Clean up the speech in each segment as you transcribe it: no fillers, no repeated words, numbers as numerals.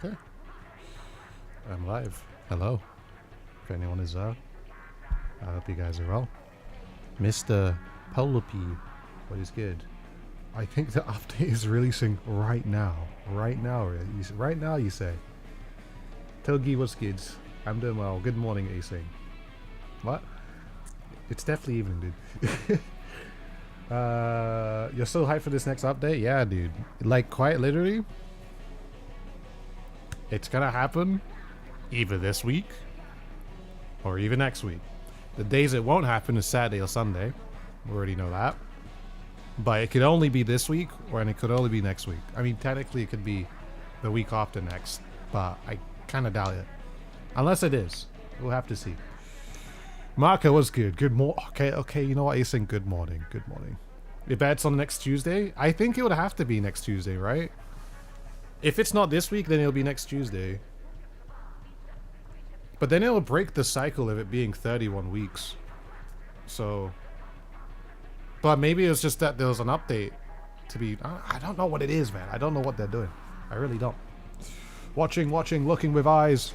Okay. I'm live. Hello. If anyone is there, I hope you guys are well. Mr. Polopy, what is good? I think the update is releasing right now. Right now, you say. Togi, what's good? I'm doing well. Good morning, Asing. What? It's definitely evening, dude. You're so hyped for this next update? Yeah, dude. Like, quite literally, it's gonna happen either this week or even next week. The days it won't happen is Saturday or Sunday. We already know that. But it could only be this week, and it could only be next week. I mean, technically it could be the week after next, but I kind of doubt it. Unless it is. We'll have to see. Marco was good. Good morning. Okay, you know what? He's saying good morning. Good morning. If that's on next Tuesday, I think it would have to be next Tuesday, right? If it's not this week, then it'll be next Tuesday. But then it'll break the cycle of it being 31 weeks. So... But maybe it's just that there was an update to be... I don't know what it is, man. I don't know what they're doing. I really don't. Watching, looking with eyes.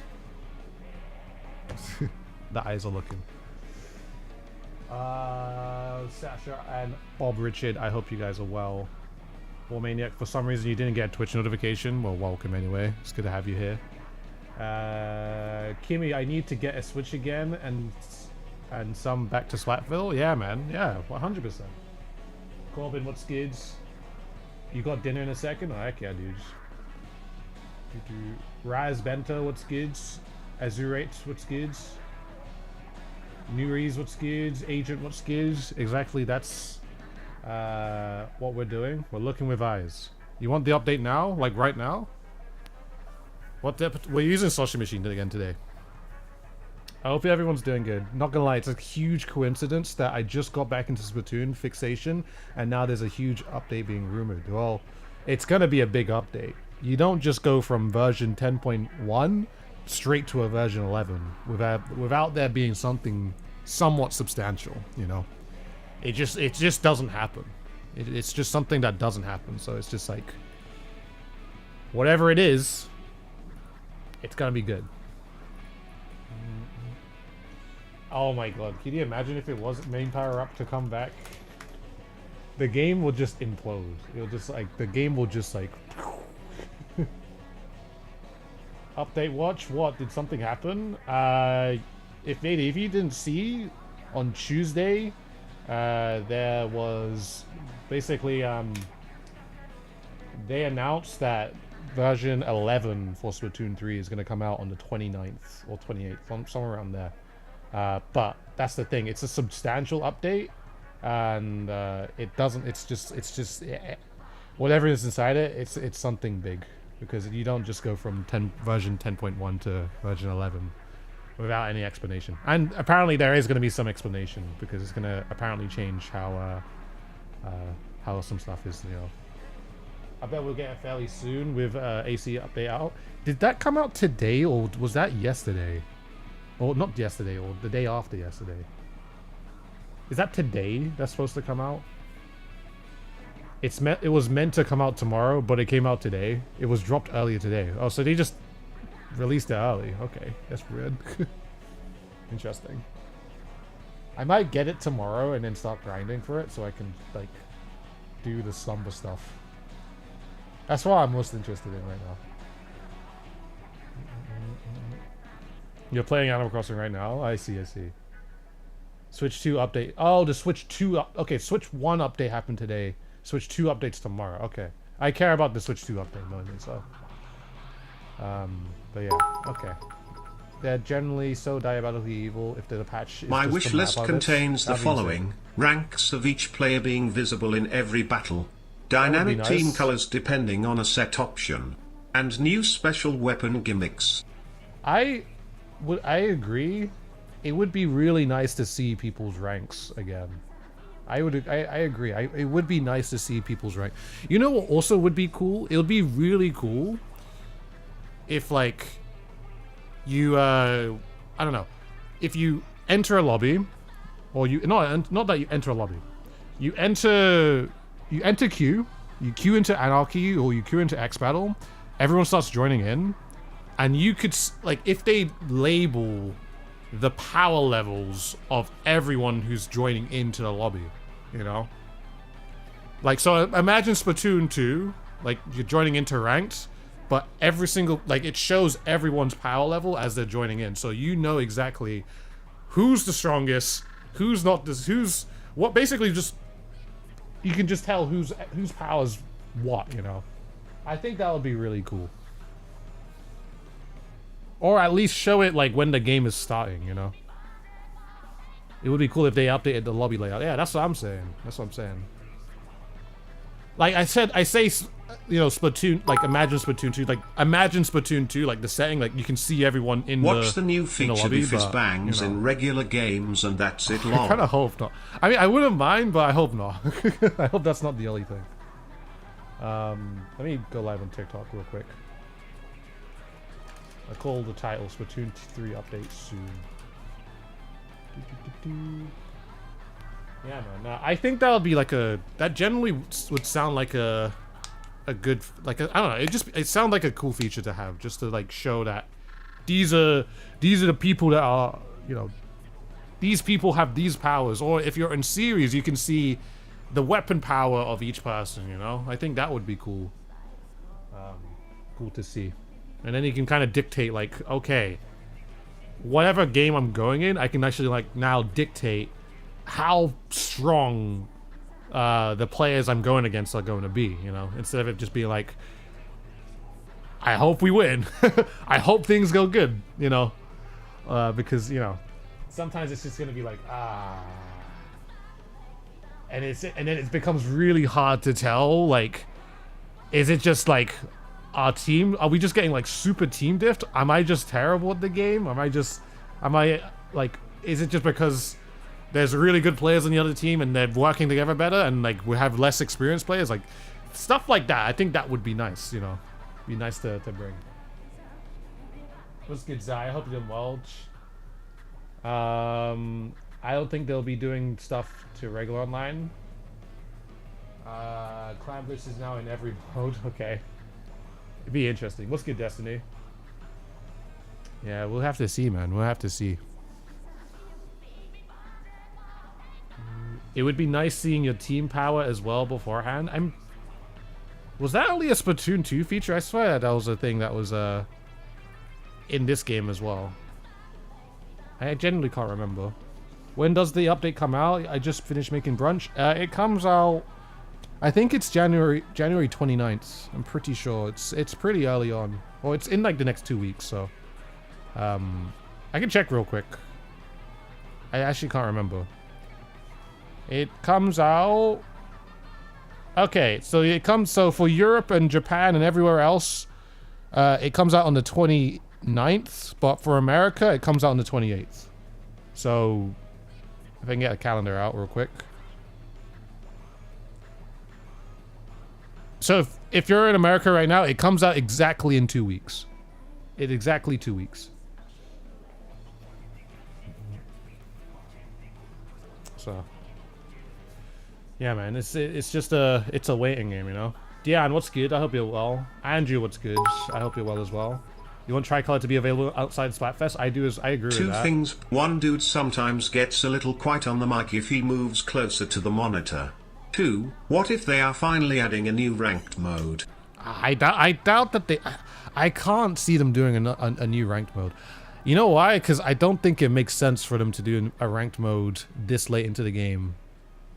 The eyes are looking. Sasha and Bob Richard, I hope you guys are well. War Maniac, for some reason you didn't get a Twitch notification. Well, welcome anyway. It's good to have you here. Kimmy, I need to get a Switch again and some back to Slatville. Yeah, man. Yeah, 100%. Corbin, what's skids? You got dinner in a second? Oh, heck yeah, dudes. Raz Bento, what's skids? Azurates, what's skids? Nuries, what's skids? Agent, what's skids? Exactly, that's what we're doing. We're looking with eyes. You want the update now? Like right now? We're using Social Machine again today. I hope everyone's doing good. Not gonna lie, it's a huge coincidence that I just got back into Splatoon fixation, and now there's a huge update being rumored. Well, it's gonna be a big update. You don't just go from version 10.1 straight to a version 11 without there being something somewhat substantial, you know. It just doesn't happen. It's just something that doesn't happen. So it's just like, whatever it is, it's gonna be good. Oh my god, can you imagine if it wasn't main power up to come back? The game will just implode. It'll just like, the game will just like... Update watch? What? Did something happen? If you didn't see, on Tuesday, there was basically, they announced that version 11 for Splatoon 3 is going to come out on the 29th or 28th, somewhere around there. But that's the thing, it's a substantial update, and it's just whatever is inside it, it's something big, because you don't just go from version 10.1 to version 11 without any explanation. And apparently there is going to be some explanation, because it's going to apparently change how some stuff is, you know. I bet we'll get it fairly soon with AC update out. Did that come out today, or was that yesterday? Or not yesterday, or the day after yesterday. Is that today that's supposed to come out? It was meant to come out tomorrow, but it came out today. It was dropped earlier today. Oh, so they just released it early. Okay, that's weird. Interesting. I might get it tomorrow and then start grinding for it so I can, like, do the slumber stuff. That's what I'm most interested in right now. You're playing Animal Crossing right now? I see. Switch 2 update. Oh, the Switch 2 okay, Switch 1 update happened today. Switch 2 updates tomorrow. Okay. I care about the Switch 2 update mainly, so. But yeah, okay. They're generally so diabolically evil if the patch is My wish list contains the following: ranks of each player being visible in every battle, dynamic team colors depending on a set option, and new special weapon gimmicks. I agree. It would be really nice to see people's ranks again. I agree. It would be nice to see people's rank. You know what also would be cool? It would be really cool if, like, you I don't know, if you enter a lobby, or you not that you enter a lobby, you enter queue, you queue into Anarchy, or you queue into X Battle, everyone starts joining in, And you could, like, if they label the power levels of everyone who's joining into the lobby, you know? Like, so imagine Splatoon 2, like, you're joining into ranked, but every single, like, it shows everyone's power level as they're joining in. So you know exactly who's the strongest, who's not, who's, what, basically just, you can just tell whose power's what, you know? I think that would be really cool. Or at least show it, like, when the game is starting, you know? It would be cool if they updated the lobby layout. Yeah, that's what I'm saying. That's what I'm saying. Like I say, you know, Splatoon, like, imagine Splatoon 2, like, imagine Splatoon 2, like, the setting, like, you can see everyone in Watch the new feature, the lobby, fist but, bangs, you know. in regular games, and that's it, I kind of hope not. I mean, I wouldn't mind, but I hope not. I hope that's not the only thing. Let me go live on TikTok real quick. I call the title Splatoon 3 update soon. Yeah, man. I think that would be like that generally would sound like a good, like, I don't know. It sounds like a cool feature to have, just to, like, show that these are the people that are, you know, these people have these powers. Or if you're in series, you can see the weapon power of each person, you know? I think that would be cool. Cool to see. And then you can kind of dictate, like, okay, whatever game I'm going in, I can actually, like, now dictate how strong the players I'm going against are going to be, you know? Instead of it just being like, I hope we win. I hope things go good, you know? Because, you know, sometimes it's just going to be like, and then it becomes really hard to tell, like, is it just like our team, are we just getting like super team diffed? Am I just terrible at the game? Am I like, is it just because there's really good players on the other team and they're working together better, and like we have less experienced players? Like, stuff like that. I think that would be nice, you know? Be nice to bring. What's good, Zai? I hope you're doing well. I don't think they'll be doing stuff to regular online. Clan Blitz is now in every mode. Okay. It'd be interesting. What's good, Destiny? Yeah, we'll have to see, man. We'll have to see. It would be nice seeing your team power as well beforehand. Was that only a Splatoon 2 feature? I swear that was a thing that was in this game as well. I genuinely can't remember. When does the update come out? I just finished making brunch. It comes out, I think it's January 29th. I'm pretty sure. It's pretty early on. Well, it's in like the next 2 weeks, so I can check real quick. I actually can't remember. It comes out, okay, so for Europe and Japan and everywhere else, it comes out on the 29th, but for America it comes out on the 28th. So if I can get a calendar out real quick. So if you're in America right now, it comes out exactly in 2 weeks. Exactly 2 weeks. So yeah, man, it's just a waiting game, you know. Dion, what's good? I hope you're well. Andrew, what's good? I hope you're well as well. You want Tricolor to be available outside Splatfest? I agree with that. Two things. One, dude sometimes gets a little quiet on the mic if he moves closer to the monitor. Two, what if they are finally adding a new ranked mode? I doubt that they... I can't see them doing a new ranked mode. You know why? Because I don't think it makes sense for them to do a ranked mode this late into the game.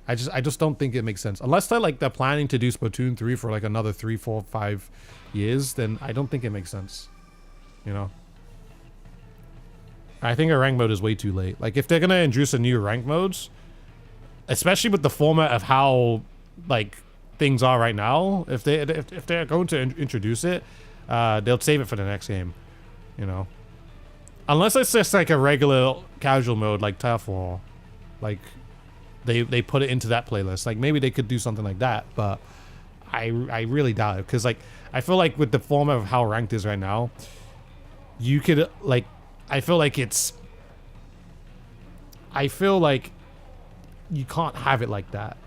I just don't think it makes sense. Unless they're planning to do Splatoon 3 for like another 3, 4, 5 years, then I don't think it makes sense. You know? I think a ranked mode is way too late. Like, if they're gonna introduce a new ranked modes, especially with the format of how like things are right now, if they're going to introduce it, they'll save it for the next game. You know? Unless it's just like a regular casual mode like Tough War. Like, they put it into that playlist. Like, maybe they could do something like that, but I really doubt it. Because, like, I feel like with the format of how ranked is right now, you could, like, I feel like you can't have it like that.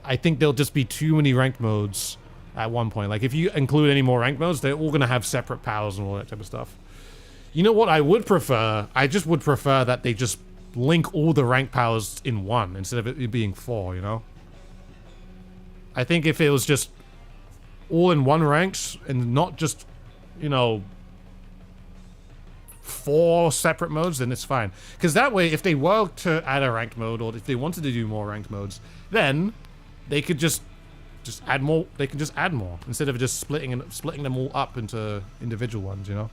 I think there'll just be too many ranked modes at one point. Like, if you include any more ranked modes, they're all going to have separate powers and all that type of stuff. You know what I would prefer? I just would prefer that they just link all the rank powers in one instead of it being 4, you know? I think if it was just all in one ranks and not just, you know, 4 separate modes, then it's fine. Because that way, if they were to add a ranked mode, or if they wanted to do more ranked modes, then they could just add more. They can just add more instead of just splitting them all up into individual ones. You know,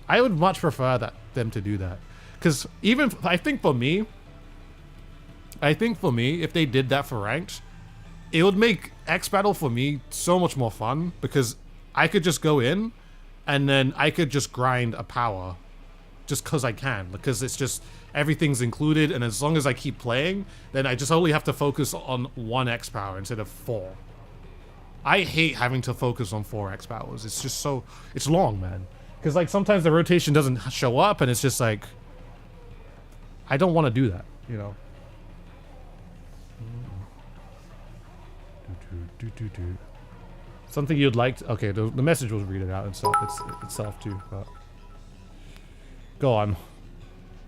I would much prefer them to do that. Because even I think for me, if they did that for ranked, it would make X Battle for me so much more fun, because I could just go in and then I could just grind a power just because I can, because it's just everything's included, and as long as I keep playing, then I just only have to focus on 1 X power instead of 4. I hate having to focus on 4 X powers. It's just so, it's long, man. Because like sometimes the rotation doesn't show up and it's just like, I don't want to do that, you know. Something you'd like to, okay, the message was read it out itself too, but go on.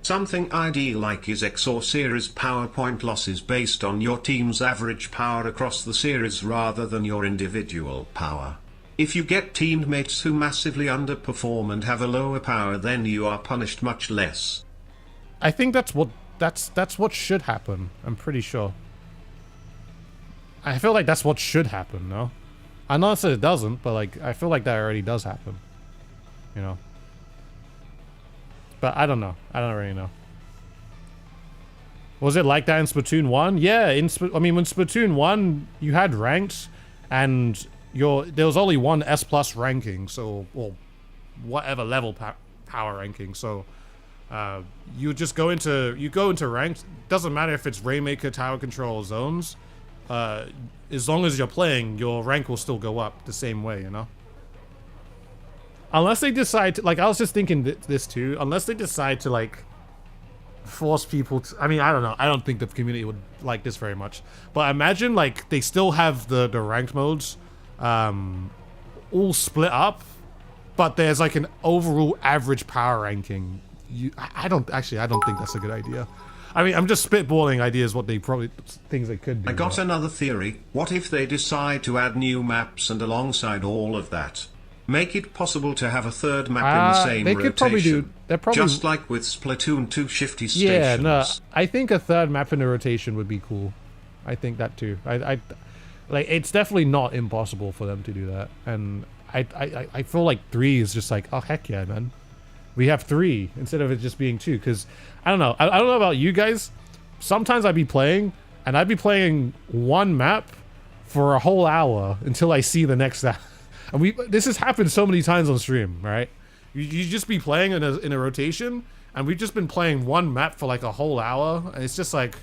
Something I'd like is XOR series power point losses based on your team's average power across the series rather than your individual power. If you get teammates who massively underperform and have a lower power, then you are punished much less. I think that's what should happen. I'm pretty sure. I feel like that's what should happen, no? I'm not saying it doesn't, but like I feel like that already does happen. You know. But I don't know. I don't really know. Was it like that in Splatoon 1? Yeah, I mean, when Splatoon 1, you had ranks, and there was only one S+ ranking, so, well, whatever level power ranking, so you just go into ranked. Doesn't matter if it's Rainmaker, Tower Control, or Zones. As long as you're playing, your rank will still go up the same way, you know? Unless they decide to, like, I was just thinking this too, unless they decide to, like, force people to, I mean, I don't know, I don't think the community would like this very much, but imagine, like, they still have the ranked modes, all split up, but there's, like, an overall average power ranking. I don't think that's a good idea. I mean, I'm just spitballing ideas, things they could do. I got another theory. What if they decide to add new maps, and alongside all of that, make it possible to have a third map in the same they rotation? could probably do. Just like with Splatoon 2 Shifty Stations. Yeah, no, I think a third map in the rotation would be cool. I think that too. I like, it's definitely not impossible for them to do that, and I feel like 3 is just like, oh heck yeah, man. We have 3 instead of it just being 2, because I don't know. I don't know about you guys. Sometimes I'd be playing, and I'd be playing one map for a whole hour until I see the next map. And this has happened so many times on stream, right? You just be playing in a rotation, and we've just been playing one map for like a whole hour, and it's just like,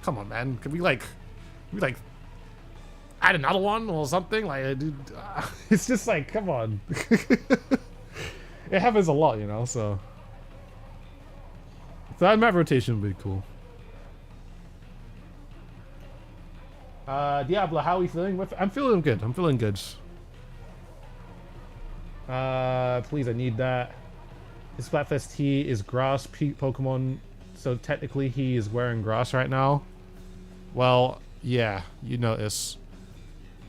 come on, man. Can we add another one or something? Like, dude, it's just like, come on. It happens a lot, you know, so that map rotation would be cool. Diablo, how are we feeling? I'm feeling good. I'm feeling good. Please, I need that. His Splatfest T is grass Pokemon, so technically he is wearing grass right now. Well, yeah, you notice.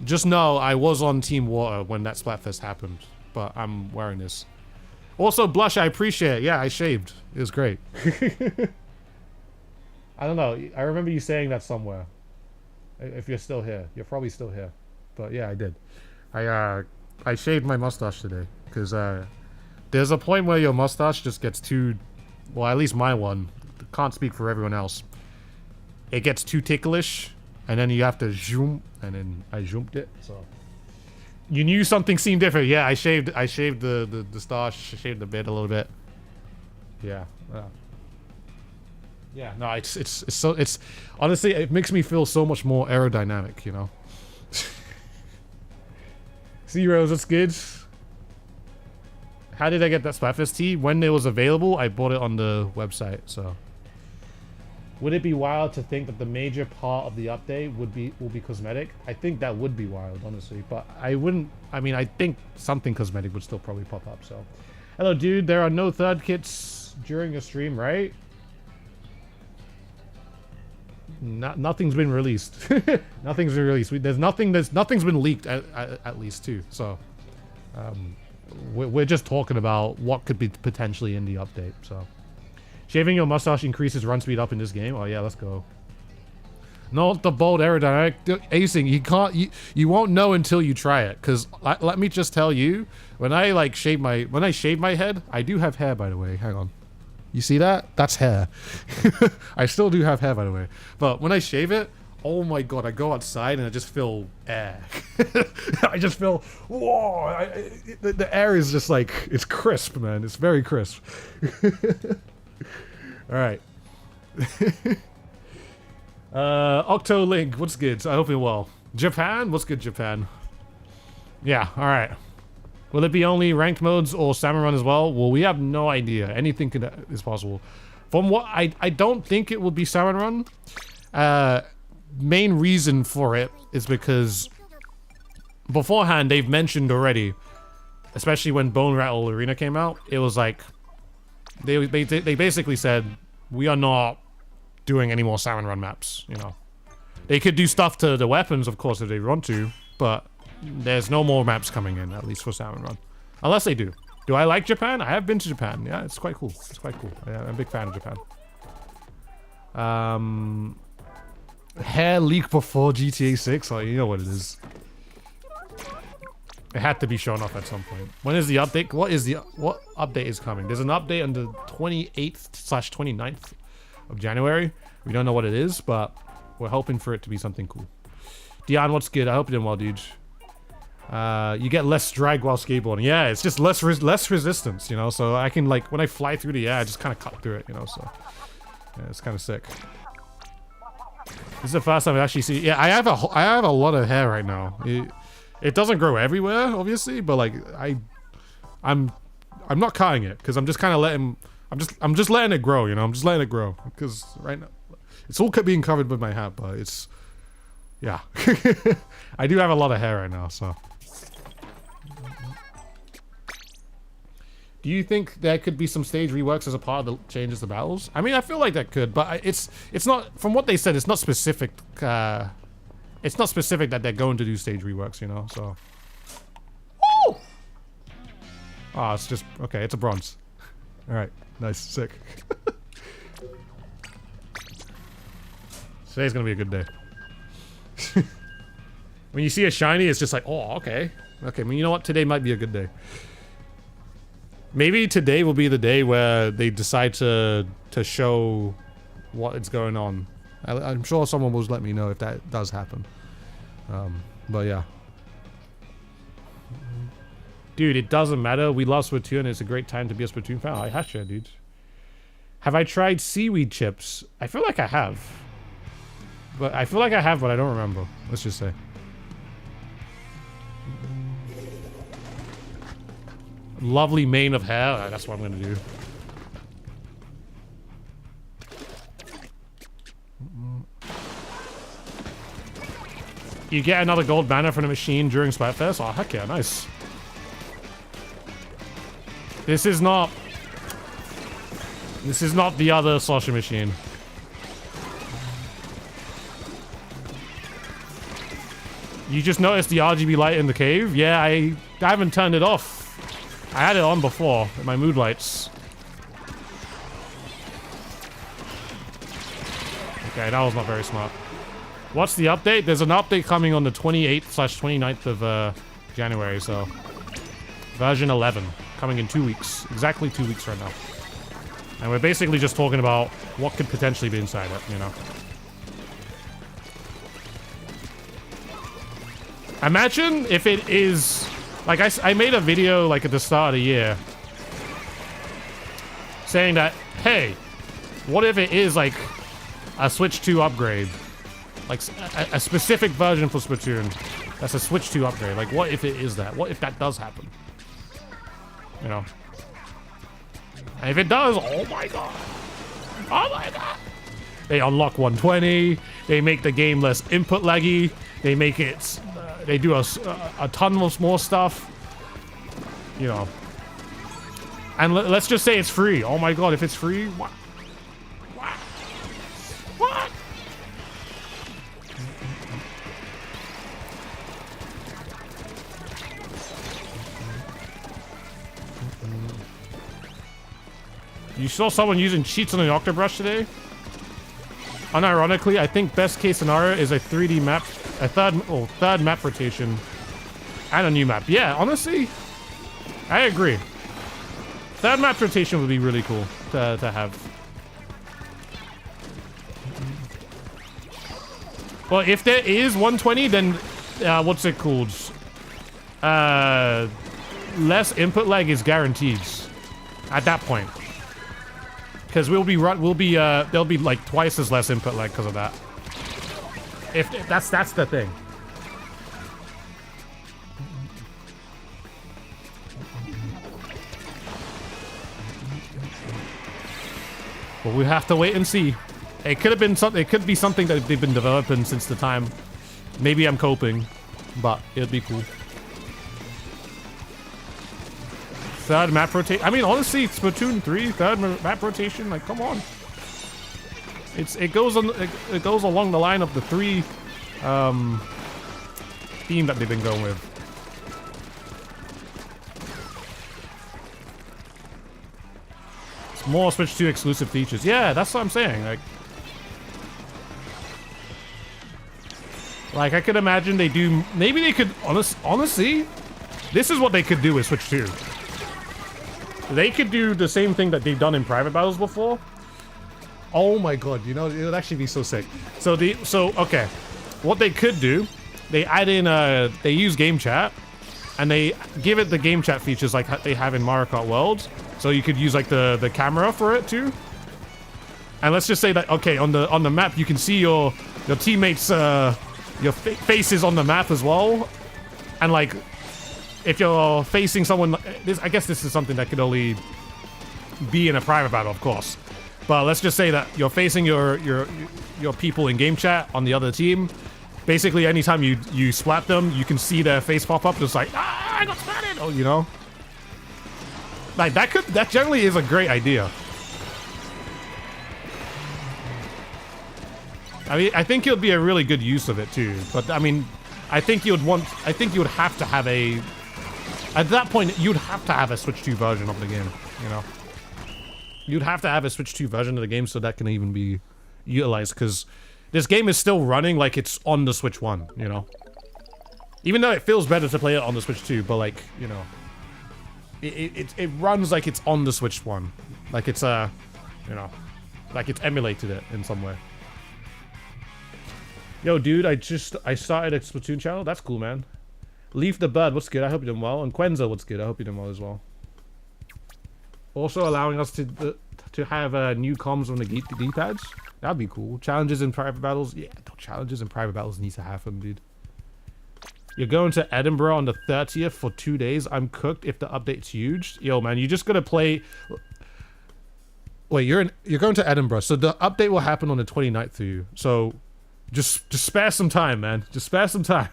Just know I was on Team Water when that Splatfest happened, but I'm wearing this. Also, Blush, I appreciate it. Yeah, I shaved. It was great. I don't know. I remember you saying that somewhere. If you're still here. You're probably still here. But yeah, I did. I shaved my mustache today. Because there's a point where your mustache just gets too... Well, at least my one. Can't speak for everyone else. It gets too ticklish. And then you have to zoom. And then I zoomed it. So... You knew something seemed different. Yeah, I shaved the stash, shaved the beard a little bit. Yeah. Yeah, no, it's honestly, it makes me feel so much more aerodynamic, you know. See, Rose, that's good. How did I get that Splatfest tee? When it was available, I bought it on the website, so. Would it be wild to think that the major part of the update will be cosmetic? I think that would be wild, honestly. But I wouldn't. I mean, I think something cosmetic would still probably pop up. So, hello, dude. There are no third kits during a stream, right? Nothing's been released. Nothing's been released. Nothing's been leaked at least too. So, we're just talking about what could be potentially in the update. So. Shaving your mustache increases run speed up in this game. Oh yeah, let's go. Not the bold aerodynamic acing. You won't know until you try it. Cause let me just tell you, when I shave my head, I do have hair, by the way. Hang on. You see that? That's hair. I still do have hair, by the way. But when I shave it, oh my god, I go outside and I just feel air. I just feel, whoa. The air is just like, it's crisp, man. It's very crisp. Alright. Octolink, what's good? I hope you're well. Japan? What's good, Japan? Yeah, alright. Will it be only ranked modes or salmon run as well? Well, we have no idea. Anything is possible. From what I don't think it will be salmon run. Main reason for it is because beforehand they've mentioned already, especially when Bone Rattle Arena came out, it was like they basically said we are not doing any more salmon run maps, you know. They could do stuff to the weapons, of course, if they want to, but there's no more maps coming in, at least for salmon run. Unless they do. Do I like Japan? I have been to Japan. Yeah, it's quite cool. It's quite cool. I'm a big fan of Japan. Hair leak before GTA 6? Oh, you know what it is. It had to be shown off at some point. When is the update? What update is coming? There's an update on the 28th/29th of January. We don't know what it is, but we're hoping for it to be something cool. Dion, what's good? I hope you're doing well, dude. You get less drag while skateboarding. Yeah, it's just less resistance, you know. So I can, like, when I fly through the air, I just kind of cut through it, you know. So yeah, it's kind of sick. This is the first time I actually see. Yeah, I have a lot of hair right now. It doesn't grow everywhere, obviously, but like I'm not cutting it because I'm just kind of letting. I'm just letting it grow, you know. I'm just letting it grow because right now it's all being covered with my hat, but it's yeah. I do have a lot of hair right now, so. Do you think there could be some stage reworks as a part of the changes to battles? I mean, I feel like that could, but it's not, from what they said, it's not specific. It's not specific that they're going to do stage reworks, you know. So. Woo! Oh, it's just okay. It's a bronze. All right, nice, sick. Today's gonna be a good day. When you see a shiny, it's just like, oh, okay. Okay, well, you know what? Today might be a good day. Maybe today will be the day where they decide to show what is going on. I'm sure someone will let me know if that does happen. But yeah. Dude, it doesn't matter. We love Splatoon. It's a great time to be a Splatoon fan. I have to, dude. Have I tried seaweed chips? I feel like I have. But I don't remember. Let's just say. Lovely mane of hair. That's what I'm gonna do. You get another gold banner from the machine during Splatfest? Oh, heck yeah, nice. This is not the other slushy machine. You just noticed the RGB light in the cave? Yeah, I haven't turned it off. I had it on before, with my mood lights. Okay, that was not very smart. What's the update? There's an update coming on the 28th/29th of January, so... Version 11, coming in 2 weeks. Exactly 2 weeks right now. And we're basically just talking about what could potentially be inside it, you know? Imagine if it is... Like, I made a video, like, at the start of the year saying that, hey, what if it is, like, a Switch 2 upgrade? Like, a specific version for Splatoon that's a Switch 2 upgrade. Like, what if it is that? What if that does happen? You know? And if it does, oh my god. Oh my god. They unlock 120. They make the game less input laggy. They make it. They do a ton of more stuff. You know. And let's just say it's free. Oh my god, if it's free, what? What? What? You saw someone using cheats on the Octobrush today? Unironically, I think best case scenario is a 3D map, a third map rotation, and a new map. Yeah, honestly, I agree. Third map rotation would be really cool to have. Well, if there is 120, then what's it called? Less input lag is guaranteed at that point. Because there'll be like twice as less input lag because of that. If that's the thing. Well, we have to wait and see. It could have been something. It could be something that they've been developing since the time. Maybe I'm coping, but it'd be cool. Third map rotation. I mean, honestly, Splatoon 3 third map rotation. Like, come on. It goes along the line of the 3 theme that they've been going with. It's more Switch 2 exclusive features. Yeah, that's what I'm saying. Like I could imagine they do. Maybe they could. Honestly, this is what they could do with Switch 2. They could do the same thing that they've done in private battles before. Oh my god, you know, it would actually be so sick. So okay, what they could do, they add in they use game chat, and they give it the game chat features like they have in Mario Kart World. So you could use like the camera for it too. And let's just say that okay, on the map you can see your teammates your faces on the map as well, and like. If you're facing someone, I guess this is something that could only be in a private battle, of course. But let's just say that you're facing your people in game chat on the other team. Basically, anytime you splat them, you can see their face pop up, just like I got splatted, oh, you know. Like that generally is a great idea. I mean, I think it would be a really good use of it too. But I mean, I think you would have to have a. At that point, you'd have to have a Switch 2 version of the game, you know? You'd have to have a Switch 2 version of the game so that can even be utilized, because this game is still running like it's on the Switch 1, you know? Even though it feels better to play it on the Switch 2, but like, you know... It runs like it's on the Switch 1. Like it's, you know... Like it's emulated it in some way. Yo, dude, I started a Splatoon channel. That's cool, man. Leaf the Bird, what's good? I hope you're doing well. And Quenza, what's good? I hope you're doing well as well. Also allowing us to have new comms on the D-pads. That'd be cool. Challenges in private battles. Yeah, challenges in private battles needs to happen, dude. You're going to Edinburgh on the 30th for 2 days. I'm cooked if the update's huge. Yo, man, you just gotta play... Wait, you're going to Edinburgh. So the update will happen on the 29th for you. So... Just spare some time, man. Just spare some time.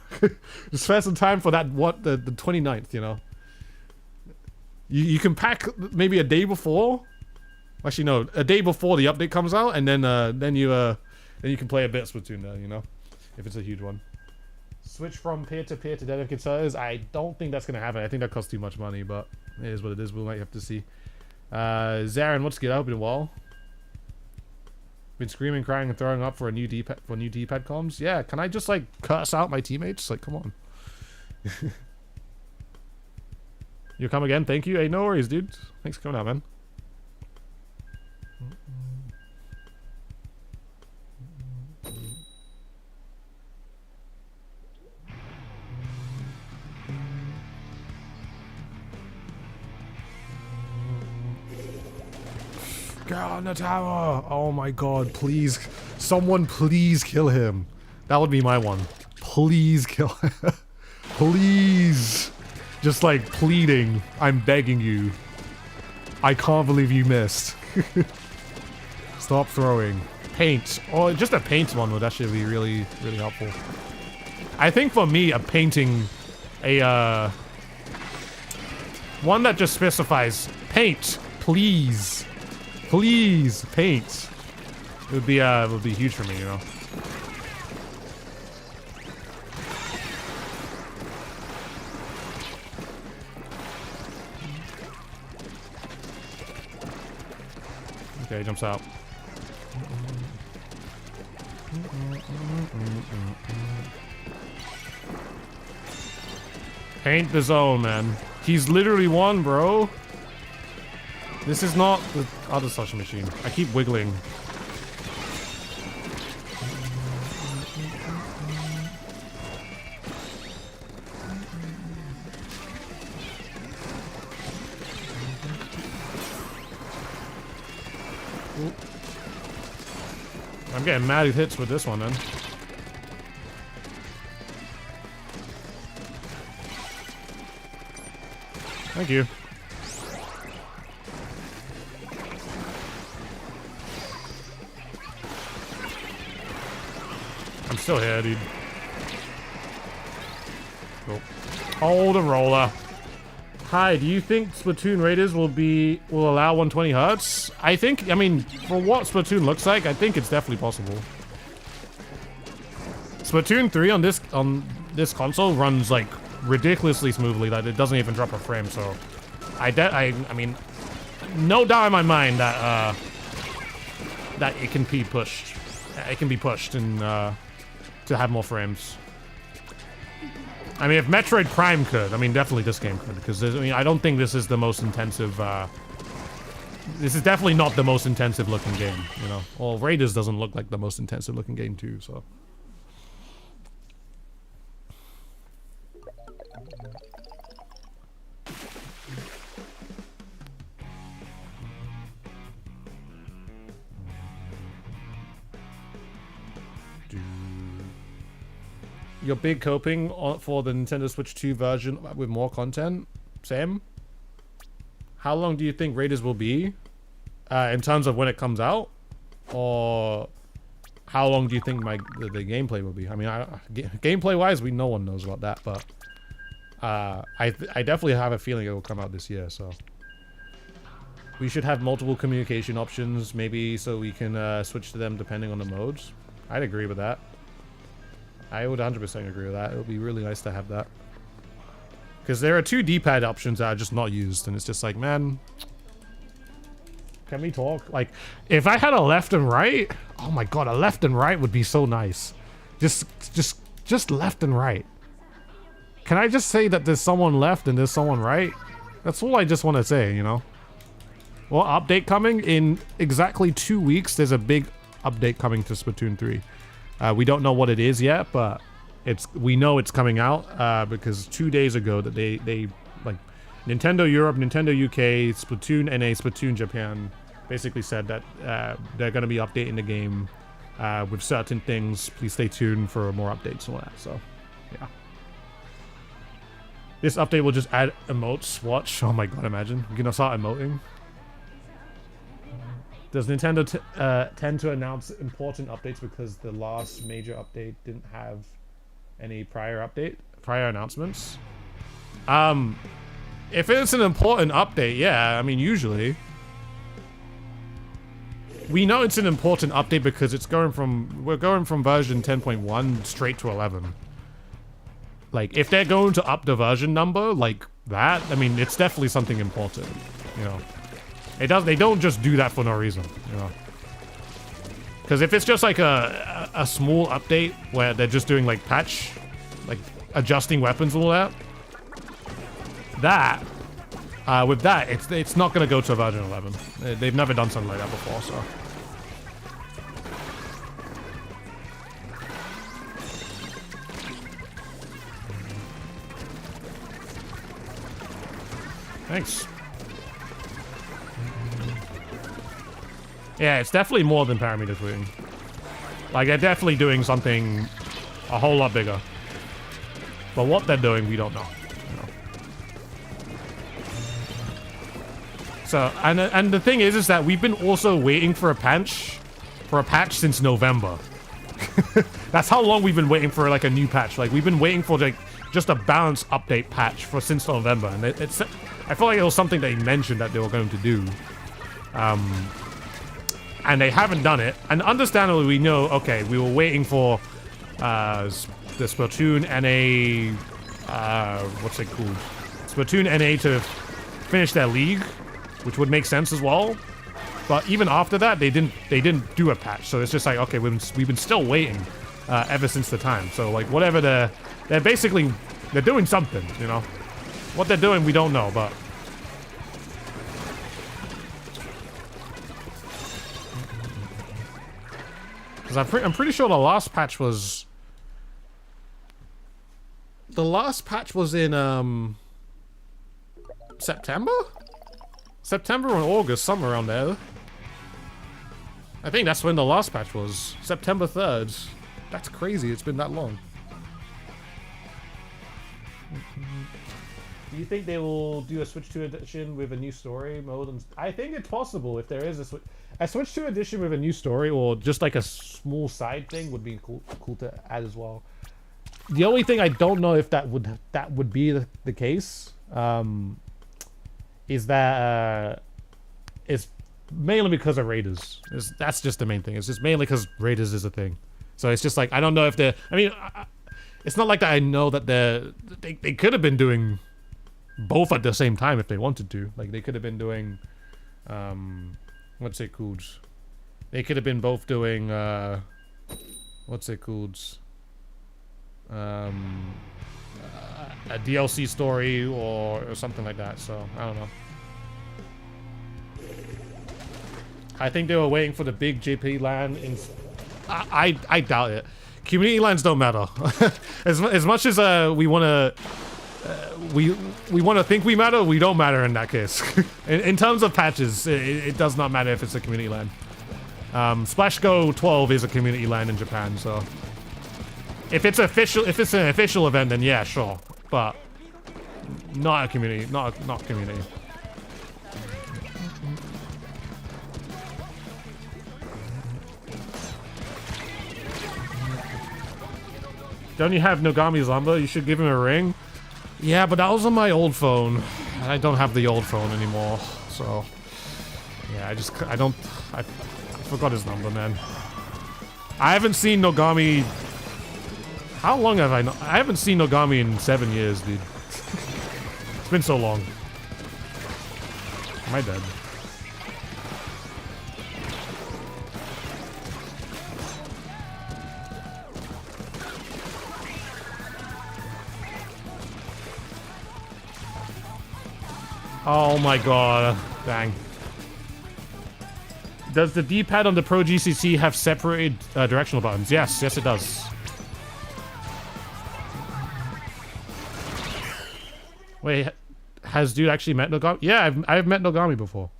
Just spare some time for that, the 29th, you know? You can pack maybe a day before. Actually, no, a day before the update comes out, and then you can play a bit of Splatoon there, you know? If it's a huge one. Switch from peer-to-peer to dedicated servers. I don't think that's going to happen. I think that costs too much money, but it is what it is. We might have to see. Zarin, what's good? I hope you're well. Been screaming, crying, and throwing up for a new D-pad comms. Yeah, can I just like curse out my teammates? Like, come on. You come again? Thank you. Hey, no worries, dude. Thanks for coming out, man. Girl on the tower! Oh my god, please. Someone please kill him. That would be my one. Please kill him. Please. Just like pleading. I'm begging you. I can't believe you missed. Stop throwing. paint, or just a paint one would actually be really, really helpful. I think for me, a painting, one that just specifies paint, please, please paint. It would be huge for me, you know. Okay, jumps out. Paint the zone, man. He's literally won, bro. This is not the other slushing machine. I keep wiggling. I'm getting mad hits with this one, then. Thank you. I'm still here, dude. Cool. Hold a roller. Hi, do you think Splatoon Raiders will allow 120 Hz? I mean, for what Splatoon looks like, I think it's definitely possible. Splatoon 3 on this console runs like ridiculously smoothly, that it doesn't even drop a frame, so I mean, no doubt in my mind that that it can be pushed. It can be pushed and to have more frames. I mean, if Metroid Prime could, I mean, definitely this game could, because I mean, I don't think this is the most intensive. This is definitely not the most intensive looking game, you know. Well, Raiders doesn't look like the most intensive looking game too, so. Your big coping for the Nintendo Switch 2 version with more content, Sam? How long do you think Raiders will be? In terms of when it comes out? Or how long do you think the gameplay will be? I mean, gameplay-wise, no one knows about that, but I definitely have a feeling it will come out this year, so. We should have multiple communication options, maybe, so we can switch to them depending on the modes. I'd agree with that. I would 100% agree with that. It would be really nice to have that. Because there are two D-pad options that are just not used, and it's just like, man, can we talk? Like, if I had a left and right, oh my god, a left and right would be so nice. Just left and right. Can I just say that there's someone left and there's someone right? That's all I just want to say, you know? Well, update coming in exactly 2 weeks. There's a big update coming to Splatoon 3. We don't know what it is yet, but we know it's coming out because 2 days ago that they like Nintendo Europe, Nintendo UK, Splatoon NA, Splatoon Japan basically said that they're going to be updating the game with certain things. Please stay tuned for more updates and all that. So, yeah. This update will just add emotes. Watch. Oh my god, imagine. We're going to start emoting. Does Nintendo tend to announce important updates because the last major update didn't have any prior announcements? If it's an important update, yeah, I mean, usually. We know it's an important update because we're going from version 10.1 straight to 11. Like, if they're going to up the version number like that, I mean, it's definitely something important, you know. They don't just do that for no reason, you know. Because if it's just like a small update where they're just doing like patch, like adjusting weapons and all that, with that, it's not gonna go to version 11. They've never done something like that before, so. Thanks. Yeah, it's definitely more than parameter tweaking. Like, they're definitely doing something a whole lot bigger. But what they're doing, we don't know. So, and the thing is that we've been also waiting for a patch for a patch since November. That's how long we've been waiting for like a new patch. Like we've been waiting for like just a balance update patch for since November, and it's I feel like it was something they mentioned that they were going to do, and they haven't done it. And understandably, we know. Okay, we were waiting for the Splatoon NA, what's it called? Splatoon NA to finish their league, which would make sense as well. But even after that, they didn't do a patch. So it's just like, okay, we've been still waiting ever since the time. So like whatever they're doing something, you know. What they're doing, we don't know, but because I'm pretty sure the last patch was in September or August, somewhere around there. I think that's when the last patch was. September 3rd. That's crazy, it's been that long. Do you think they will do a Switch 2 edition with a new story mode? I think it's possible if there is a Switch 2 edition with a new story, or just like a small side thing would be cool to add as well. The only thing I don't know if that would be the case is that it's mainly because of Raiders. That's just the main thing. It's just mainly because Raiders is a thing. So it's just like, I don't know if they're... I mean, it's not like that I know that they could have been doing both at the same time if they wanted to. Like, they could have been doing... what's it called? They could have been both doing... what's it called? A DLC story or something like that. So, I don't know. I think they were waiting for the big JP LAN. I doubt it. Community LANs don't matter. as much as we want to we want to think we matter, we don't matter in that case. in terms of patches, it does not matter if it's a community LAN. Splash Go 12 is a community LAN in Japan, so if it's an official event, then yeah, sure, but not a community, not community. Don't you have Nogami's number? You should give him a ring. Yeah, but that was on my old phone. I don't have the old phone anymore, so yeah, I forgot his number, man. I haven't seen Nogami. How long have I haven't seen Nogami in 7 years, dude. It's been so long. Am I dead? Oh my god. Dang. Does the D-pad on the Pro GCC have separated directional buttons? Yes, it does. Wait, has dude actually met Nogami? Yeah, I've met Nogami before.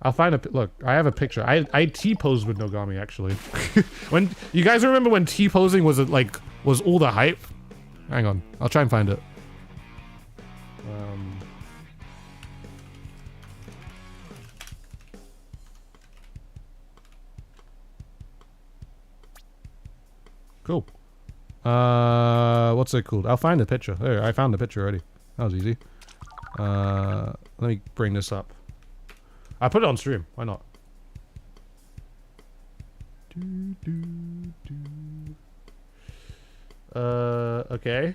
I'll find look, I have a picture. I T-posed with Nogami, actually. When you guys remember when T-posing was all the hype? Hang on, I'll try and find it. Cool. What's it called? I'll find the picture. There, I found the picture already. That was easy. Let me bring this up. I put it on stream. Why not? Okay.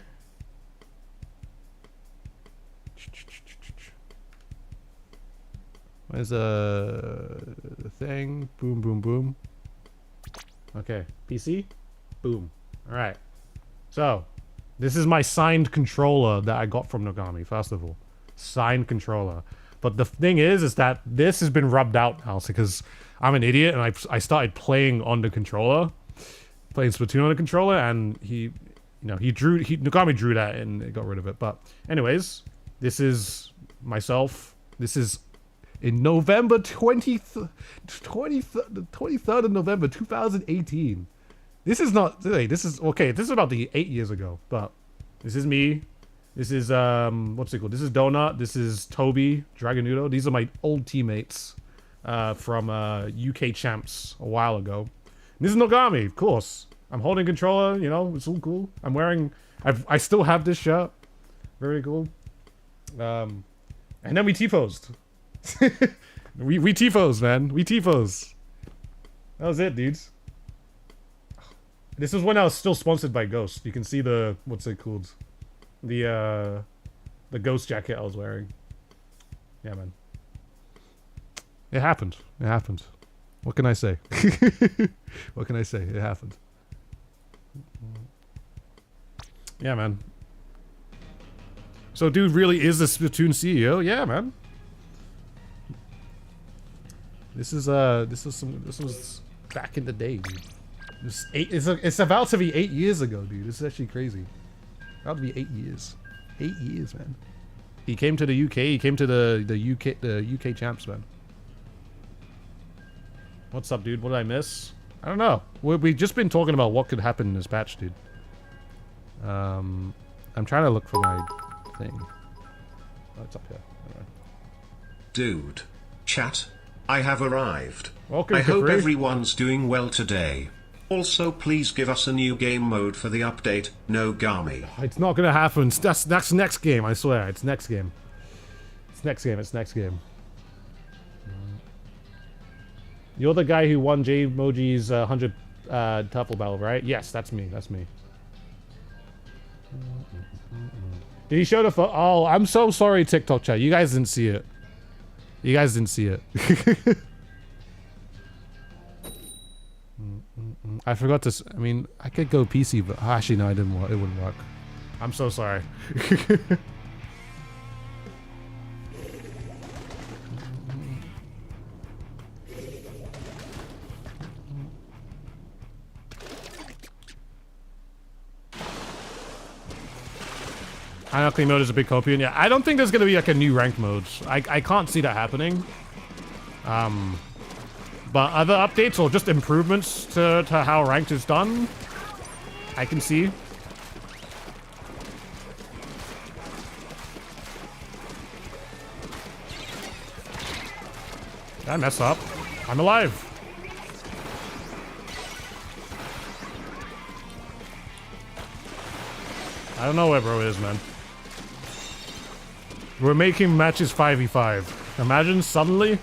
Where's the thing? Boom, boom, boom. Okay. PC? Boom. Alright. So, this is my signed controller that I got from Nogami, first of all. Signed controller. But the thing is that this has been rubbed out now because I'm an idiot and I started playing on the controller. Playing Splatoon on the controller, and Nogami drew that and it got rid of it. But anyways, this is myself. This is in November 23rd of November 2018. This is not, this is, okay, this is about 8 years ago, but this is me. This is, what's it called? This is Donut. This is Toby, Dragonudo. These are my old teammates from UK Champs a while ago. This is Nogami, of course. I'm holding controller, you know, it's all cool. I'm wearing... I still have this shirt. Very cool. And then we T-posed. we T-posed, man. We T-posed. That was it, dudes. This was when I was still sponsored by Ghost. You can see the... What's it called? The Ghost jacket I was wearing. Yeah, man. It happened. It happened. What can I say? What can I say? It happened. Yeah, man. So, dude really is the Splatoon CEO? Yeah, man. This was back in the day, dude. It's about to be 8 years ago, dude. This is actually crazy. About to be 8 years. 8 years, man. He came to the UK. He came to the UK champs, man. What's up, dude? What did I miss? I don't know. We've just been talking about what could happen in this patch, dude. I'm trying to look for my thing. Oh, it's up here. All right. Dude. Chat. I have arrived. Welcome, I hope Capri. everyone's doing well today. Also, please give us a new game mode for the update, Nogami. It's not gonna happen. That's next game, I swear. It's next game. It's next game. It's next game. You're the guy who won J-Moji's 100 Tuffle Battle, right? Yes, that's me. That's me. Did he show the photo? Oh, I'm so sorry, TikTok chat. You guys didn't see it. You guys didn't see it. I forgot to... I mean, I could go PC, but... Actually, no, it didn't work. It wouldn't work. I'm so sorry. Unlucky mode is a big copy, and yeah, I don't think there's gonna be like a new ranked mode. I can't see that happening. But other updates or just improvements to how ranked is done, I can see. Did I mess up? I'm alive. I don't know where bro is, man. We're making matches 5v5. Imagine suddenly...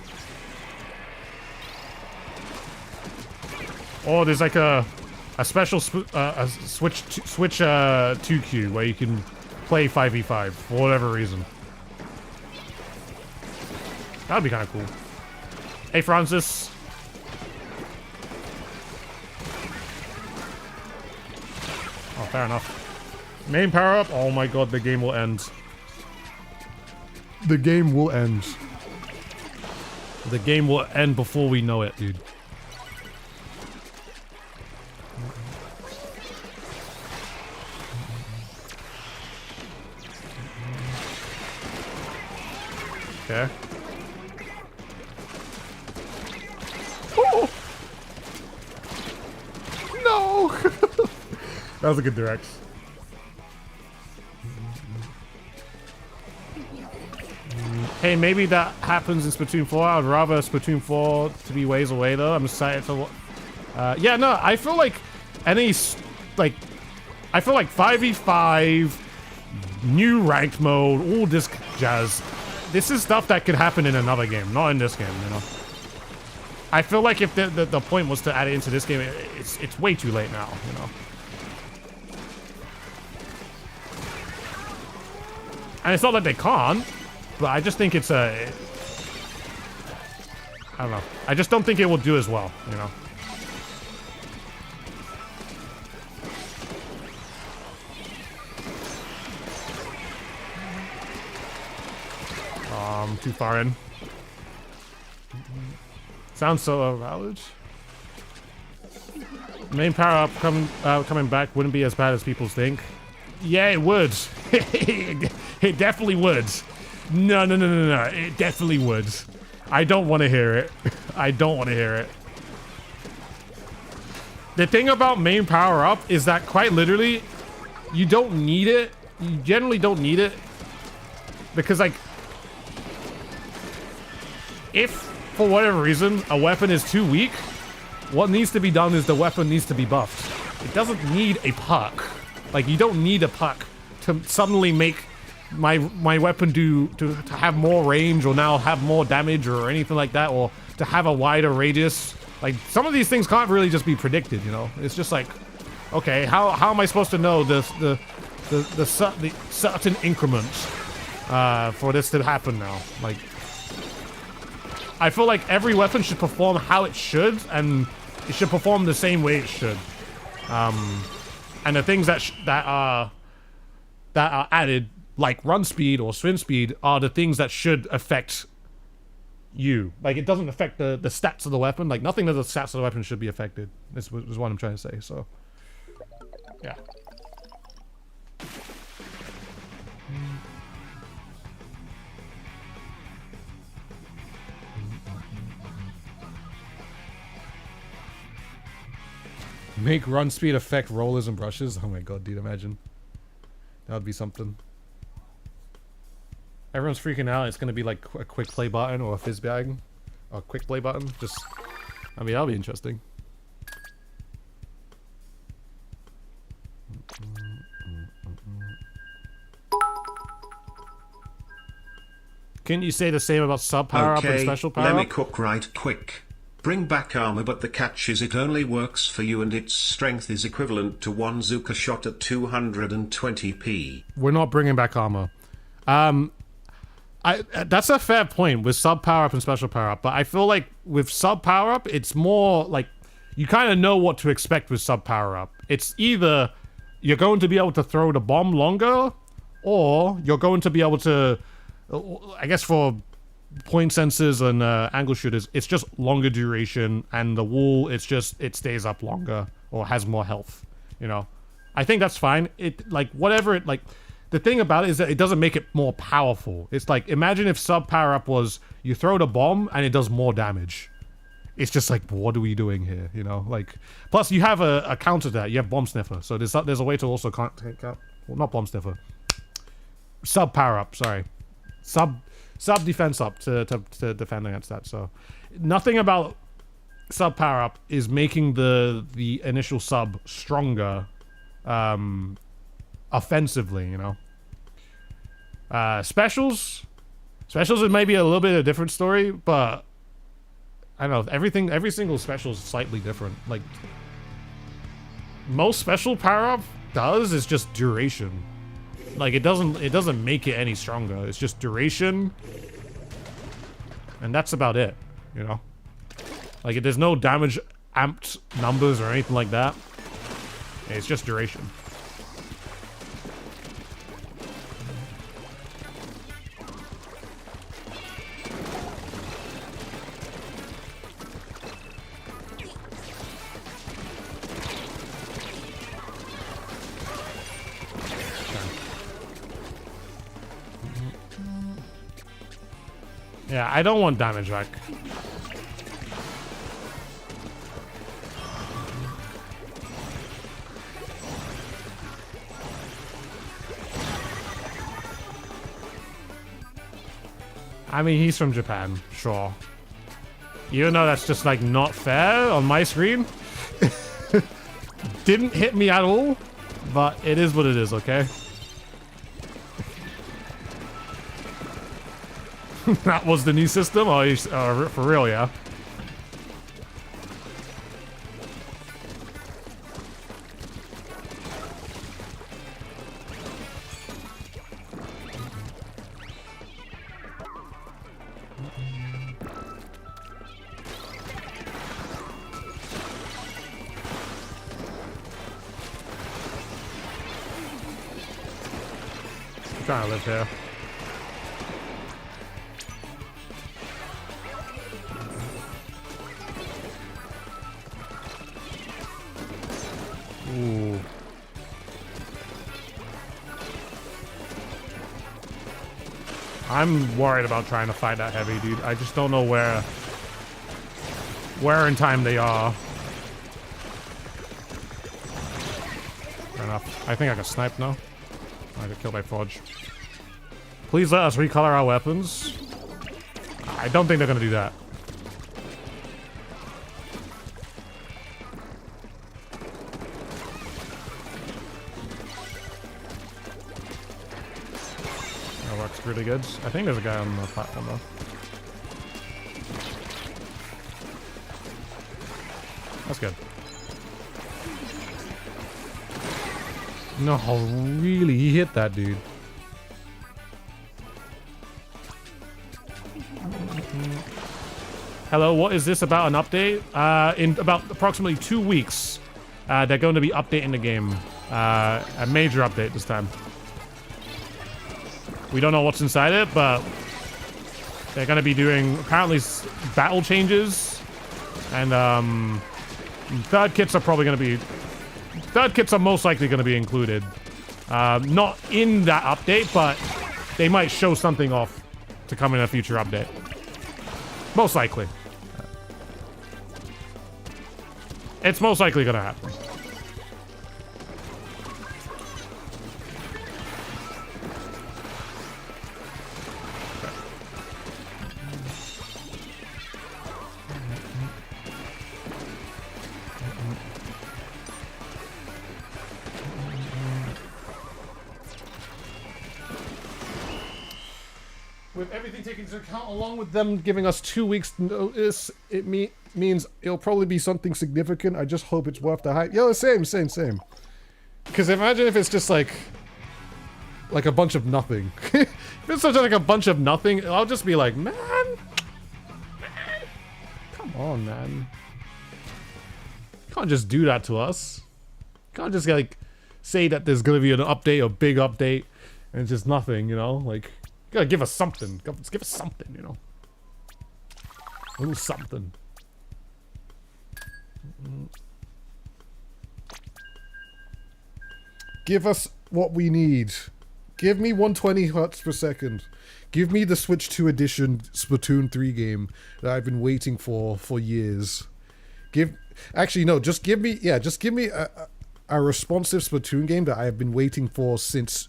Oh, there's like a special Switch 2Q where you can play 5v5 for whatever reason. That'd be kind of cool. Hey, Francis. Oh, fair enough. Main power up. Oh my god, the game will end. The game will end. The game will end before we know it, dude. Okay. Oh! No! That was a good direct. Hey, maybe that happens in Splatoon 4. I would rather Splatoon 4 to be ways away, though. I'm excited to... yeah, no, I feel like any... I feel like 5v5, new ranked mode, all this jazz. This is stuff that could happen in another game, not in this game, you know? I feel like if the point was to add it into this game, it's way too late now, you know? And it's not that they can't. But I just think it's a... I don't know. I just don't think it will do as well, you know? Too far in. Sounds so valid. Main power up coming back wouldn't be as bad as people think. Yeah, it would. It definitely would. No. It definitely would. I don't want to hear it. I don't want to hear it. The thing about main power up is that quite literally, you don't need it. You generally don't need it. Because, like, if for whatever reason a weapon is too weak, what needs to be done is the weapon needs to be buffed. It doesn't need a perk. Like, you don't need a perk to suddenly make my weapon to have more range or now have more damage or anything like that, or to have a wider radius. Like, some of these things can't really just be predicted, you know? It's just like, okay, how am I supposed to know the certain increments for this to happen now? Like, I feel like every weapon should perform how it should, and it should perform the same way it should. And the things that are added, like run speed or swim speed, are the things that should affect you. Like, it doesn't affect the stats of the weapon. Like, nothing of the stats of the weapon should be affected. This is what I'm trying to say, so. Yeah. Make run speed affect rollers and brushes? Oh my god, dude, imagine. That would be something. Everyone's freaking out. It's gonna be like a quick play button or a fizz bag. Or a quick play button. Just, I mean, that'll be interesting. Couldn't you say the same about sub power up and special power up? Let me cook right quick. Bring back armor, but the catch is it only works for you and its strength is equivalent to one Zuka shot at 220p. We're not bringing back armor. That's a fair point with sub power up and special power up, but I feel like with sub power up, it's more like you kind of know what to expect with sub power up. It's either you're going to be able to throw the bomb longer, or you're going to be able to, I guess for point sensors and angle shooters, it's just longer duration, and the wool, it stays up longer or has more health, you know. I think that's fine. It, like, whatever it, like, the thing about it is that it doesn't make it more powerful. It's like, imagine if sub power up was you throw the bomb and it does more damage. It's just like, what are we doing here, you know? Like, plus you have a counter to that. You have bomb sniffer, so there's a way to also take out, well, not bomb sniffer, sub power up, sorry, sub defense up to defend against that. So nothing about sub power up is making the initial sub stronger offensively, you know. Specials is maybe a little bit of a different story, but I don't know, every single special is slightly different. Like, most special power up does is just duration. Like, it doesn't make it any stronger. It's just duration, and that's about it, you know. Like, there's no damage amped numbers or anything like that. It's just duration. Yeah, I don't want damage back. I mean, he's from Japan, sure. Even though that's just, like, not fair on my screen. Didn't hit me at all, but it is what it is, okay? That was the new system? Oh, for real, yeah? I'm trying to live here. Ooh. I'm worried about trying to fight that heavy, dude. I just don't know where in time they are. Fair enough. I think I got sniped now. I got killed by Forge. Please let us recolor our weapons. I don't think they're gonna do that. That works really good. I think there's a guy on the platform though. That's good. No, really, he hit that dude. Hello, what is this about an update? In about approximately 2 weeks, they're going to be updating the game. A major update this time. We don't know what's inside it, but they're going to be doing apparently battle changes, and third kits are probably going to be. Third kits are most likely going to be included. Not in that update, but they might show something off to come in a future update. Most likely. It's most likely going to happen. With everything taken into account, along with them giving us 2 weeks notice, it means it'll probably be something significant. I just hope it's worth the hype. Yo, same. Because imagine if it's just like a bunch of nothing. If it's such like a bunch of nothing, I'll just be like, man, come on, man. You can't just do that to us. You can't just like say that there's gonna be an update, a big update, and it's just nothing, you know, like. You gotta give us something. Just give us something, you know. A little something. Give us what we need. Give me 120 hertz per second. Give me the Switch 2 edition Splatoon 3 game that I've been waiting for years. Actually, no, just give me a responsive Splatoon game that I have been waiting for since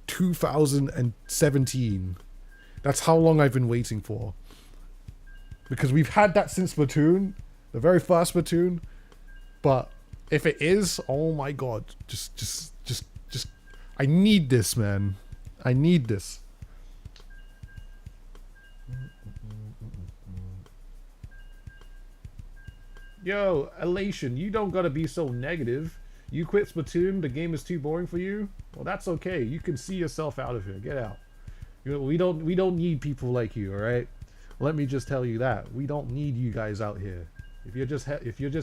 2017. That's how long I've been waiting for. Because we've had that since Splatoon, the very first Splatoon. But if it is, oh my god, just I need this, man. I need this. Yo, Elation, you don't gotta be so negative. You quit Splatoon, the game is too boring for you? Well, that's okay. You can see yourself out of here. Get out. We don't need people like you, all right? Let me just tell you that. We don't need you guys out here. If you're just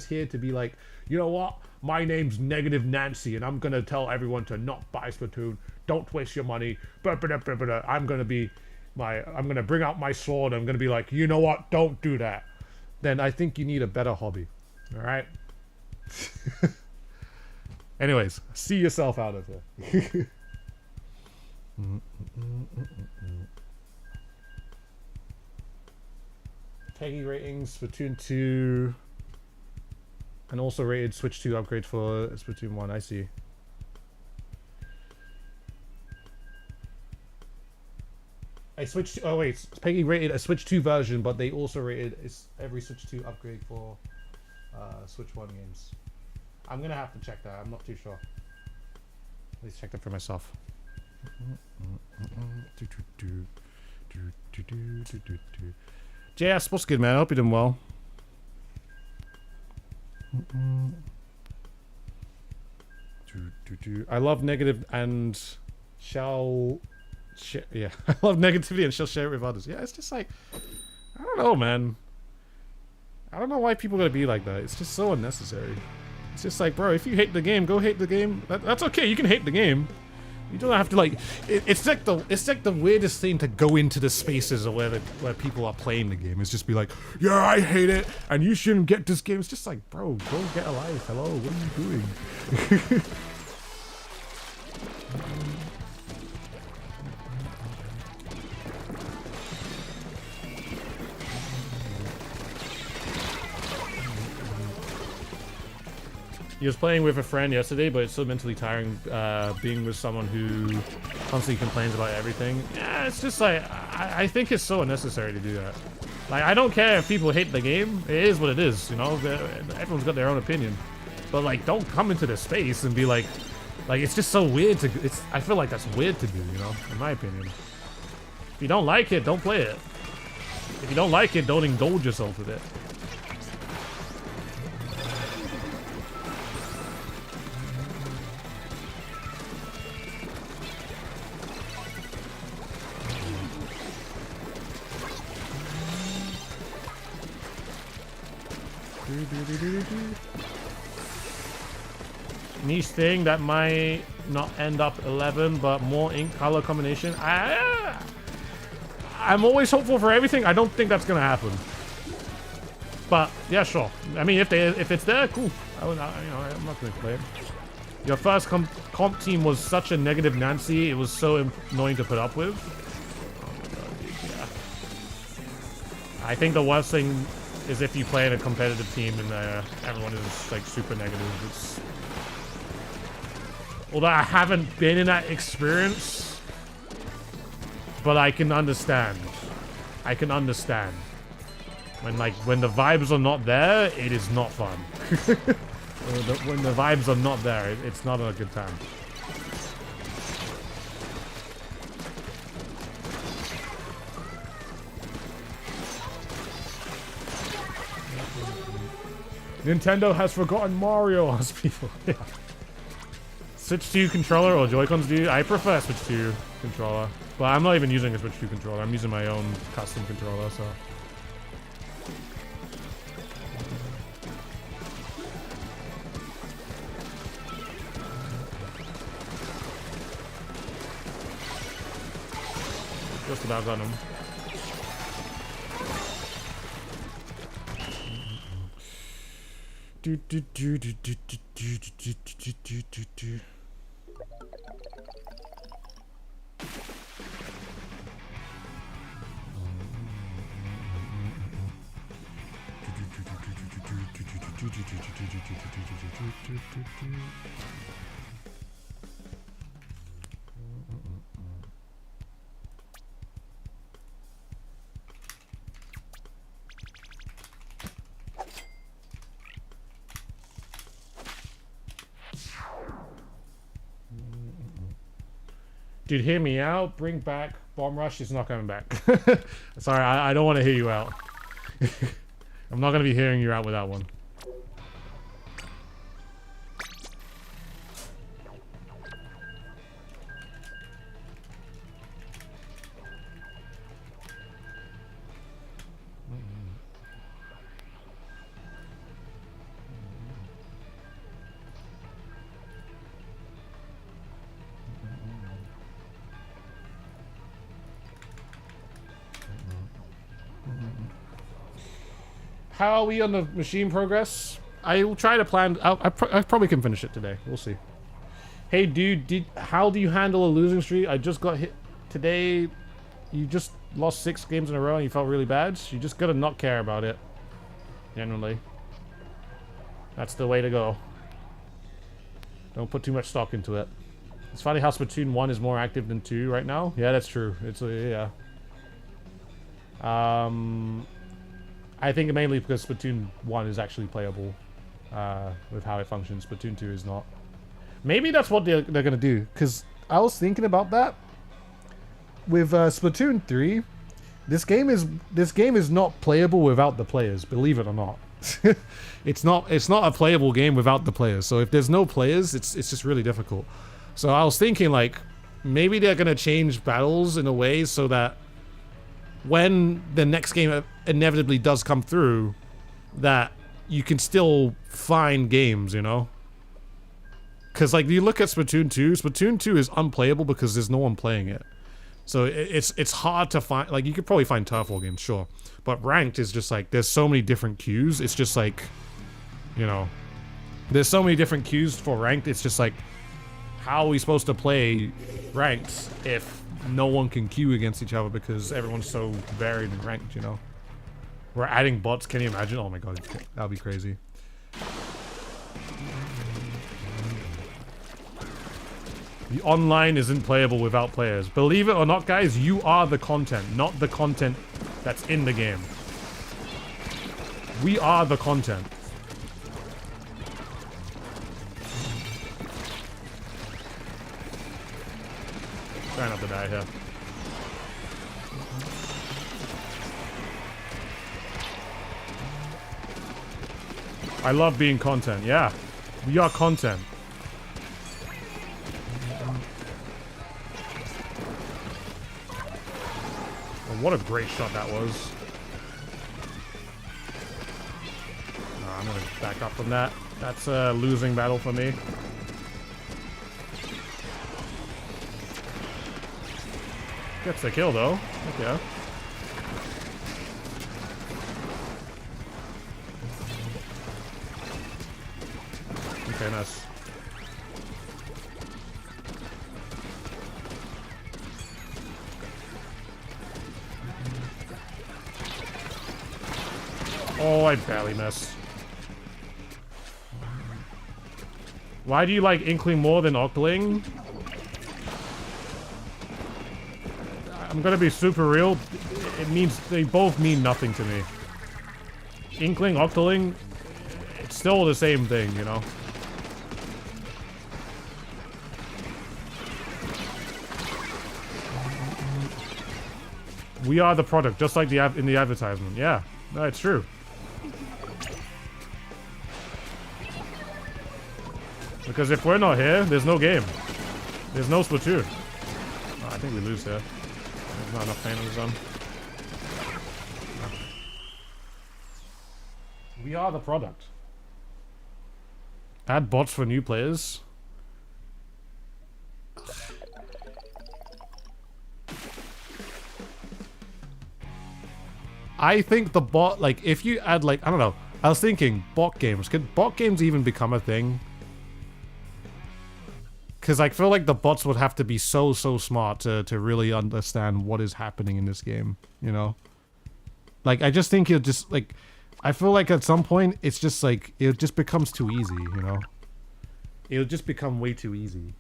here to be like, you know what? My name's Negative Nancy, and I'm gonna tell everyone to not buy Splatoon. Don't waste your money. I'm gonna bring out my sword. I'm gonna be like, you know what? Don't do that. Then I think you need a better hobby. All right. Anyways, see yourself out of here. Peggy ratings, Splatoon 2, and also rated Switch 2 upgrade for Splatoon 1. I see. Oh wait, Peggy rated a Switch 2 version, but they also rated every Switch 2 upgrade for Switch 1 games. I'm gonna have to check that. I'm not too sure. Please check that for myself. JS, what's good, man? I hope you're doing well. I love negative and shall share. Yeah, I love negativity and shall share it with others. Yeah, it's just like, I don't know, man. I don't know why people gotta be like that. It's just so unnecessary. It's just like, bro, if you hate the game, go hate the game. That's okay. You can hate the game. You don't have to like. It's like the weirdest thing to go into the spaces of where people are playing the game. It's just be like, yeah, I hate it, and you shouldn't get this game. It's just like, bro, go get a life. Hello, what are you doing? He was playing with a friend yesterday, but it's so mentally tiring being with someone who constantly complains about everything. Yeah, it's just like, I think it's so unnecessary to do that. Like, I don't care if people hate the game. It is what it is, you know? Everyone's got their own opinion. But, like, don't come into this space and be like, it's just so weird to, I feel like that's weird to do, you know? In my opinion. If you don't like it, don't play it. If you don't like it, don't indulge yourself with it. Niche thing that might not end up 11, but more ink color combination. I'm always hopeful for everything. I don't think that's gonna happen. But yeah, sure. I mean, if it's there, cool. I'm not gonna play it. Your first comp team was such a negative Nancy. It was so annoying to put up with. Oh my god, dude, yeah. I think the worst thing is if you play in a competitive team and everyone is like super negative. It's... Although I haven't been in that experience, but I can understand. I can understand. When the vibes are not there, it is not fun. When the vibes are not there, it's not a good time. Nintendo has forgotten Mario, us people. Yeah. Switch 2 controller or Joy-Cons, dude? I prefer Switch 2 controller. But I'm not even using a Switch 2 controller. I'm using my own custom controller, so... Just about got him. Dude, hear me out. Bring back Bomb Rush. It's not coming back. Sorry, I don't want to hear you out. I'm not going to be hearing you out with that one. How are we on the machine progress? I will try to plan. I probably can finish it today. We'll see. Hey, dude, how do you handle a losing streak? I just got hit today. You just lost 6 games in a row and you felt really bad. You just gotta not care about it. Generally. That's the way to go. Don't put too much stock into it. It's funny how Splatoon 1 is more active than 2 right now. Yeah, that's true. It's yeah. I think mainly because Splatoon 1 is actually playable with how it functions. Splatoon 2 is not. Maybe that's what they're gonna do. Because I was thinking about that with Splatoon 3. This game is not playable without the players. Believe it or not, it's not a playable game without the players. So if there's no players, it's just really difficult. So I was thinking like maybe they're gonna change battles in a way so that when the next game inevitably does come through, that you can still find games, you know? Because, like, you look at Splatoon 2, Splatoon 2 is unplayable because there's no one playing it. So it's hard to find, like, you could probably find Turf War games, sure. But Ranked is just, like, there's so many different queues, it's just, like, you know, there's so many different queues for Ranked, it's just, like, how are we supposed to play Ranked if no one can queue against each other because everyone's so varied and ranked, you know? We're adding bots, can you imagine? Oh my god, that'll be crazy. The online isn't playable without players. Believe it or not, guys, you are the content, not the content that's in the game. We are the content. Try not to die here. I love being content. Yeah, we are content. Oh, what a great shot that was. I'm gonna back up from that. That's a losing battle for me. Gets the kill though. Okay. Okay, nice. Oh, I barely missed. Why do you like Inkling more than Octoling? I'm gonna be super real. It means they both mean nothing to me. Inkling, Octoling, it's still the same thing, you know. We are the product, just like in the advertisement. Yeah, no, it's true. Because if we're not here, there's no game. There's no Splatoon. Oh, I think we lose there. There's not enough paint on the zone. We are the product. Add bots for new players. I think the bot, like, if you add, like, I don't know. I was thinking, bot games. Could bot games even become a thing? Because I feel like the bots would have to be so smart to really understand what is happening in this game, you know? Like, I just think it'll just, like... I feel like at some point, it's just like, it just becomes too easy, you know? It'll just become way too easy.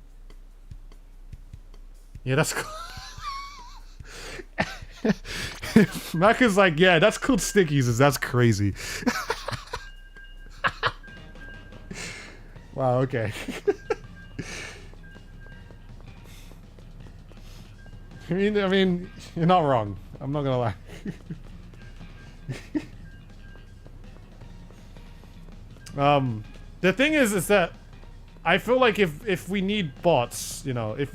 Yeah, that's cool. Mac is like, yeah, that's called stick users. That's crazy. Wow, okay. I mean, you're not wrong. I'm not gonna lie. The thing is that I feel like if we need bots, you know, if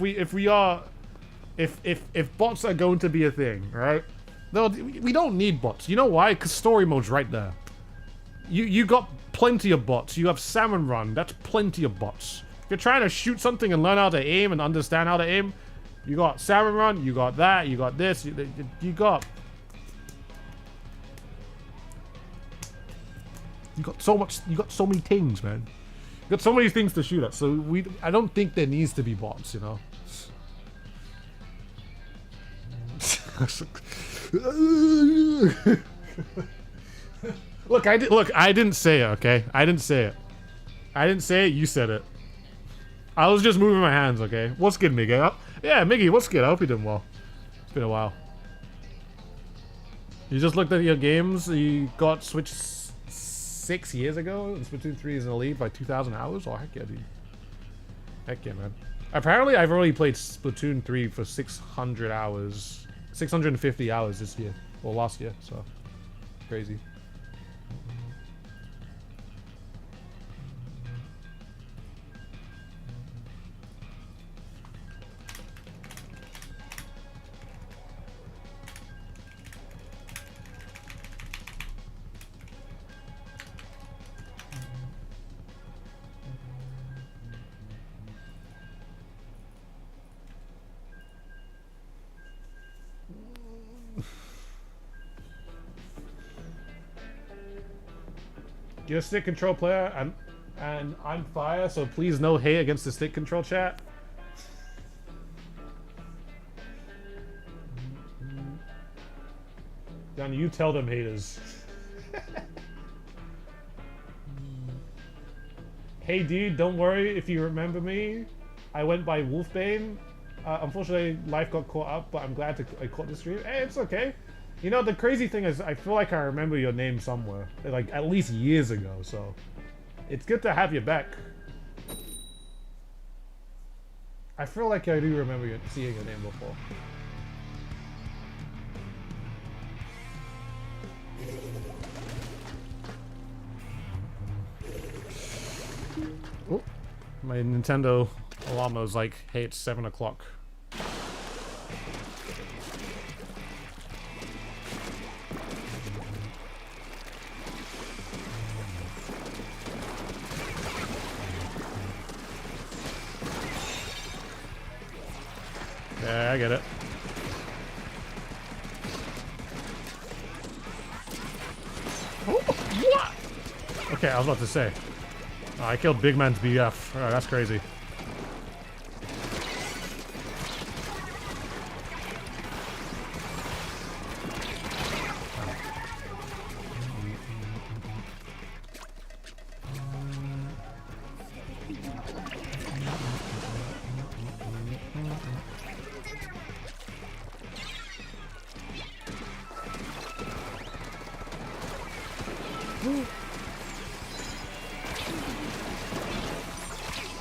bots are going to be a thing, right? No, we don't need bots. You know why? Because story mode's right there. You got plenty of bots. You have Salmon Run. That's plenty of bots. If you're trying to shoot something and learn how to aim and understand how to aim, you got Salmon Run. You got that. You got this. You got so much. You got so many things, man. You got so many things to shoot at. So I don't think there needs to be bots. You know. Look, I didn't say it, okay? I didn't say it. I didn't say it, you said it. I was just moving my hands, okay? What's good, Miggy? Yeah, Miggy, what's good? I hope you're doing well. It's been a while. You just looked at your games. You got Switch 6 years ago, and Splatoon 3 is in the lead by 2,000 hours? Oh, heck yeah, dude. Heck yeah, man. Apparently, I've already played Splatoon 3 for 600 hours. 650 hours this year. Well, last year, so. Crazy. You're a stick control player, and I'm fire, so please no hate against the stick control chat. Jan, you tell them haters. Hey dude, don't worry if you remember me. I went by Wolfbane. Unfortunately, life got caught up, but I'm glad I caught the stream. Hey, it's okay. You know, the crazy thing is, I feel like I remember your name somewhere. Like, at least years ago, so... It's good to have you back. I feel like I do remember seeing your name before. My Nintendo alarm was like, hey, it's 7 o'clock. Yeah, I get it. Oh, what? Okay, I was about to say. Oh, I killed Big Man's BF. Oh, that's crazy.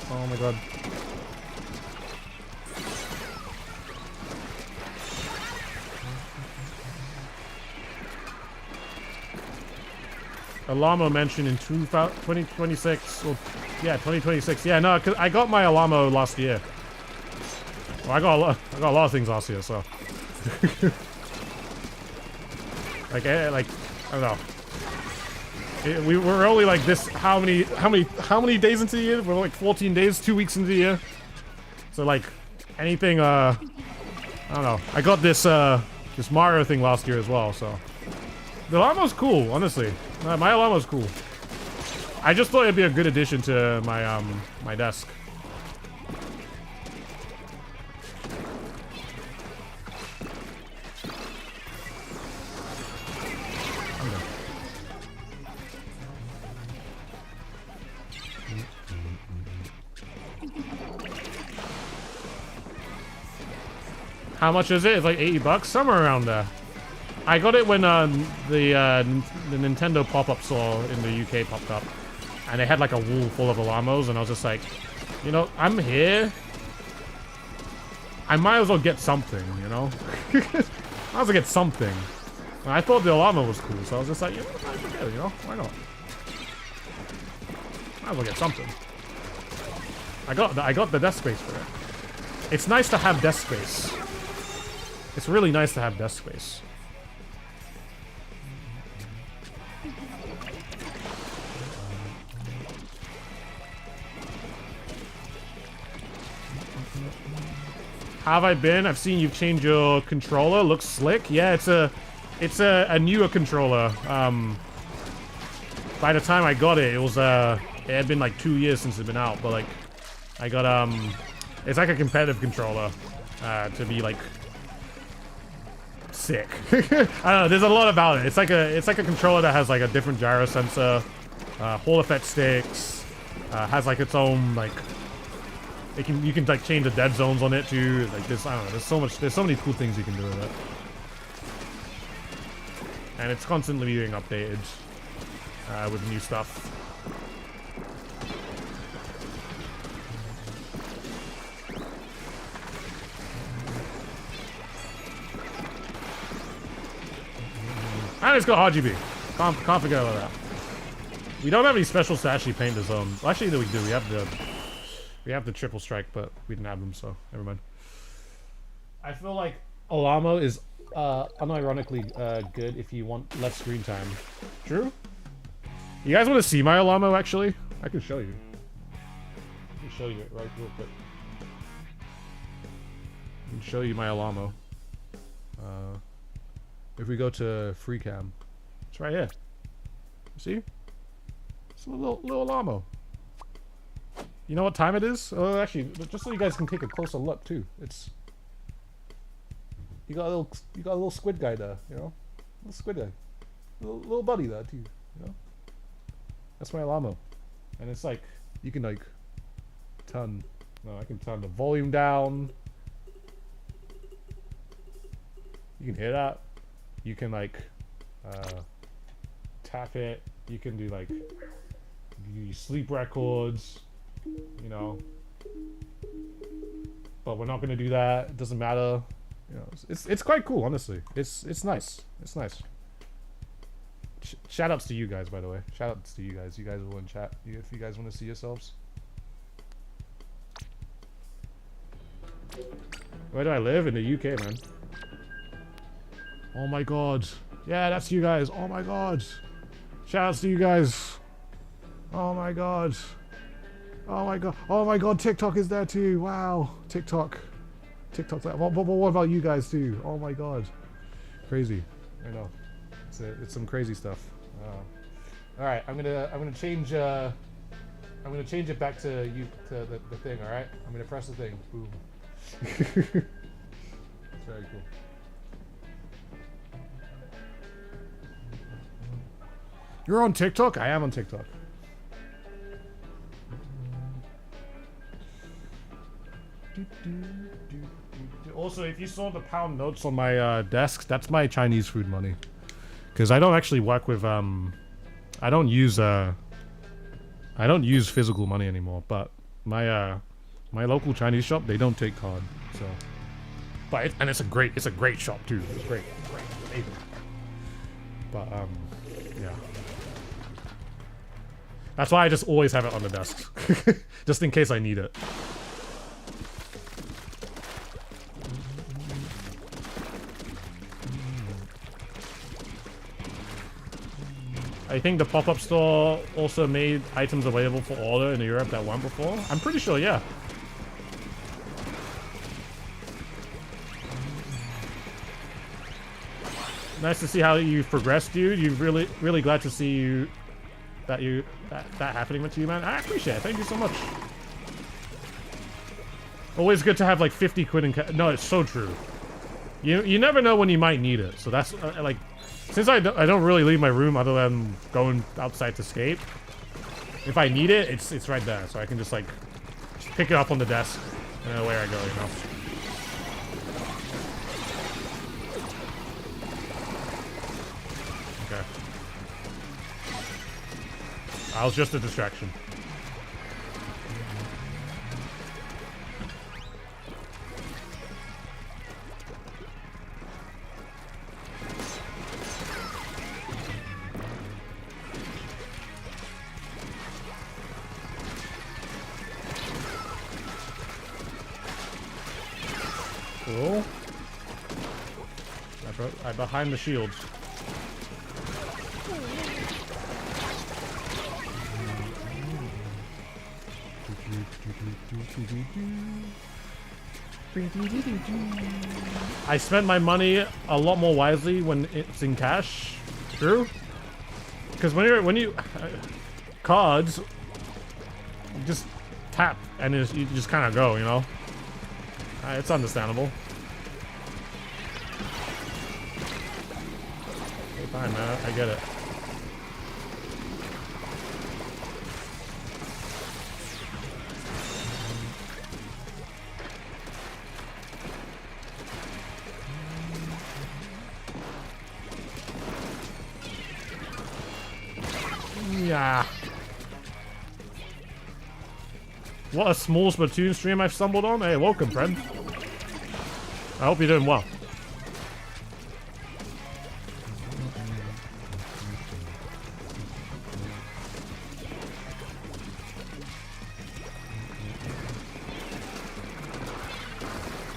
Oh my god. Alamo mentioned in 2026. Well, yeah, 2026. Yeah, no, cause I got my Alamo last year. Well, I got a lot of things last year, so. like, I don't know. We're only like this. How many days into the year? We're like 14 days, 2 weeks into the year. So like, anything. I don't know. I got this this Mario thing last year as well. So the Alamo's cool, honestly. My Alamo's cool. I just thought it'd be a good addition to my my desk. How much is it? It's like 80 bucks, somewhere around there. I got it when the Nintendo pop-up store in the UK popped up, and they had like a wall full of Alamos, and I was just like, you know, I'm here. I might as well get something, you know. I might as well get something. And I thought the Alamo was cool, so I was just like, you know, why not? Might as well get something. I got the desk space for it. It's nice to have desk space. It's really nice to have desk space. How have I been? I've seen you've changed your controller. Looks slick. Yeah, it's a newer controller. By the time I got it, it had been like 2 years since it'd been out. But like, I got it's like a competitive controller to be like sick. I don't know. There's a lot about it. It's like a controller that has like a different gyro sensor, Hall effect sticks, has like its own like. You can like change the dead zones on it too. Like this, I don't know. There's so many cool things you can do with it, and it's constantly being updated with new stuff. And it's got RGB. Can't forget about that. We don't have any specials to actually paint the zone. Well, actually, we do. We have the triple strike, but we didn't have them, so never mind. I feel like Alamo is unironically good if you want less screen time. True? You guys want to see my Alamo, actually? I can show you. I can show you it right real quick. I can show you my Alamo. If we go to free cam, it's right here. See? It's a little Alamo. You know what time it is? Actually, just so you guys can take a closer look too. It's you got a little squid guy there, you know, little squid guy, little buddy there too, you know. That's my Alamo, and it's like you can like turn. No, I can turn the volume down. You can hear that. You can like tap it. You can do like sleep records. You know, but we're not gonna do that. It doesn't matter. You know, it's quite cool, honestly. It's nice. It's nice. Shout outs to you guys, by the way. Shout outs to you guys. You guys will in chat if you guys want to see yourselves. Where do I live? In the UK, man. Oh my god. Yeah, that's you guys. Oh my god. Shoutouts to you guys. Oh my god. Oh my god. Oh my god, TikTok is there too. Wow. TikTok. TikTok's there. What about you guys too? Oh my god. Crazy. I know. It's some crazy stuff. All right, I'm gonna change it back to the thing. All right, I'm gonna press the thing. Boom. It's very cool. You're on TikTok? I am on TikTok. Also, if you saw the pound notes on my desk, that's my Chinese food money. Because I don't actually work with I don't use physical money anymore. But my my local Chinese shop, they don't take card. So, but it's a great shop too. It's great, amazing. But yeah. That's why I just always have it on the desk, just in case I need it. I think the pop-up store also made items available for order in Europe that weren't before. I'm pretty sure, yeah. Nice to see how you've progressed, dude. You're really glad to see you that happening with you, man. I appreciate it. Thank you so much. Always good to have like 50 quid in cash. No, it's so true. You never know when you might need it. So that's like, since I don't really leave my room other than going outside to skate. If I need it, it's right there. So I can just like pick it up on the desk and away I go, you know. Okay. I was just a distraction. Cool. I'm behind the shields. I spend my money a lot more wisely when it's in cash. True. Because when you cards, you just tap and you just kind of go, you know. It's understandable. Hey, fine, man. I get it. Yeah. What a small Splatoon stream I've stumbled on. Hey, welcome, friend. I hope you're doing well.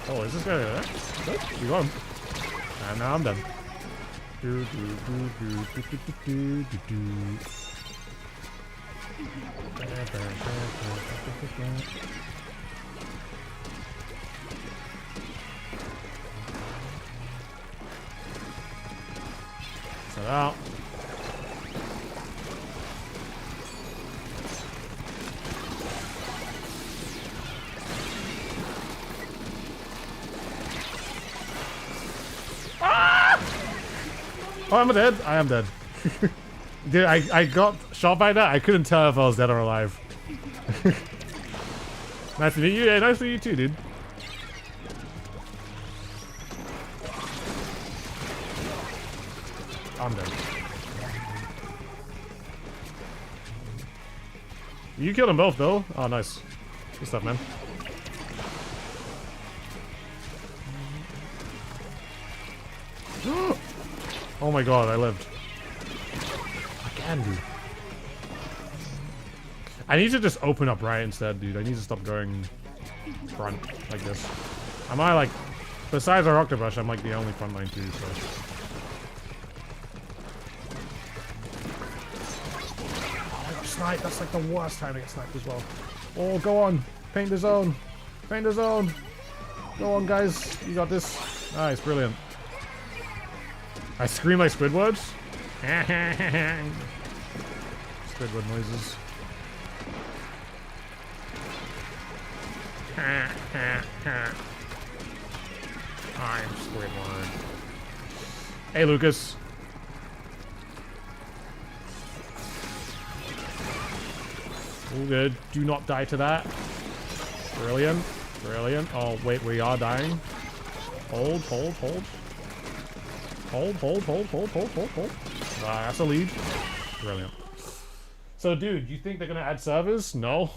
Oh, is this guy there? Nope, you got him. And now I'm done. Set out. Ah! Oh, I'm dead. I am dead. Dude, I got shot by that. I couldn't tell if I was dead or alive. Nice to meet you. Yeah, nice to meet you too, dude. I'm dead. You killed them both, though. Oh, nice. Good stuff, man. Oh my god, I lived. Again, dude. I need to just open up right instead, dude. I need to stop going front like this. Am I like, besides our Octobrush, I'm like the only frontline too, so. Oh, snipe, that's like the worst time to get sniped as well. Oh, go on. Paint the zone. Paint the zone. Go on, guys. You got this. Nice, brilliant. I scream like Squidward. Squidward noises. I'm Squidward. Hey, Lucas. All good. Do not die to that. Brilliant. Brilliant. Oh, wait, we are dying. Hold, hold, hold. Hold, hold, hold, hold, hold, hold, hold. That's a lead. Brilliant. So, dude, you think they're gonna add servers? No.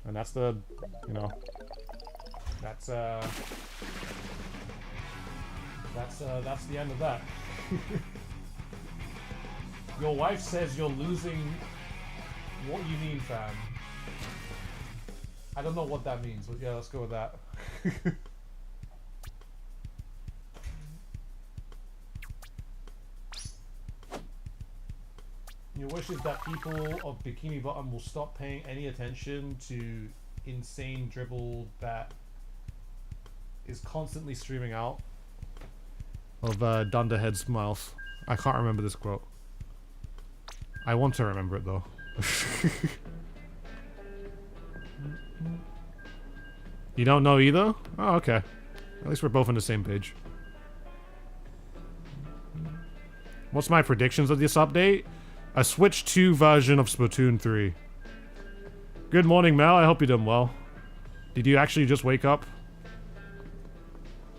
And that's the, you know, that's the end of that. Your wife says you're losing. What you mean, fam? I don't know what that means, but yeah, let's go with that. Your wish is that people of Bikini Bottom will stop paying any attention to insane dribble that is constantly streaming out of Dunderhead's mouth. I can't remember this quote. I want to remember it though. You don't know either? Oh, okay. At least we're both on the same page. What's my predictions of this update? A Switch 2 version of Splatoon 3. Good morning, Mel. I hope you're doing well. Did you actually just wake up?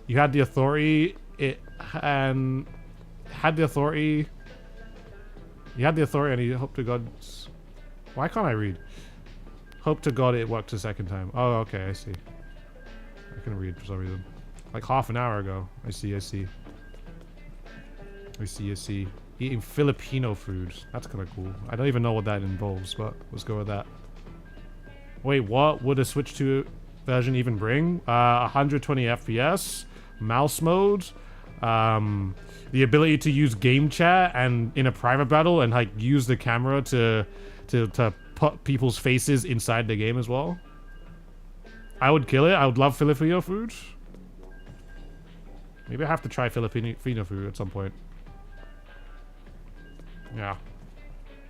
You had the authority. Had the authority. You had the authority and you hope to God. Why can't I read? Hope to God it worked a second time. Oh, okay, I see. I can read for some reason. Like half an hour ago. I see, I see. I see, I see. Eating Filipino food. That's kind of cool. I don't even know what that involves, but let's go with that. Wait, what would a Switch 2 version even bring? 120 FPS, mouse mode, the ability to use game chat and in a private battle and like use the camera to put people's faces inside the game as well. I would kill it. I would love Filipino food. Maybe I have to try Filipino food at some point. Yeah.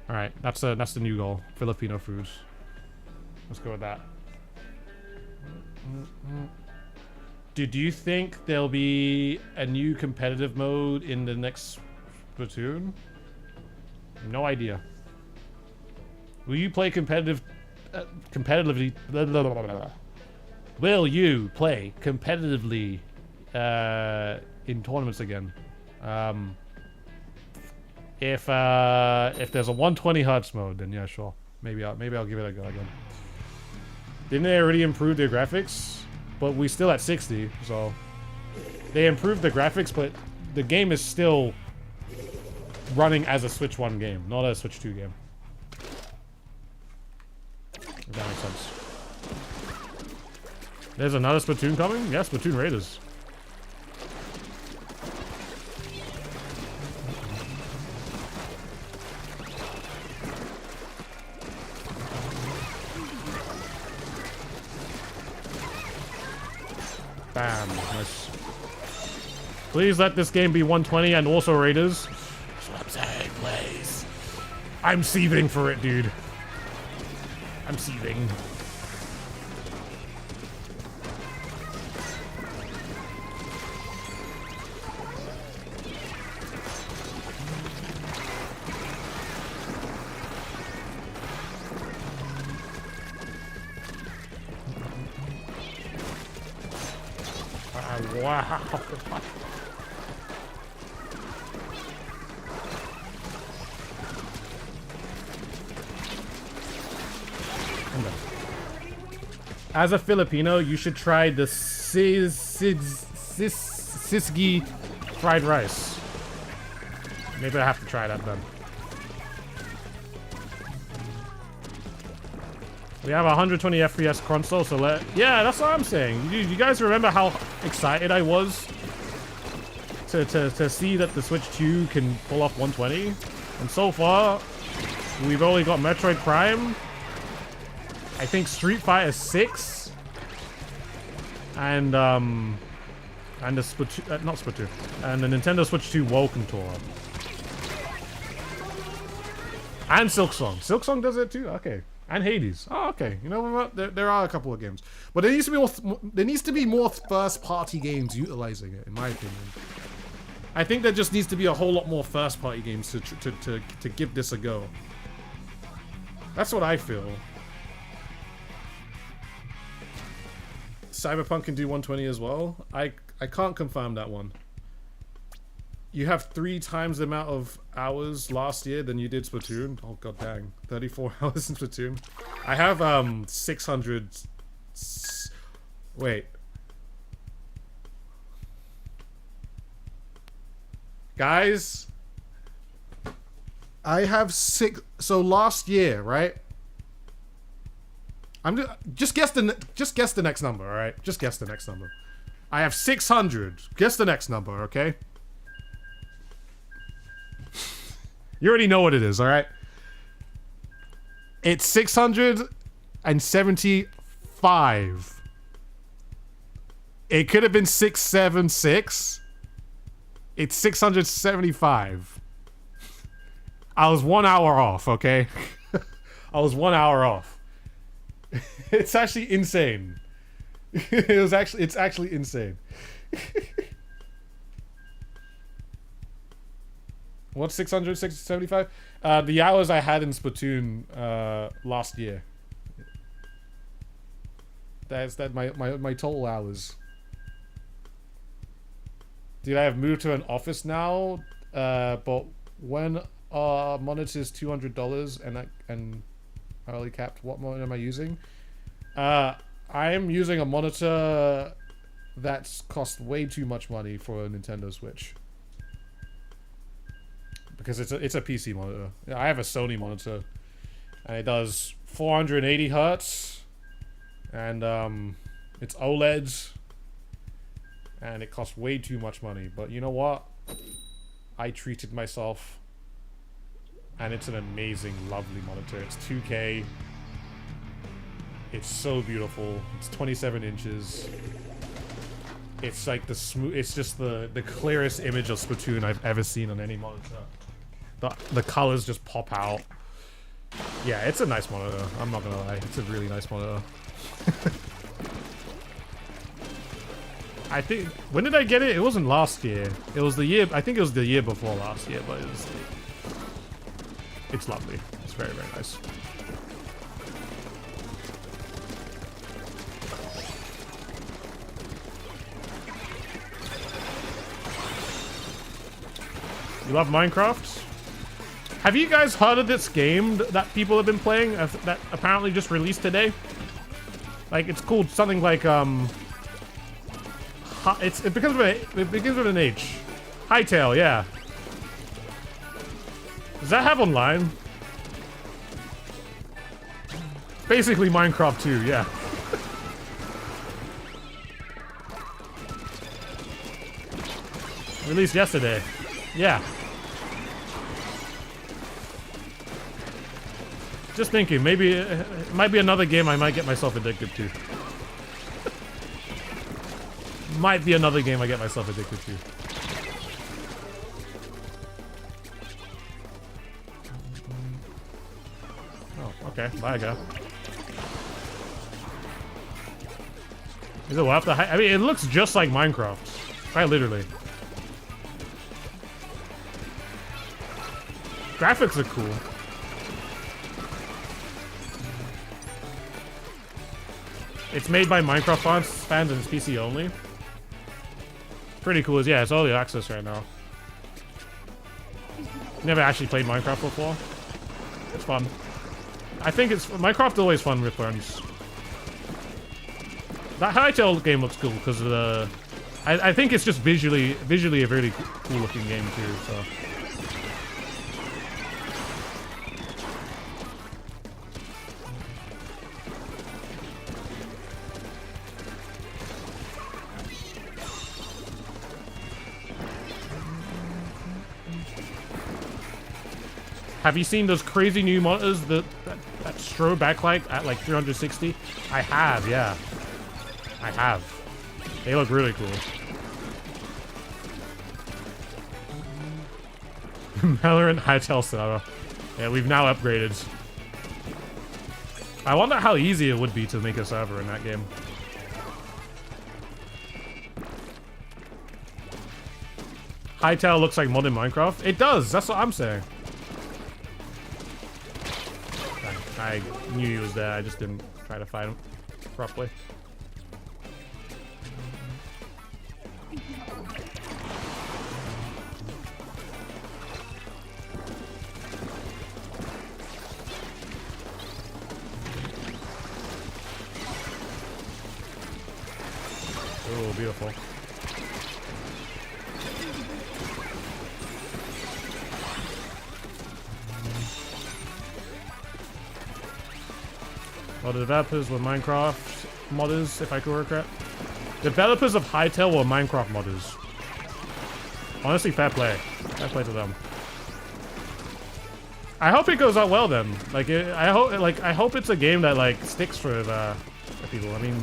All right, that's the new goal. Filipino food. Let's go with that. Do you think there'll be a new competitive mode in the next Splatoon? No idea. Will you play competitively? Blah, blah, blah, blah. Will you play competitively in tournaments again? If there's a 120 Hz mode, then yeah, sure. Maybe I'll give it a go again. Didn't they already improve their graphics? But we still at 60, so they improved the graphics, but the game is still running as a Switch 1 game, not a Switch 2 game. If that makes sense. There's another Splatoon coming? Yeah, Splatoon Raiders. Bam. Nice. Please let this game be 120 and also Raiders. That's what I'm saying, please. I'm seething for it, dude. I'm seething. Wow. As a Filipino, you should try the sisgi fried rice. Maybe I have to try that then. We have a 120 FPS console, so yeah, that's what I'm saying. You guys remember how excited I was to see that the Switch 2 can pull off 120? And so far, we've only got Metroid Prime, I think Street Fighter 6, and the Splatoon, not Splatoon, and the Nintendo Switch 2 Welcome Tour. And Silksong. Silksong does it too? Okay. And Hades. Oh, okay. You know what? There are a couple of games. But there needs to be more first-party games utilizing it, in my opinion. I think there just needs to be a whole lot more first-party games to give this a go. That's what I feel. Cyberpunk can do 120 as well. I can't confirm that one. You have 3 times the amount of hours last year than you did Splatoon. Oh god dang. 34 hours in Splatoon. I have 600 wait. Guys, I have 6. So last year, right? Just guess the next number, all right? Just guess the next number. I have 600. Guess the next number, okay? You already know what it is, all right? It's 675. It could have been 676. It's 675. I was 1 hour off, okay? I was 1 hour off. It's actually insane. It's actually insane. What's 675? The hours I had in Splatoon last year. That's my total hours. Dude, I have moved to an office now, but when monitor's $200 and hourly capped, what monitor am I using? I am using a monitor that's cost way too much money for a Nintendo Switch. Because it's a PC monitor. I have a Sony monitor, and it does 480 hertz, and it's OLED, and it costs way too much money. But you know what? I treated myself, and it's an amazing, lovely monitor. It's 2K. It's so beautiful. It's 27 inches. It's like it's just the clearest image of Splatoon I've ever seen on any monitor. The colors just pop out. Yeah, it's a nice monitor. I'm not gonna lie. It's a really nice monitor. I think... When did I get it? It wasn't last year. It was the year... I think it was the year before last year, but it's lovely. It's very, very nice. You love Minecraft? Have you guys heard of this game that people have been playing that apparently just released today? Like, it's called something like, it begins with an H. Hightail, yeah. Does that have online? Basically Minecraft 2, yeah. Released yesterday. Yeah. Just thinking, maybe it might be another game I might get myself addicted to. Might be another game I get myself addicted to. Oh, okay. Bye, guy. Is it worth the hype? I mean, it looks just like Minecraft. Quite literally. Graphics are cool. It's made by Minecraft fans and it's PC only. Pretty cool. Yeah, it's early access right now. Never actually played Minecraft before. It's fun. I think Minecraft is always fun with friends. That Hytale game looks cool because of the... I think it's just visually a really cool looking game too, so... Have you seen those crazy new monitors that strobe backlight at like 360? I have, yeah. I have. They look really cool. Valorant Hytale server. Yeah, we've now upgraded. I wonder how easy it would be to make a server in that game. Hytale looks like modern Minecraft. It does, that's what I'm saying. I knew he was there, I just didn't try to fight him properly. Oh, beautiful. Well, the developers were Minecraft modders, if I could work correct. Developers of Hytale were Minecraft modders. Honestly, fair play. Fair play to them. I hope it goes out well then. Like, I hope it's a game that like sticks for people. I mean,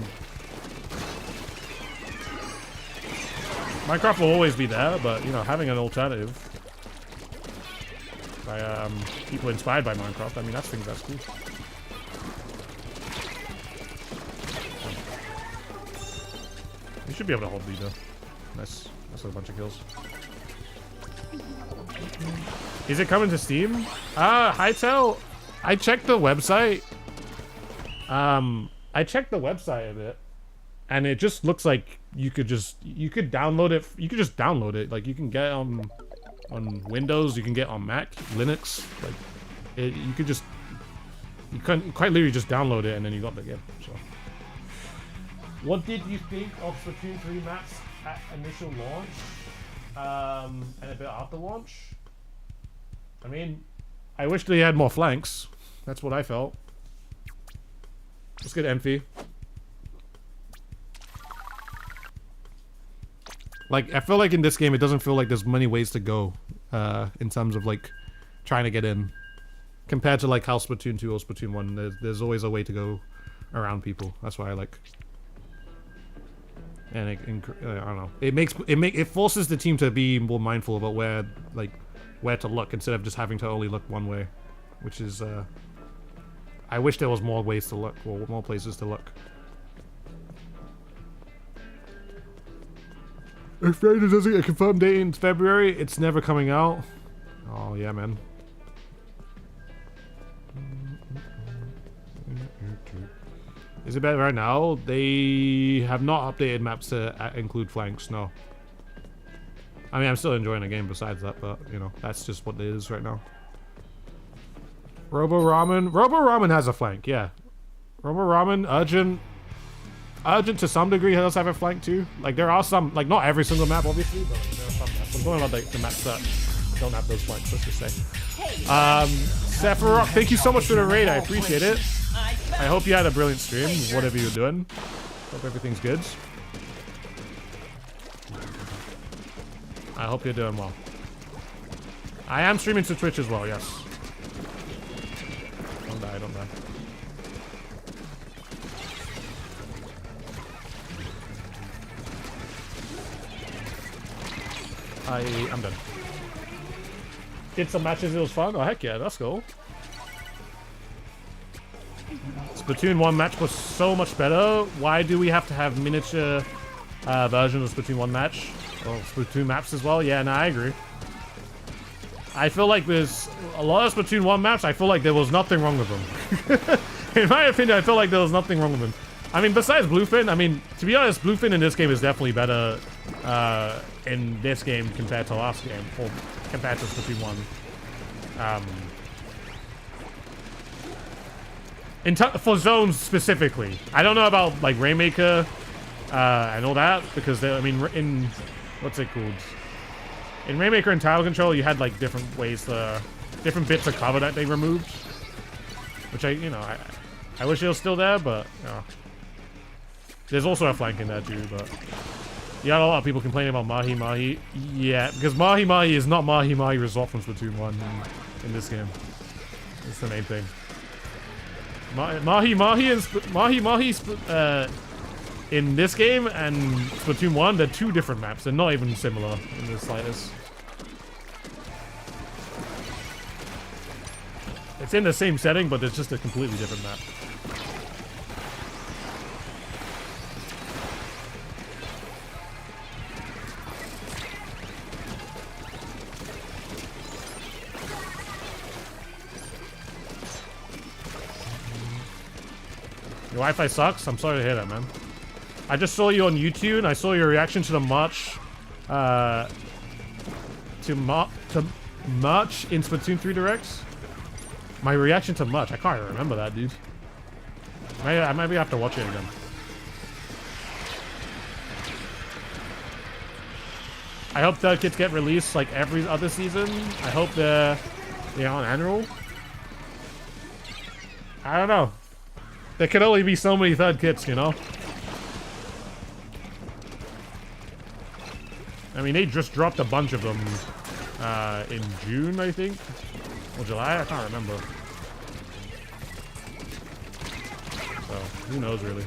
Minecraft will always be there, but you know, having an alternative by people inspired by Minecraft, I mean, that's cool. We should be able to hold lead though. Nice. That's a bunch of kills. Is it coming to Steam? Hytale. I checked the website. I checked the website a bit, and it just looks like you could download it. You could just download it. Like you can get on Windows. You can get on Mac, Linux. Like you can quite literally just download it, and then you got the game. So. What did you think of Splatoon 3 maps at initial launch, and a bit after launch? I mean, I wish they had more flanks. That's what I felt. Let's get Emphy. Like, I feel like in this game, it doesn't feel like there's many ways to go, in terms of like trying to get in, compared to like how Splatoon 2 or Splatoon 1. There's always a way to go around people. That's why I like. And I don't know. It forces the team to be more mindful about where to look instead of just having to only look one way, which is I wish there was more ways to look, or more places to look. If Raiders doesn't get a confirmed date in February, it's never coming out. Oh yeah, man. Is it better right now? They have not updated maps to include flanks, no. I mean, I'm still enjoying the game besides that, but, you know, that's just what it is right now. Robo Ramen has a flank, yeah. Robo Ramen, Urgent to some degree does have a flank too. Like, there are some, like, not every single map, obviously, but like, there are some maps. I'm talking about the maps that don't have those flanks, let's just say. Sephiroth, thank you so much for the raid, I appreciate it. I hope you had a brilliant stream, whatever you're doing. Hope everything's good. I hope you're doing well. I am streaming to Twitch as well, yes. Don't die, don't die. I'm done. Did some matches, it was fun? Oh heck yeah, that's cool. Splatoon 1 match was so much better. Why do we have to have miniature version of Splatoon 1 match? Oh, Splatoon maps as well? Yeah, no, I agree. I feel like there's a lot of Splatoon 1 maps, I feel like there was nothing wrong with them. In my opinion, I feel like there was nothing wrong with them. I mean, besides Bluefin, I mean, to be honest, Bluefin in this game is definitely better in this game compared to last game, or compared to Splatoon 1. For zones specifically. I don't know about like Rainmaker and all that, because I mean, in what's it called? In Rainmaker and Tile Control, you had like different ways to, different bits of cover that they removed, which I wish it was still there, but you know, there's also a flank in there too. But you had a lot of people complaining about Mahi Mahi. Yeah, because Mahi Mahi is not Mahi Mahi Resort from Splatoon 1 in this game. That's the main thing. Mahi in this game and Splatoon 1, they're two different maps. They're not even similar in the slightest. It's in the same setting, but it's just a completely different map. Your Wi-Fi sucks? I'm sorry to hear that, man. I just saw you on YouTube, and I saw your reaction to the march, to march in Splatoon 3 Directs. My reaction to much, I can't even remember that, dude. I maybe have to watch it again. I hope the kits get released like every other season. I hope they're on annual. I don't know. There can only be so many third kits, you know? I mean, they just dropped a bunch of them in June, I think. Or July? I can't remember. So, who knows, really?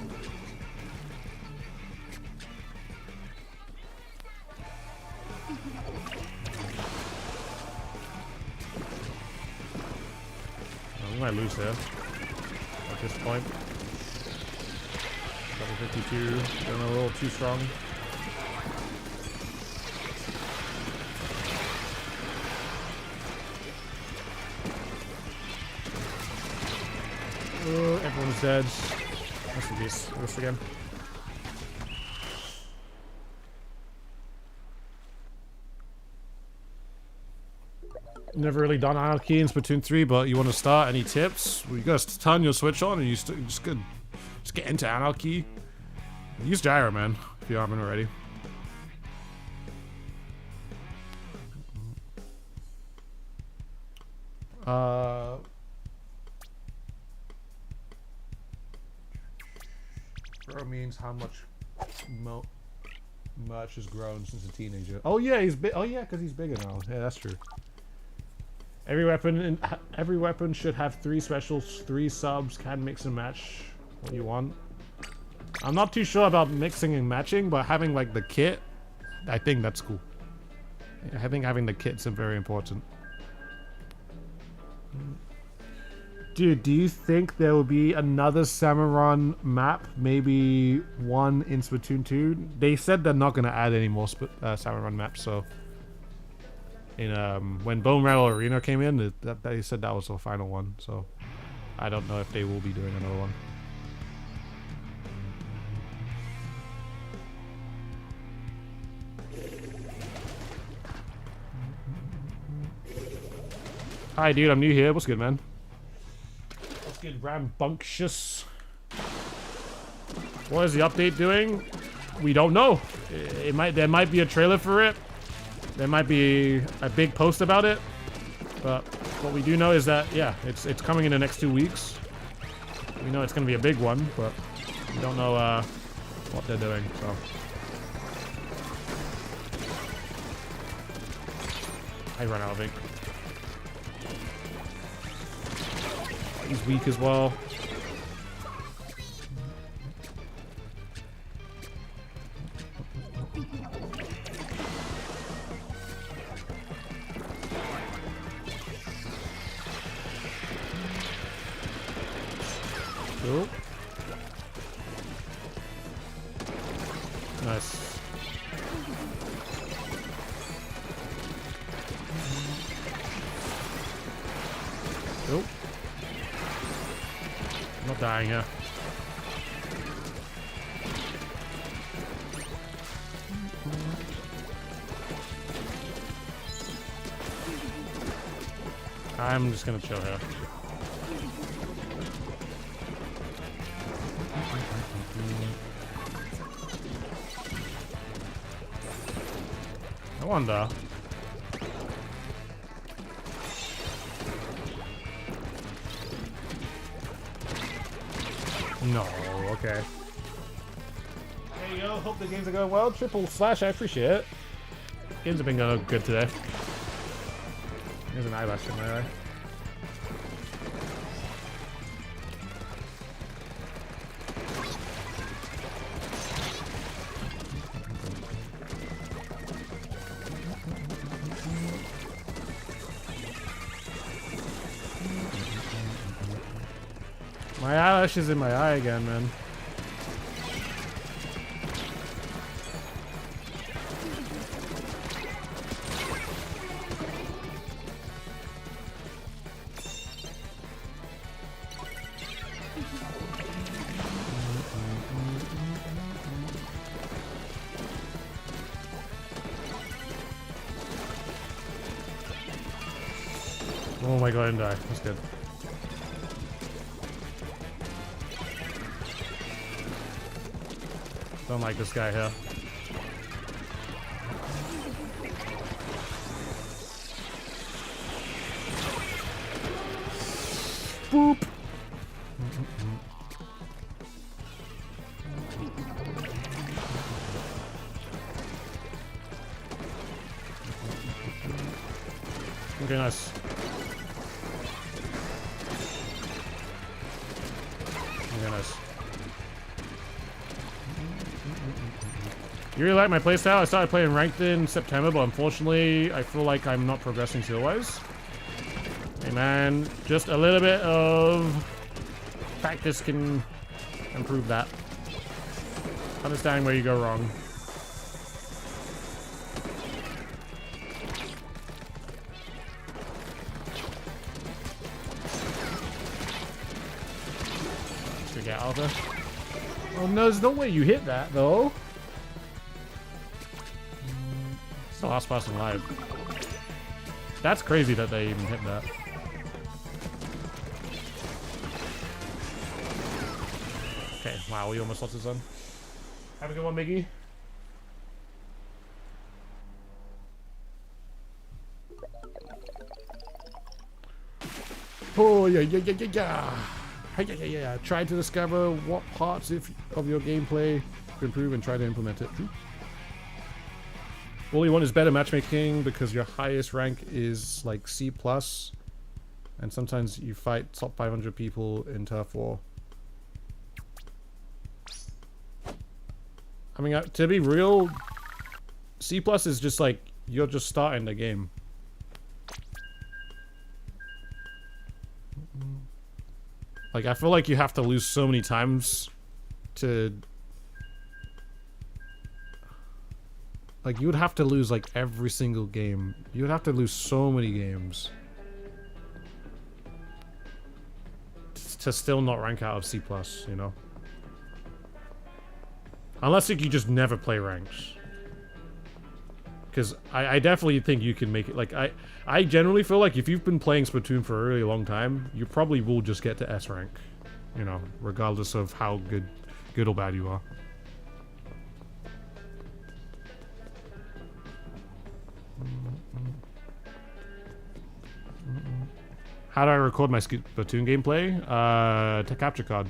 Oh, we might lose there. At this point. Level 52. Getting a little too strong. Everyone's dead. Let's do this again. Never really done Anarchy in Splatoon 3, but you want to start? Any tips? Well, you gotta turn your Switch on and you just get into Anarchy. Use Gyro, man, if you haven't already. Bro means how much merch has grown since a teenager. Oh yeah, he's big. Oh yeah, because he's bigger now. Yeah, that's true. Every weapon should have 3 specials, 3 subs. Can mix and match what you want. I'm not too sure about mixing and matching, but having like the kit, I think that's cool. I think having the kit's very important. Dude, do you think there will be another Samurun map? Maybe one in Splatoon 2? They said they're not going to add any more Samurun maps, so... when Bone Rattle Arena came in, they said that was the final one, so... I don't know if they will be doing another one. Hi dude, I'm new here. What's good, man? What's good, rambunctious? What is the update doing? We don't know. There might be a trailer for it. There might be a big post about it. But what we do know is that yeah, it's coming in the next 2 weeks. We know it's gonna be a big one, but we don't know what they're doing, so. I run out of ink. He's weak as well. Cool. Nice. Cool. I'm not dying here. I'm just gonna chill here. I wonder. No, okay. Hey yo, hope the games are going well. Triple slash, I appreciate it. Games have been going good today. There's an eyelash in my eye. My eyelash is in my eye again, man. Oh my god, I didn't die. That's good. Don't like this guy here. Boop. Okay, nice. Okay, nice. You really like my playstyle? I started playing ranked in September, but unfortunately, I feel like I'm not progressing skill-wise. Hey man, just a little bit of practice can improve that. Understanding where you go wrong. Should get out of there. Oh no, there's no way you hit that though. It's the last person alive. That's crazy that they even hit that. Okay, wow, we almost lost his son. Have a good one, Miggy. Oh, yeah. Yeah. Try to discover what parts of your gameplay to improve and try to implement it. All you want is better matchmaking because your highest rank is like C+, and sometimes you fight top 500 people in Turf War. I mean, to be real, C+ is just like, you're just starting the game. Like, I feel like you have to lose so many times to... Like, you would have to lose, like, every single game. You would have to lose so many games to still not rank out of C+, you know? Unless like, you just never play ranks. Because I definitely think you can make it. Like, I generally feel like if you've been playing Splatoon for a really long time, you probably will just get to S rank. You know, regardless of how good or bad you are. How do I record my Splatoon gameplay? To capture card.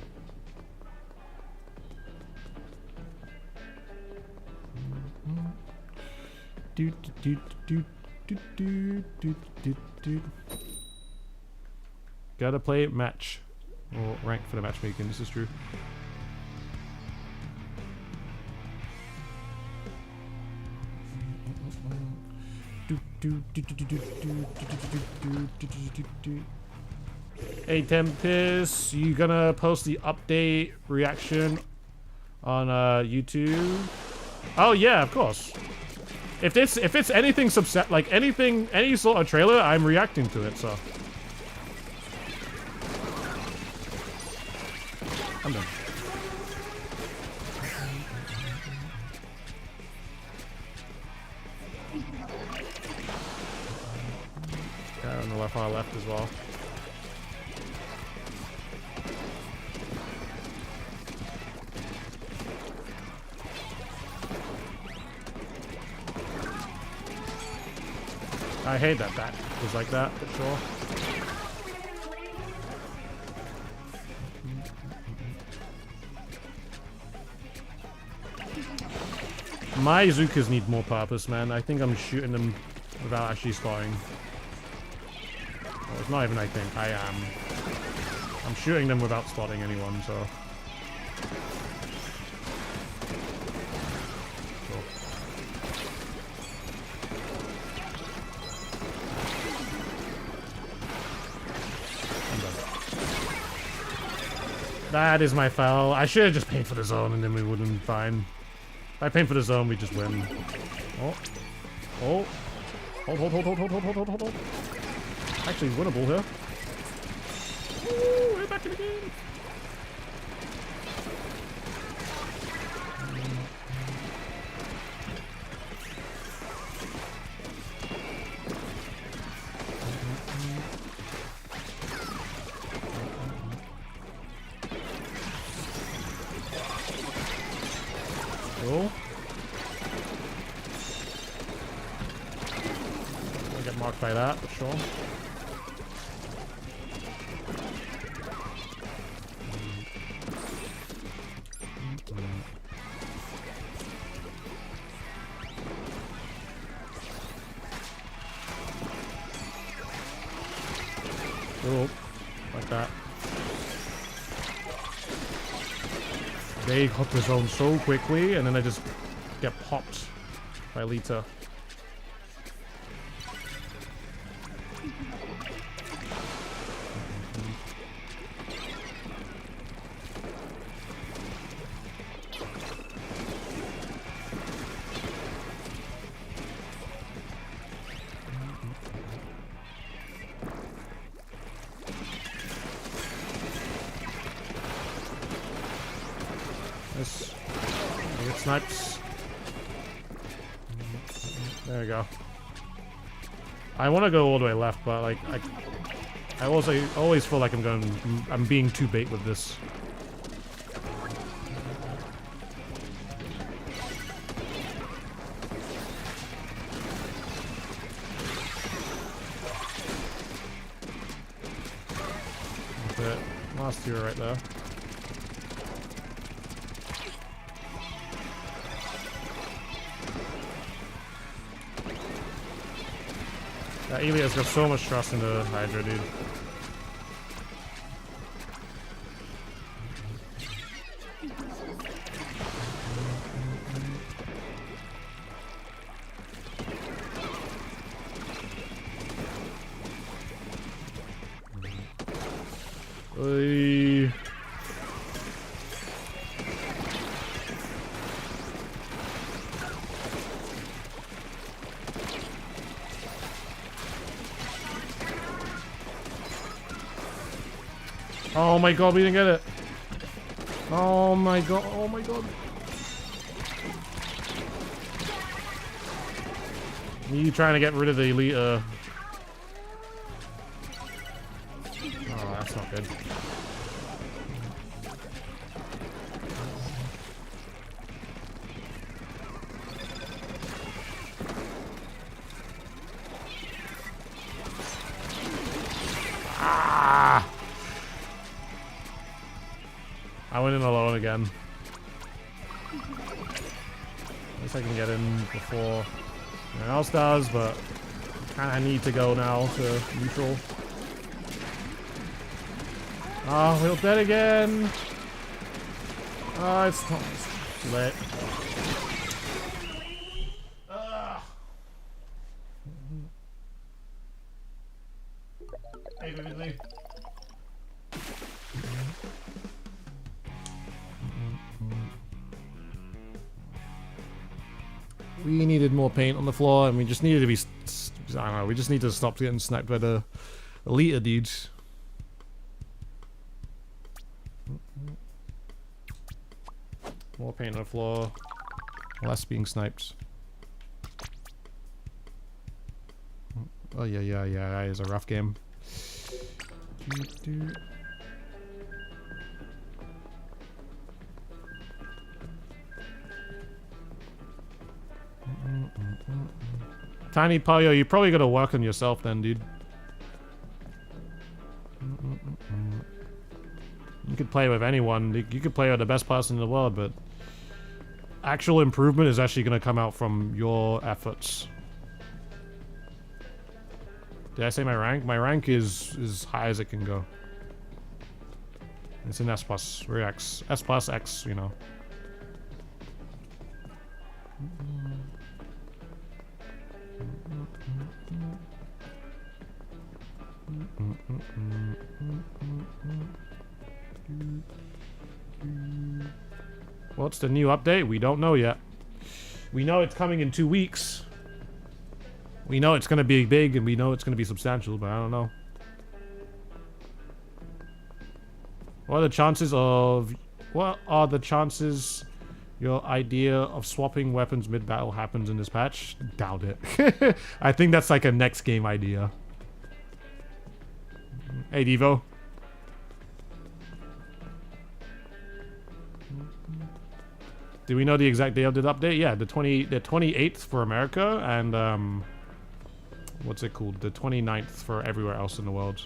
Gotta play match or rank for the matchmaking. This is true. Hey Tempest, you gonna post the update reaction on YouTube? Oh yeah, of course. If it's anything like any sort of trailer, I'm reacting to it, so. I'm done. Guy on the far left as well. I hate that was like that, for sure. My Zukas need more purpose, man. I think I'm shooting them without actually spotting. Well, it's not even I think, I am. I'm shooting them without spotting anyone, so... That is my foul. I should have just paid for the zone and then we would have been fine. If I paid for the zone, we just win. Oh. Oh. Hold. Actually, winnable here. Ooh, we're back in the game. Cool. I'll get marked by that, for sure. Cool. Like that. They hook the zone so quickly, and then I just get popped by Lita. Nice. I get snipes. There we go. I want to go all the way left, but like I always feel like I'm being too bait with this. That's it. Last two right there. That Elia's got so much trust in the Hydra, dude. Oy. Oh my god, we didn't get it. Oh my god, oh my god. Me trying to get rid of the elite, Oh, that's not good. Ah! I went in alone again. At least I can get in before anyone else does, but kinda need to go now to neutral. Oh, we're dead again. Oh, it's not lit. Hey, vividly. We needed more paint on the floor, and we just needed to be. I don't know. We just need to stop getting sniped by the elite dudes. More paint on the floor, less being sniped. Oh yeah. That is a rough game. Tiny Payo, you probably gotta work on yourself then, dude. You could play with anyone. You could play with the best person in the world, but actual improvement is actually gonna come out from your efforts. Did I say my rank? My rank is as high as it can go. It's an S plus. We're X. S plus X, you know. What's the new update? We don't know yet. We know it's coming in 2 weeks. We know it's going to be big and we know it's going to be substantial, but I don't know. What are the chances your idea of swapping weapons mid-battle happens in this patch? Doubt it. I think that's like a next game idea. Hey, Devo. Do we know the exact day of the update? Yeah, the 28th for America and what's it called? The 29th for everywhere else in the world.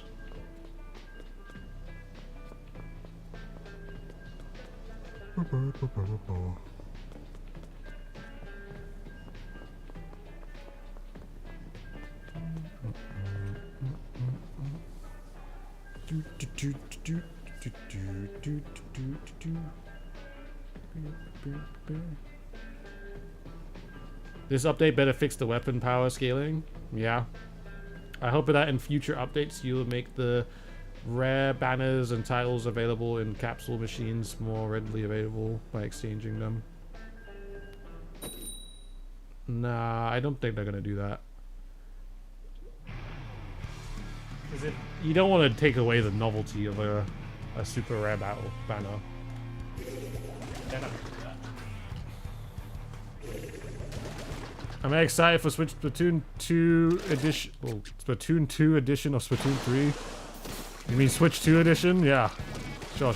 This update better fix the weapon power scaling. Yeah. I hope that in future updates you'll make the rare banners and titles available in capsule machines more readily available by exchanging them. Nah, I don't think they're gonna do that. Because you don't want to take away the novelty of a super rare battle banner. I'm excited for Splatoon 2 edition. Oh, Splatoon 2 edition of Splatoon 3. You mean Switch 2 edition? Yeah. Sure.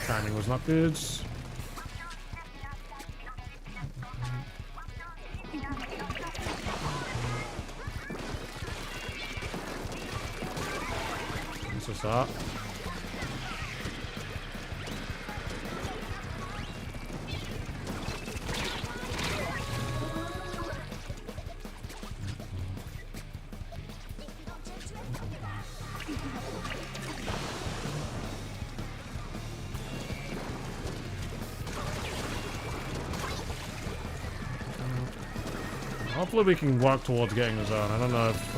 Timing was not good. What's up? Hopefully we can work towards getting the zone. I don't know if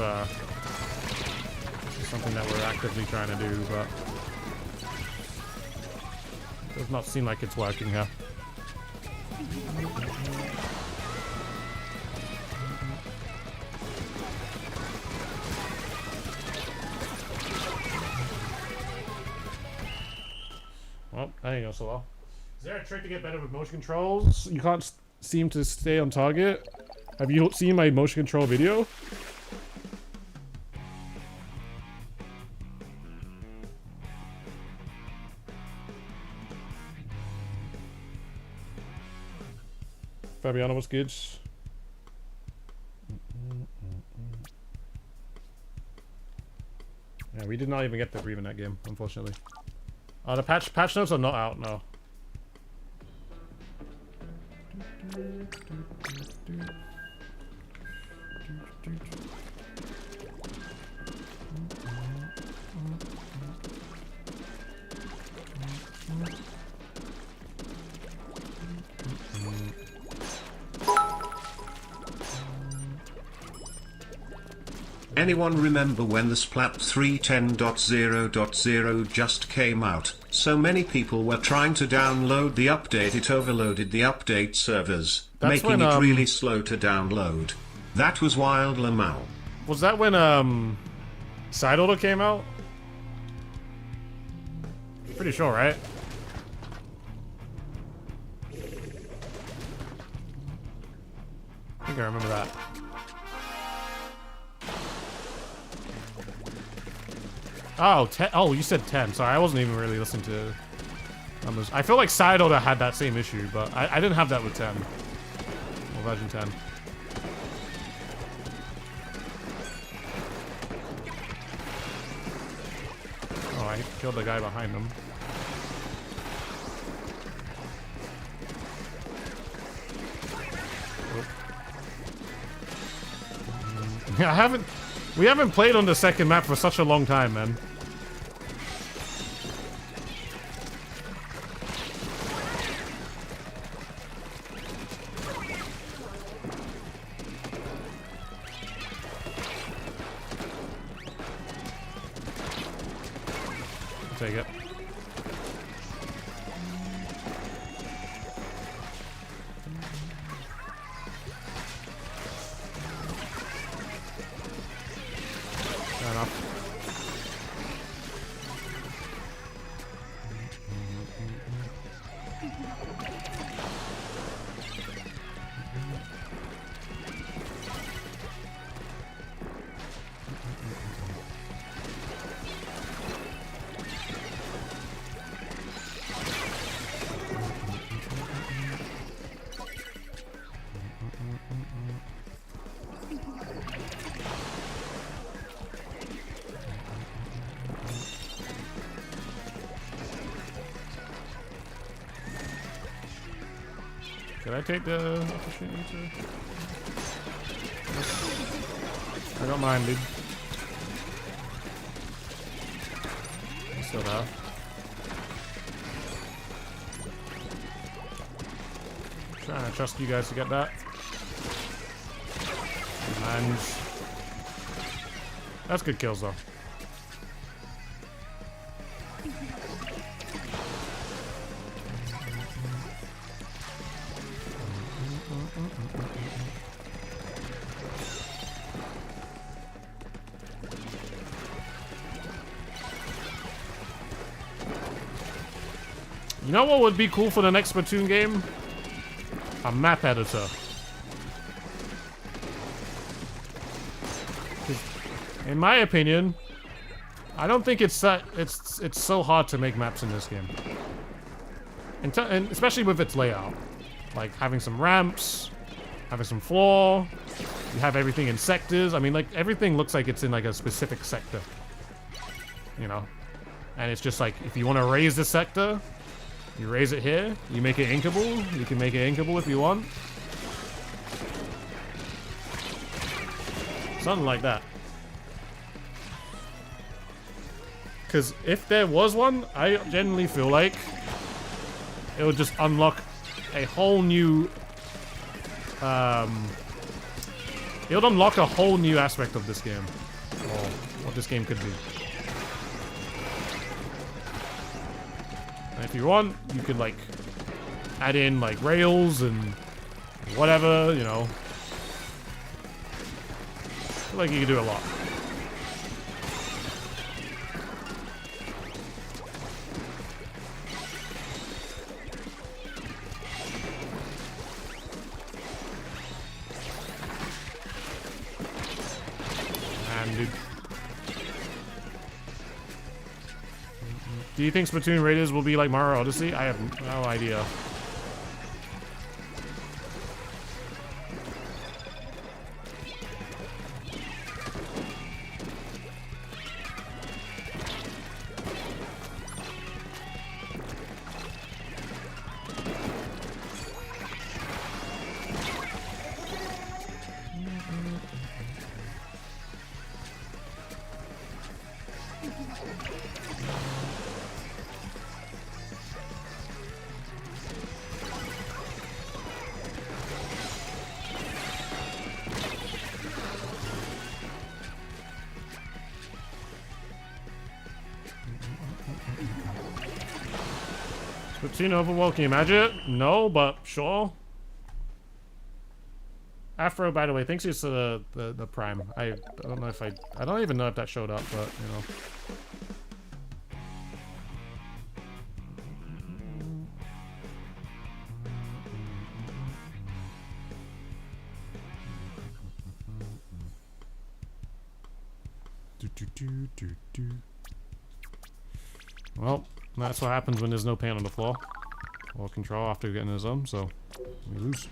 this is something that we're actively trying to do, but it does not seem like it's working here. Well, that ain't go so well. Is there a trick to get better with motion controls? You can't seem to stay on target. Have you seen my motion control video? Fabiano, what's good? Yeah, we did not even get the brief in that game, unfortunately. The patch notes are not out, no. Anyone remember when the Splat 3.10.0.0 just came out? So many people were trying to download the update, it overloaded the update servers, making it really slow to download. That was wild, Lamau. Was that when Side Order came out? Pretty sure, right? I think I remember that. Oh, 10. Oh, you said 10. Sorry, I wasn't even really listening to numbers. I feel like Side Order had that same issue, but I didn't have that with 10. Or version 10. Oh, I killed the guy behind him. Yeah, we haven't played on the second map for such a long time, man. take it. Fair enough. Did I take the opportunity to? I got mine, dude. Still there. Trying to trust you guys to get that. And that's good kills though. You know what would be cool for the next Splatoon game? A map editor. In my opinion, I don't think it's so hard to make maps in this game. And especially with its layout. Like having some ramps, having some floor, you have everything in sectors. I mean, like everything looks like it's in like a specific sector. You know? And it's just like, if you want to raise the sector, you raise it here, you make it inkable. You can make it inkable if you want. Something like that. Because if there was one, I genuinely feel like it would just unlock a whole new... it would unlock a whole new aspect of this game. Or what this game could be. And if you want, you could like add in like rails and whatever, you know. I feel like you could do a lot. And dude. Do you think Splatoon Raiders will be like Mario Odyssey? I have no idea. Seen Overworld, can you imagine it? No, but sure. Afro, by the way, thanks you to the Prime. I don't know if I don't even know if that showed up, but you know. Well, that's what happens when there's no paint on the floor or control after getting in the zone, so we lose.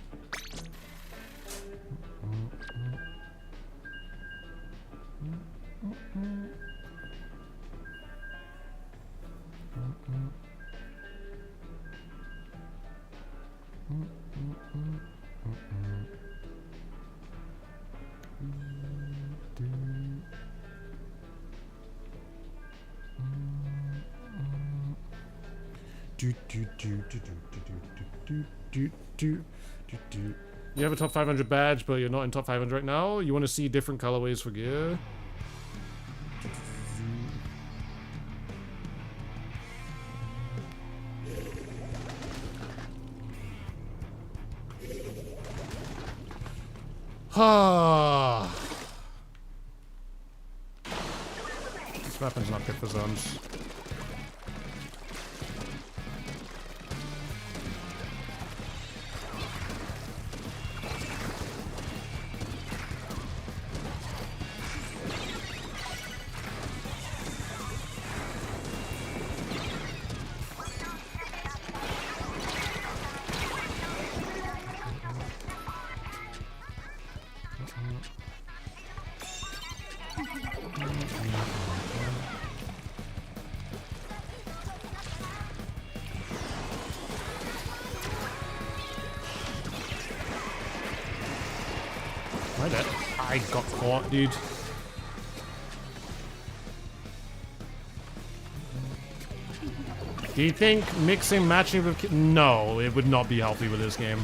You have a top 500 badge, but you're not in top 500 right now. You want to see different colorways for gear? This weapon's not good for zones. I got caught, dude. Do you think mixing matching with... No, it would not be healthy with this game.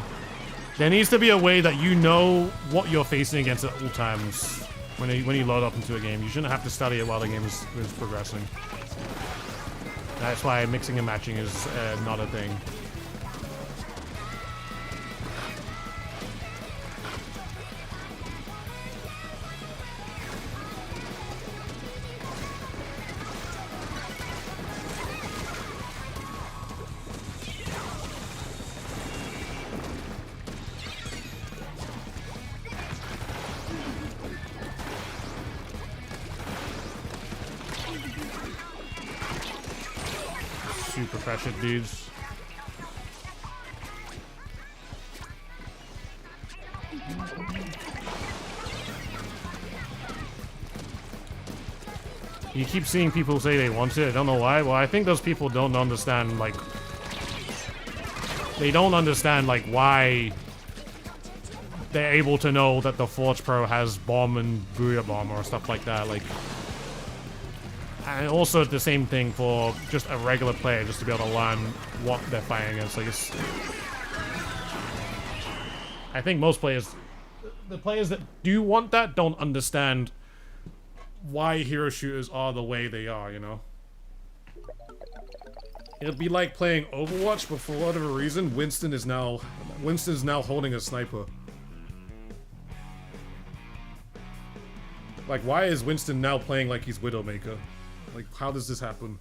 There needs to be a way that you know what you're facing against at all times when you load up into a game. You shouldn't have to study it while the game is progressing. That's why mixing and matching is not a thing. Super pressured dudes. You keep seeing people say they want it. I don't know why. Well, I think those people don't understand, like... They don't understand, like, why they're able to know that the Forge Pro has Bomb and Booyah Bomb or stuff like that. Like... And also the same thing for just a regular player, just to be able to learn what they're fighting against. Like it's, I think most players, the players that do want that, don't understand why hero shooters are the way they are. You know, it'd be like playing Overwatch, but for whatever reason, Winston is now holding a sniper. Like, why is Winston now playing like he's Widowmaker? Like, how does this happen?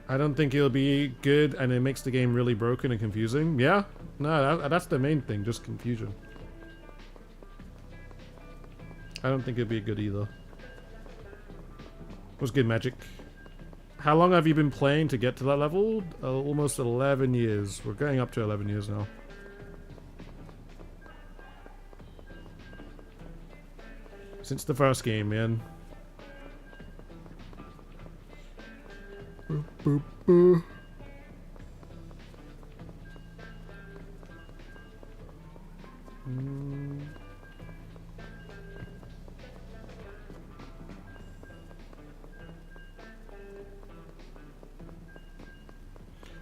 I don't think it'll be good, and it makes the game really broken and confusing. Yeah? No, that's the main thing, just confusion. I don't think it'll be good either. What's good, Magic? How long have you been playing to get to that level? Almost 11 years. We're going up to 11 years now. Since the first game, man. Boop, boop.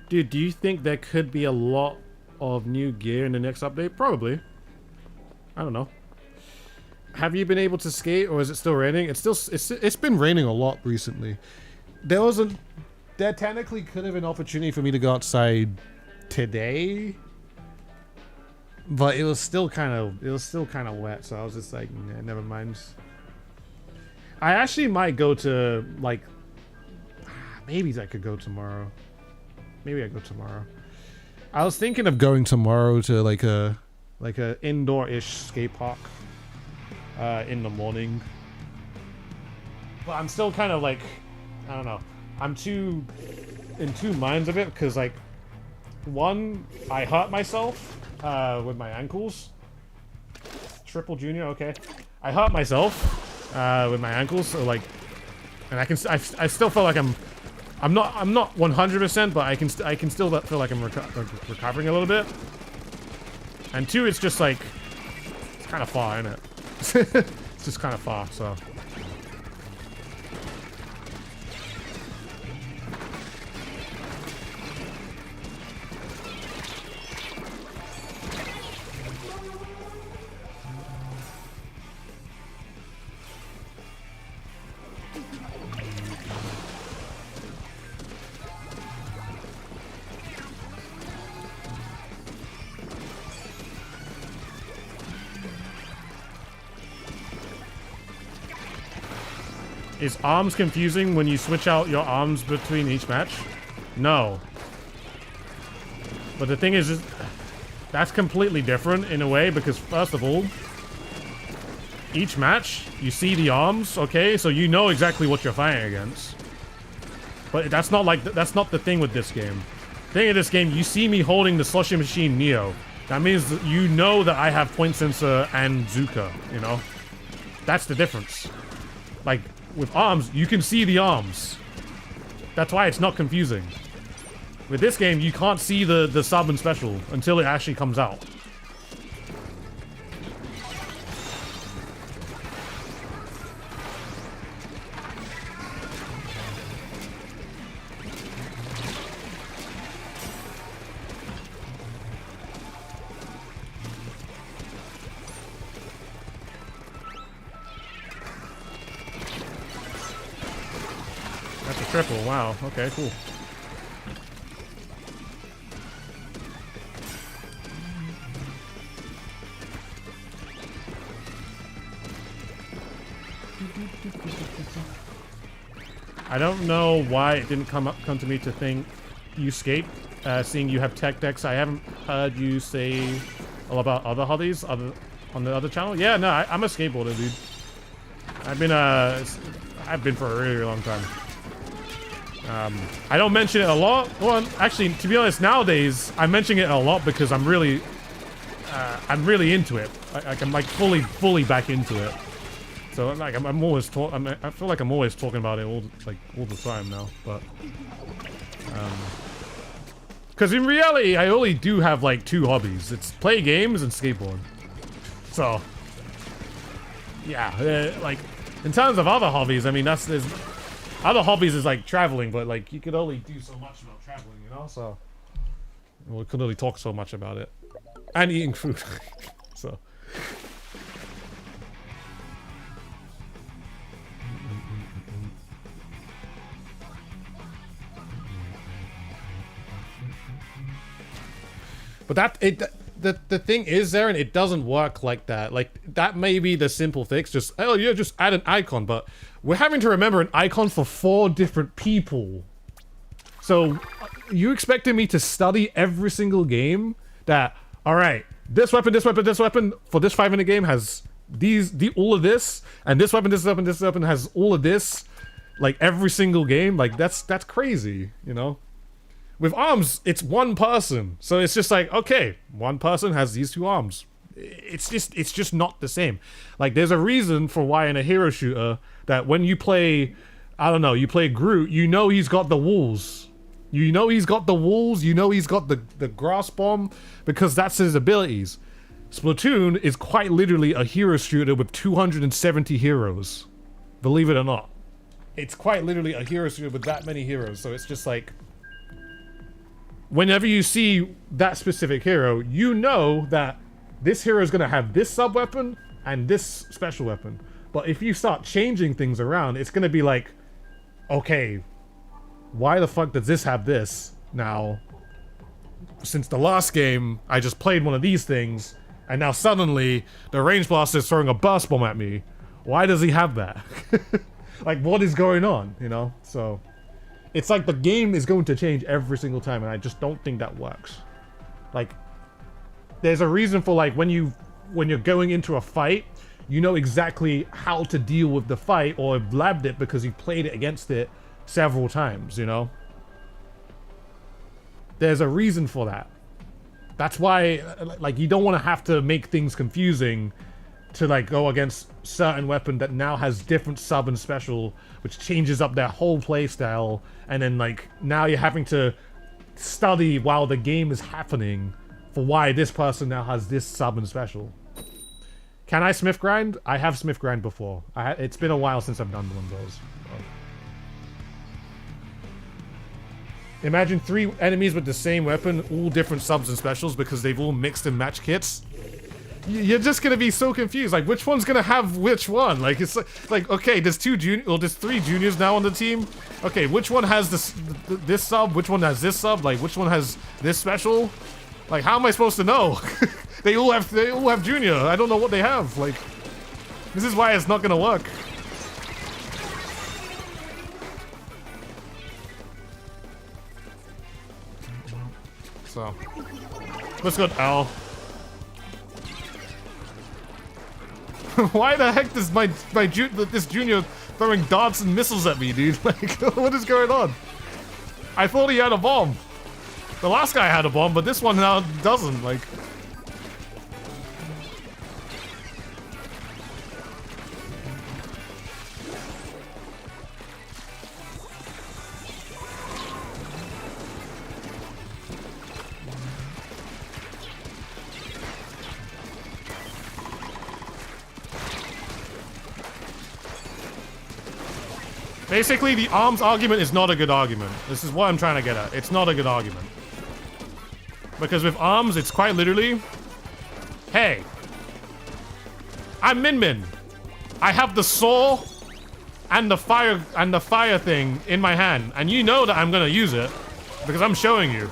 Dude, do you think there could be a lot of new gear in the next update? Probably. I don't know. Have you been able to skate, or is it still raining? It's been raining a lot recently. There technically could have been an opportunity for me to go outside today, but it was still kind of wet, so I was just like, nah, never mind. I actually might go to, like, maybe I could go tomorrow. Maybe I go tomorrow. I was thinking of going tomorrow to like a indoor-ish skate park in the morning, but I'm still kind of like, I don't know. I'm in two minds of it, because, like, one, I hurt myself with my ankles. Triple Junior, okay. I hurt myself with my ankles, so, like, and I still feel like I'm not 100%, but I can still feel like I'm recovering a little bit. And two, it's just like, kind of far, isn't it? It's just kind of far, so. Is arms confusing when you switch out your arms between each match? No. But the thing is that's completely different in a way because first of all, each match, you see the arms, okay? So you know exactly what you're fighting against. But that's not the thing with this game. The thing of this game, you see me holding the Slushing Machine Neo. That means that you know that I have Point Sensor and Zuka, you know? That's the difference. Like, with arms, you can see the arms. That's why it's not confusing. With this game, you can't see the sub and special until it actually comes out. Triple, wow. Okay, cool. I don't know why it didn't come to me to think you skate, seeing you have tech decks. I haven't heard you say all about other hobbies on the other channel. Yeah, no, I'm a skateboarder, dude. I've been for a really long time. I don't mention it a lot. Well, actually, to be honest, nowadays I'm mentioning it a lot because I'm really into it. I'm like fully back into it. So like I'm always I feel like I'm always talking about it all the time now. But because in reality, I only do have like 2 hobbies. It's play games and skateboard. So yeah, like in terms of other hobbies, I mean there's other hobbies is like traveling, but like you could only do so much about traveling, you know. So we could only talk so much about it, and eating food. So. But the thing is there, and it doesn't work like that. Like that may be the simple fix. Just just add an icon, but we're having to remember an icon for 4 different people. So you expecting me to study every single game? That all right? This weapon for this 5-minute game has all of this, and this weapon has all of this. Like every single game, like that's crazy, you know. With arms, it's one person, so it's just like, okay, one person has these 2 arms. It's just not the same. Like, there's a reason for why in a hero shooter that when you play, I don't know, you play Groot, you know he's got the walls. You know he's got the walls. You know he's got the grass bomb because that's his abilities. Splatoon is quite literally a hero shooter with 270 heroes. Believe it or not, it's quite literally a hero shooter with that many heroes. So it's just like, whenever you see that specific hero, you know that this hero is going to have this sub-weapon and this special weapon. But if you start changing things around, it's going to be like, okay, why the fuck does this have this? Now, since the last game, I just played one of these things, and now suddenly, the range blaster is throwing a burst bomb at me. Why does he have that? Like, what is going on, you know? So, it's like the game is going to change every single time, and I just don't think that works. Like, there's a reason for, like, when you're going into a fight, you know exactly how to deal with the fight, or have labbed it because you've played it against it several times, you know? There's a reason for that. That's why, like, you don't want to have to make things confusing to, like, go against certain weapon that now has different sub and special, which changes up their whole playstyle, and then, like, now you're having to study while the game is happening for why this person now has this sub and special. Can I Smith grind? I have Smith grind before. It's been a while since I've done one of those. Imagine 3 enemies with the same weapon, all different subs and specials because they've all mixed and matched kits. You're just gonna be so confused. Like, which one's gonna have which one? Like, it's like okay, there's 3 juniors now on the team. Okay, which one has this sub? Which one has this sub? Like, which one has this special? Like, how am I supposed to know? They all have junior. I don't know what they have. Like, this is why it's not gonna work. So, let's go L. Why the heck does this junior throwing darts and missiles at me, dude? Like, what is going on? I thought he had a bomb. The last guy had a bomb, but this one now doesn't. Like. Basically, the arms argument is not a good argument. This is what I'm trying to get at. It's not a good argument. Because with arms, it's quite literally, hey, I'm Min Min. I have the saw and the fire thing in my hand, and you know that I'm gonna use it because I'm showing you.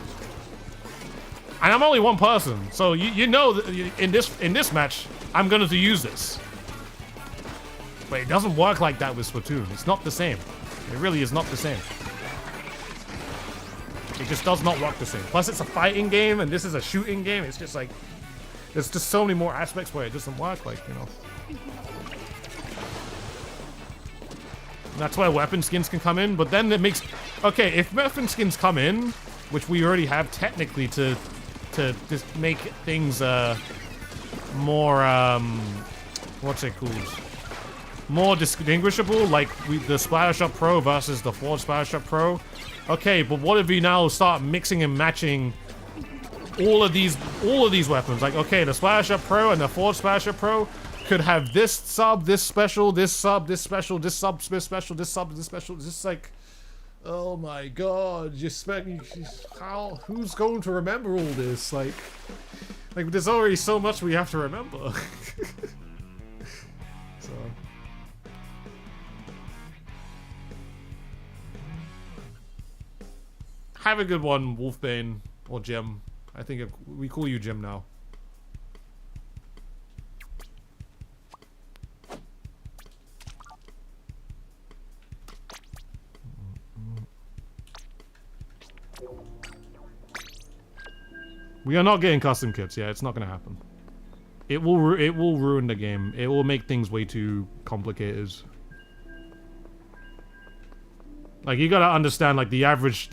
And I'm only one person, so you know that in this match, I'm going to use this. But it doesn't work like that with Splatoon. It's not the same. It really is not the same. It just does not work the same. Plus, it's a fighting game, and this is a shooting game. It's just like, there's just so many more aspects where it doesn't work, like, you know. That's where weapon skins can come in, but then it makes... Okay, if weapon skins come in, which we already have technically to just make things, more, what's it called? More distinguishable, like the Splatter Shot Pro versus the Ford Splatter Shot Pro. Okay, but what if we now start mixing and matching all of these weapons? Like, okay, the Splatter Shot Pro and the Ford Splatter Shot Pro could have this sub, this special, this sub, this special, this sub, this special, this sub, this special. It's just like, oh my god, who's going to remember all this? Like there's already so much we have to remember. So. Have a good one, Wolfbane, or Jim. I think we call you Jim now. We are not getting custom kits. Yeah, it's not gonna happen. It will ruin the game. It will make things way too complicated. Like, you gotta understand, like, the average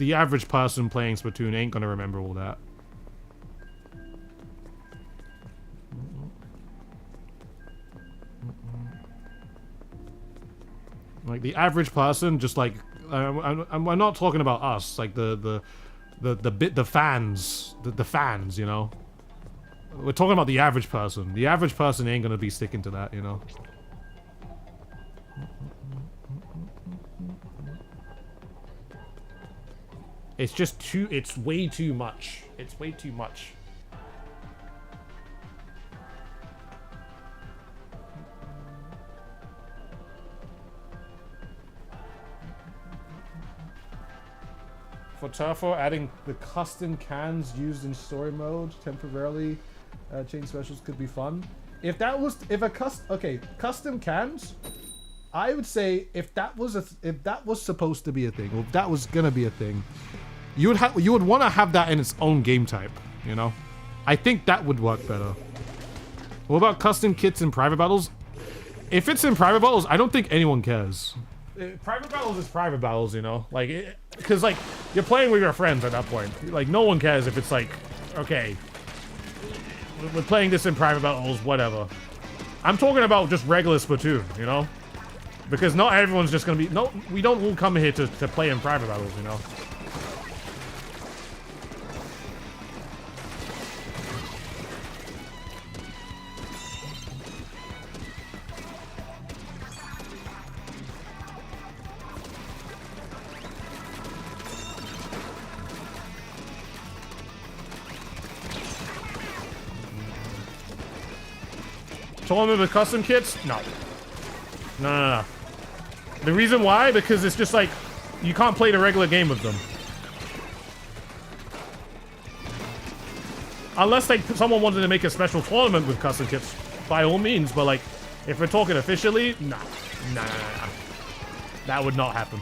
person playing Splatoon ain't gonna remember all that. Like, the average person, just like, I'm not talking about us, like the fans, the fans, you know. We're talking about the average person. The average person ain't gonna be sticking to that, you know. It's just it's way too much. It's way too much. For Turfo, adding the custom cans used in story mode temporarily change specials could be fun. If custom cans, I would say if that was supposed to be a thing, or if that was gonna be a thing, you would want to have that in its own game type, you know? I think that would work better. What about custom kits in private battles? If it's in private battles, I don't think anyone cares. Private battles is private battles, you know? Like, because, like, you're playing with your friends at that point. Like, no one cares if it's like, okay, we're playing this in private battles, whatever. I'm talking about just regular Splatoon, you know? Because not everyone's just gonna be... No, we don't all come here to play in private battles, you know? Tournament with custom kits? No. No. The reason why? Because it's just like, you can't play the regular game with them. Unless like someone wanted to make a special tournament with custom kits, by all means. But like, if we're talking officially, nah. That would not happen.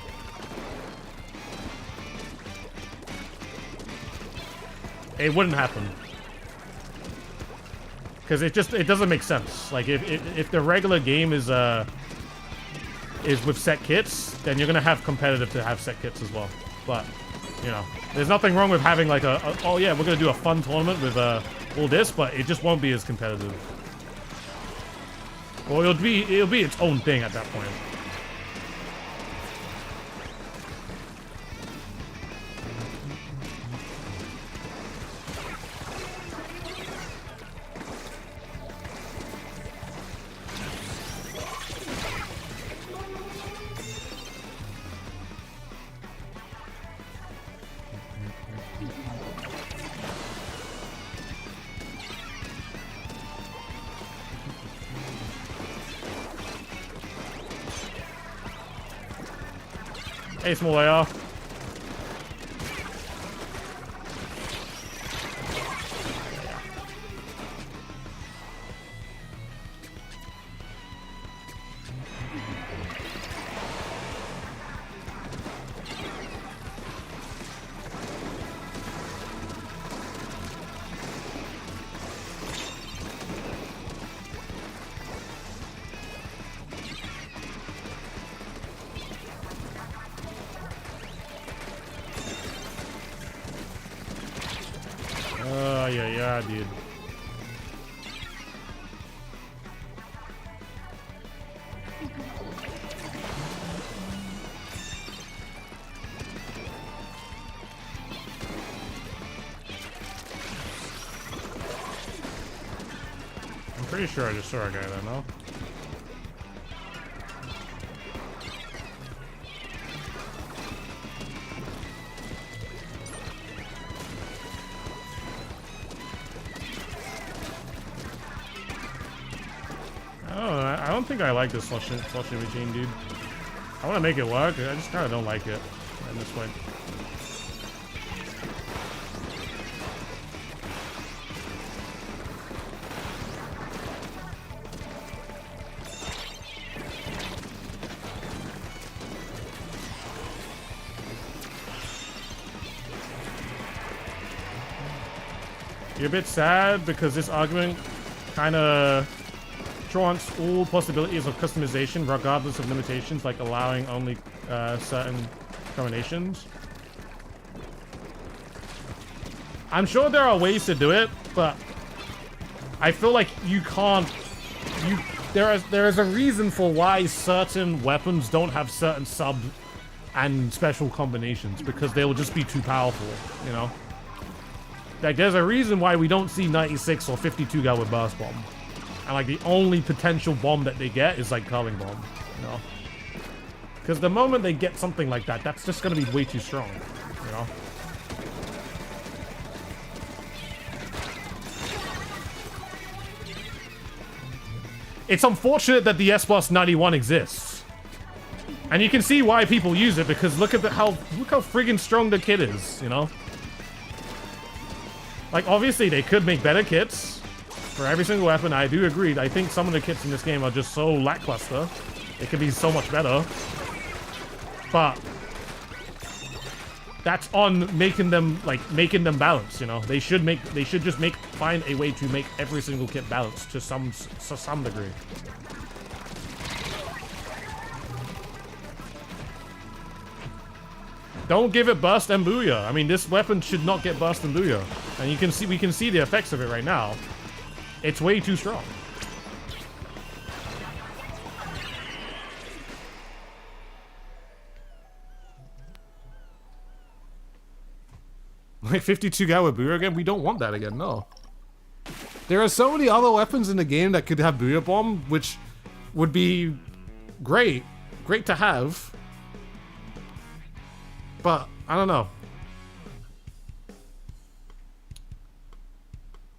It wouldn't happen. Because it doesn't make sense. Like if the regular game is with set kits, then you're gonna have competitive to have set kits as well. But you know, there's nothing wrong with having like oh yeah, we're gonna do a fun tournament with all this, but it just won't be as competitive. Or it'll be its own thing at that point. Hey, small AR. Yeah, dude. I'm pretty sure I just saw a guy there, no? I don't think I like this slushy machine, dude. I want to make it work. I just kind of don't like it in this way. You're a bit sad because this argument kind of trumps all possibilities of customization regardless of limitations, like allowing only certain combinations. I'm sure there are ways to do it, but I feel like you can't. There is a reason for why certain weapons don't have certain sub and special combinations, because they will just be too powerful, you know? Like, there's a reason why we don't see 96 or 52 gal with burst bomb. And like the only potential bomb that they get is like curling bomb, you know? Because the moment they get something like that, that's just gonna be way too strong, you know? It's unfortunate that the S-Plus 91 exists. And you can see why people use it, because look how friggin' strong the kit is, you know? Like, obviously they could make better kits for every single weapon. I do agree. I think some of the kits in this game are just so lackluster. It could be so much better. But that's on making them balanced, you know? They should just find a way to make every single kit balanced to some degree. Don't give it burst and booyah. I mean, this weapon should not get burst and booyah. And we can see the effects of it right now. It's way too strong. Like 52 gal with booyah again? We don't want that again, no. There are so many other weapons in the game that could have booyah bomb, which would be great. Great to have. But, I don't know.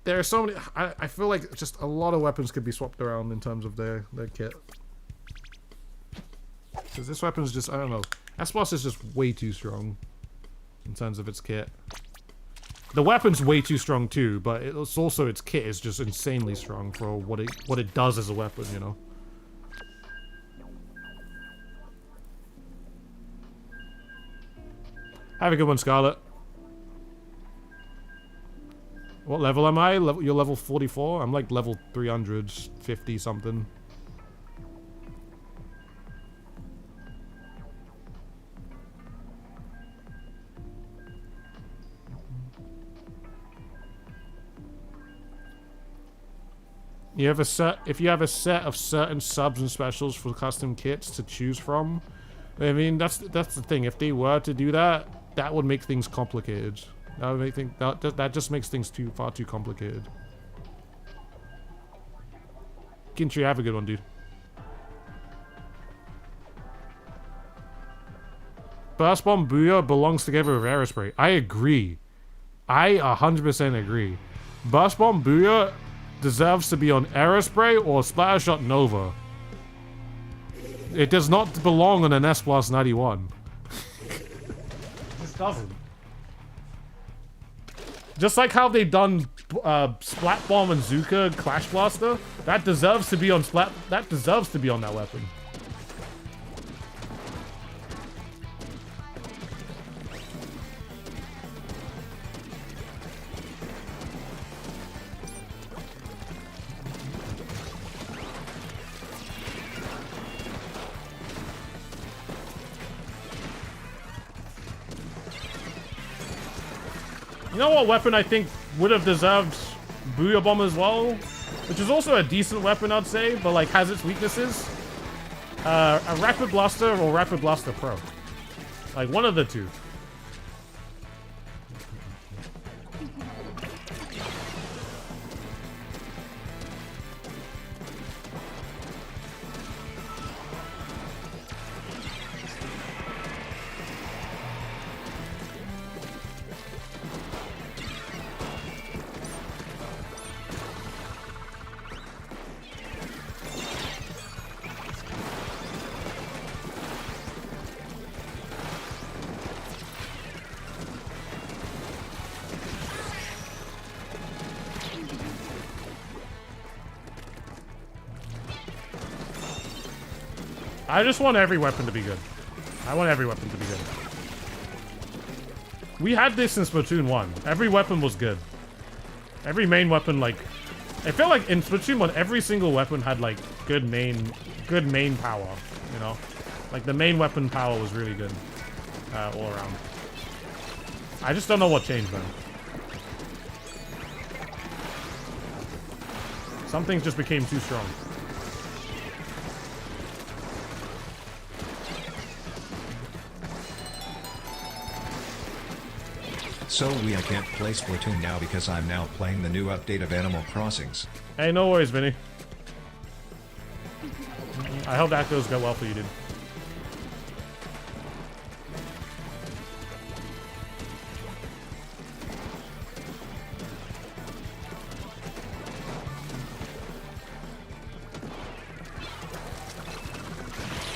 there are so many. I feel like just a lot of weapons could be swapped around in terms of their kit. Because this weapon's just, I don't know. S+ is just way too strong in terms of its kit. The weapon's way too strong too, but it's also its kit is just insanely strong for what it does as a weapon, you know. Have a good one, Scarlet. What level am I? You're level 44? I'm like level 350 something. If you have a set of certain subs and specials for custom kits to choose from, I mean that's the thing. If they were to do that, that would make things complicated. That would make that just makes things far too complicated. Gintry, have a good one, dude. Burst Bomb Booyah belongs together with Aerospray. I agree. I 100% agree. Burst Bomb Booyah deserves to be on Aerospray or Splattershot Nova. It does not belong on an S Plus 91. This doesn't. Just like how they've done Splat Bomb and Zuka Clash Blaster, that deserves to be on that deserves to be on that weapon. You know what weapon I think would have deserved Booyah Bomb as well? Which is also a decent weapon, I'd say, but like has its weaknesses. A Rapid Blaster or Rapid Blaster Pro. Like one of the two. I just want every weapon to be good. I want every weapon to be good. We had this in Splatoon 1. Every weapon was good. Every main weapon, like... I feel like in Splatoon 1, every single weapon had, like, good main power, you know? Like, the main weapon power was really good. All around. I just don't know what changed, man. Some things just became too strong. So I can't play Splatoon now because I'm now playing the new update of Animal Crossings. Hey, no worries, Vinny. I hope that goes well for you, dude.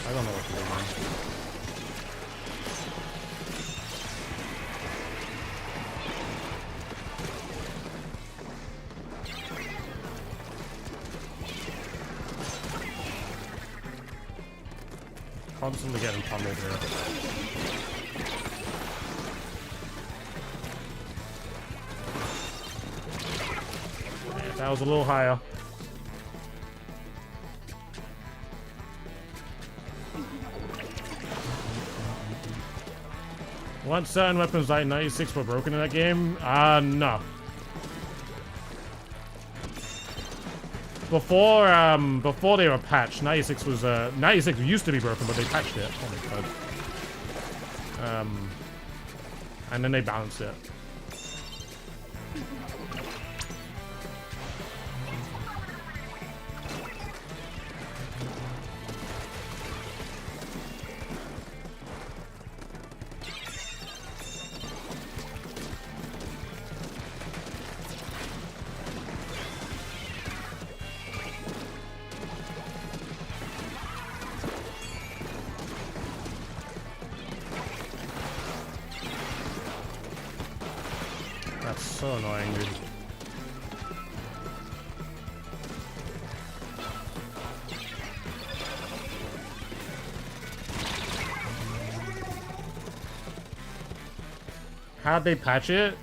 I don't know what to do, man. Constantly getting pummeled here. Yeah, that was a little higher. Once certain weapons like 96 were broken in that game? No. Before they were patched, 96 was 96 used to be broken, but they patched it. Oh my god. And then they balanced it. so annoying, dude. How'd they patch it?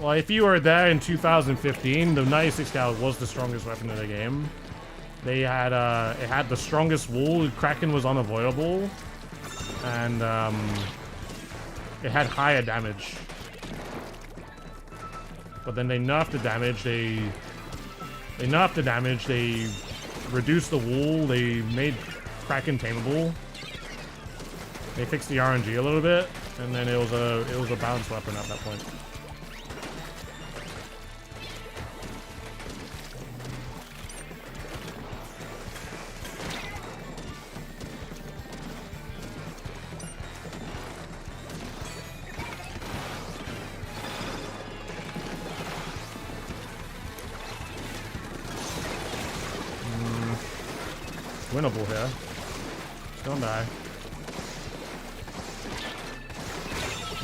Well, if you were there in 2015, the 96 cal was the strongest weapon in the game. They had it had the strongest wall. Kraken was unavoidable, and it had higher damage. But then they nerfed the damage. They nerfed the damage. They reduced the wall. They made Kraken tameable. They fixed the RNG a little bit, and then it was a balanced weapon at that point. Winnable here. Just don't die.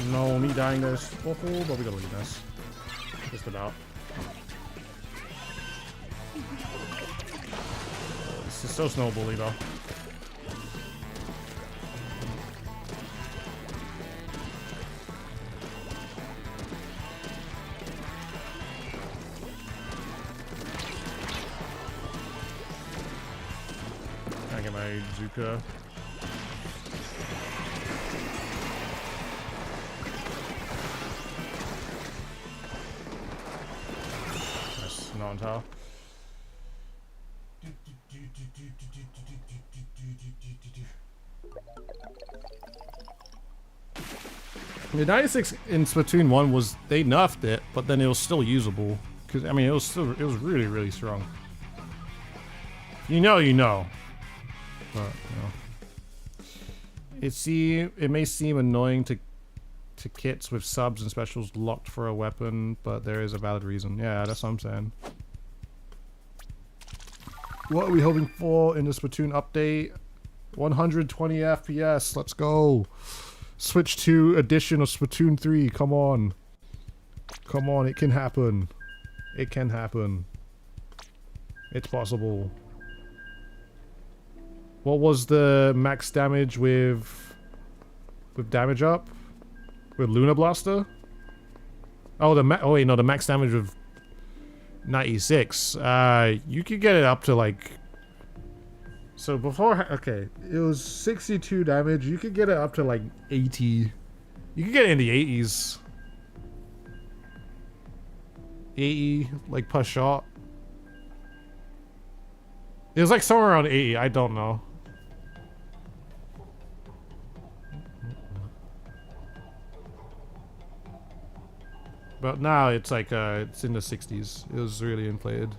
No, me dying this. Oh, but we gotta win this. Just about. This is so snowbally though. I get my Zuka. That's not on top. The 96 in Splatoon 1 was, they nerfed it, but then it was still usable. Cause I mean it was really, really strong. You know. But, it may seem annoying to kits with subs and specials locked for a weapon, but there is a valid reason. Yeah, that's what I'm saying. What are we hoping for in the Splatoon update? 120 FPS, let's go. Switch to edition of Splatoon 3, come on. Come on, it can happen. It can happen. It's possible. What was the max damage with damage up? With Luna Blaster? Oh, the max damage with 96. You could get it up to like... So before... Okay, it was 62 damage. You could get it up to like 80. You could get it in the 80s. 80, like per shot. It was like somewhere around 80, I don't know. But now it's like, it's in the 60s. It was really inflated.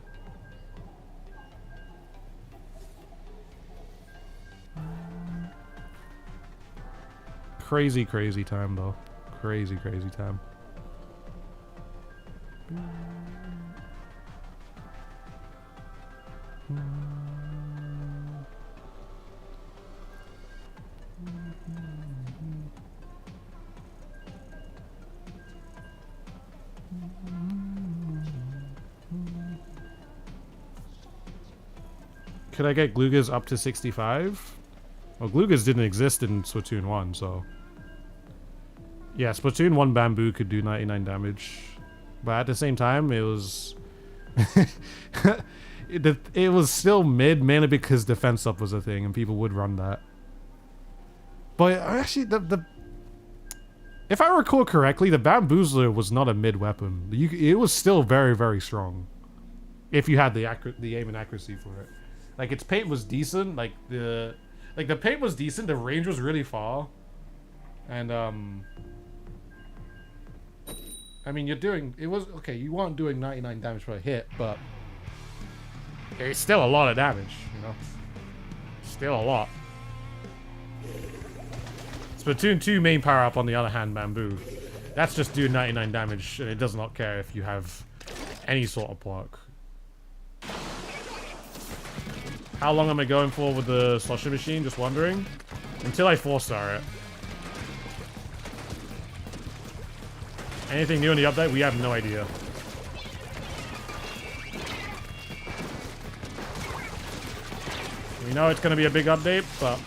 Crazy, crazy time though. Crazy, crazy time. Could I get Glugas up to 65? Well, Glugas didn't exist in Splatoon 1, so... Yeah, Splatoon 1 Bamboo could do 99 damage. But at the same time, it was... it was still mid, mainly because defense up was a thing, and people would run that. But actually, if I recall correctly, the Bamboozler was not a mid weapon. It was still very, very strong. If you had the aim and accuracy for it. Like, its paint was decent, the paint was decent, the range was really far. And, I mean, it was, okay, you weren't doing 99 damage per hit, but it's still a lot of damage, you know? Still a lot. Splatoon 2 main power up, on the other hand, Bamboo. That's just doing 99 damage, and it does not care if you have any sort of perk. How long am I going for with the Slushy Machine? Just wondering. Until I 4-star it. Anything new in the update? We have no idea. We know it's gonna be a big update, but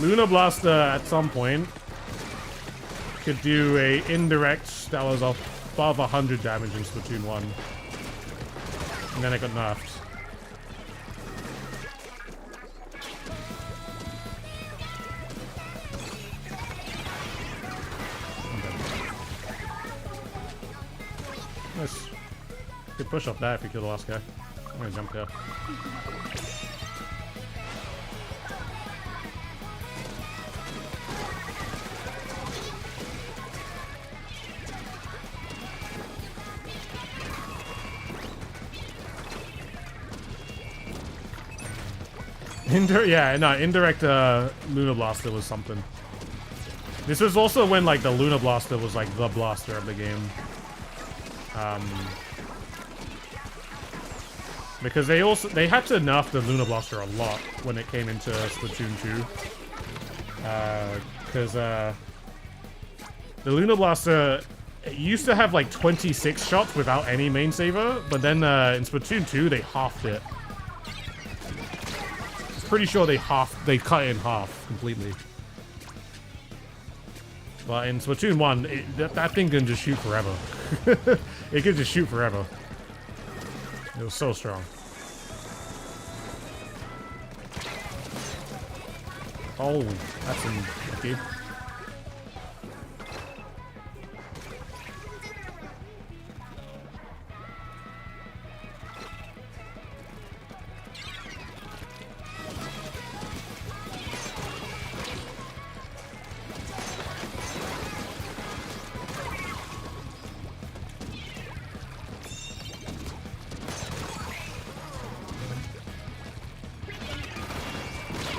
Luna Blaster at some point could do a indirect that was above 100 damage in Splatoon 1. And then it got nerfed. Nice. Good push off that if you kill the last guy. I'm gonna jump there. Indirect Luna Blaster was something. This was also when like the Luna Blaster was like the blaster of the game. Because they had to nerf the Luna Blaster a lot when it came into Splatoon 2. Because the Luna Blaster, it used to have like 26 shots without any main saver, but then in Splatoon 2 they halved it. Pretty sure they cut it in half completely. But in Splatoon 1, that thing can just shoot forever. It can just shoot forever. It was so strong. Oh, that's unlucky.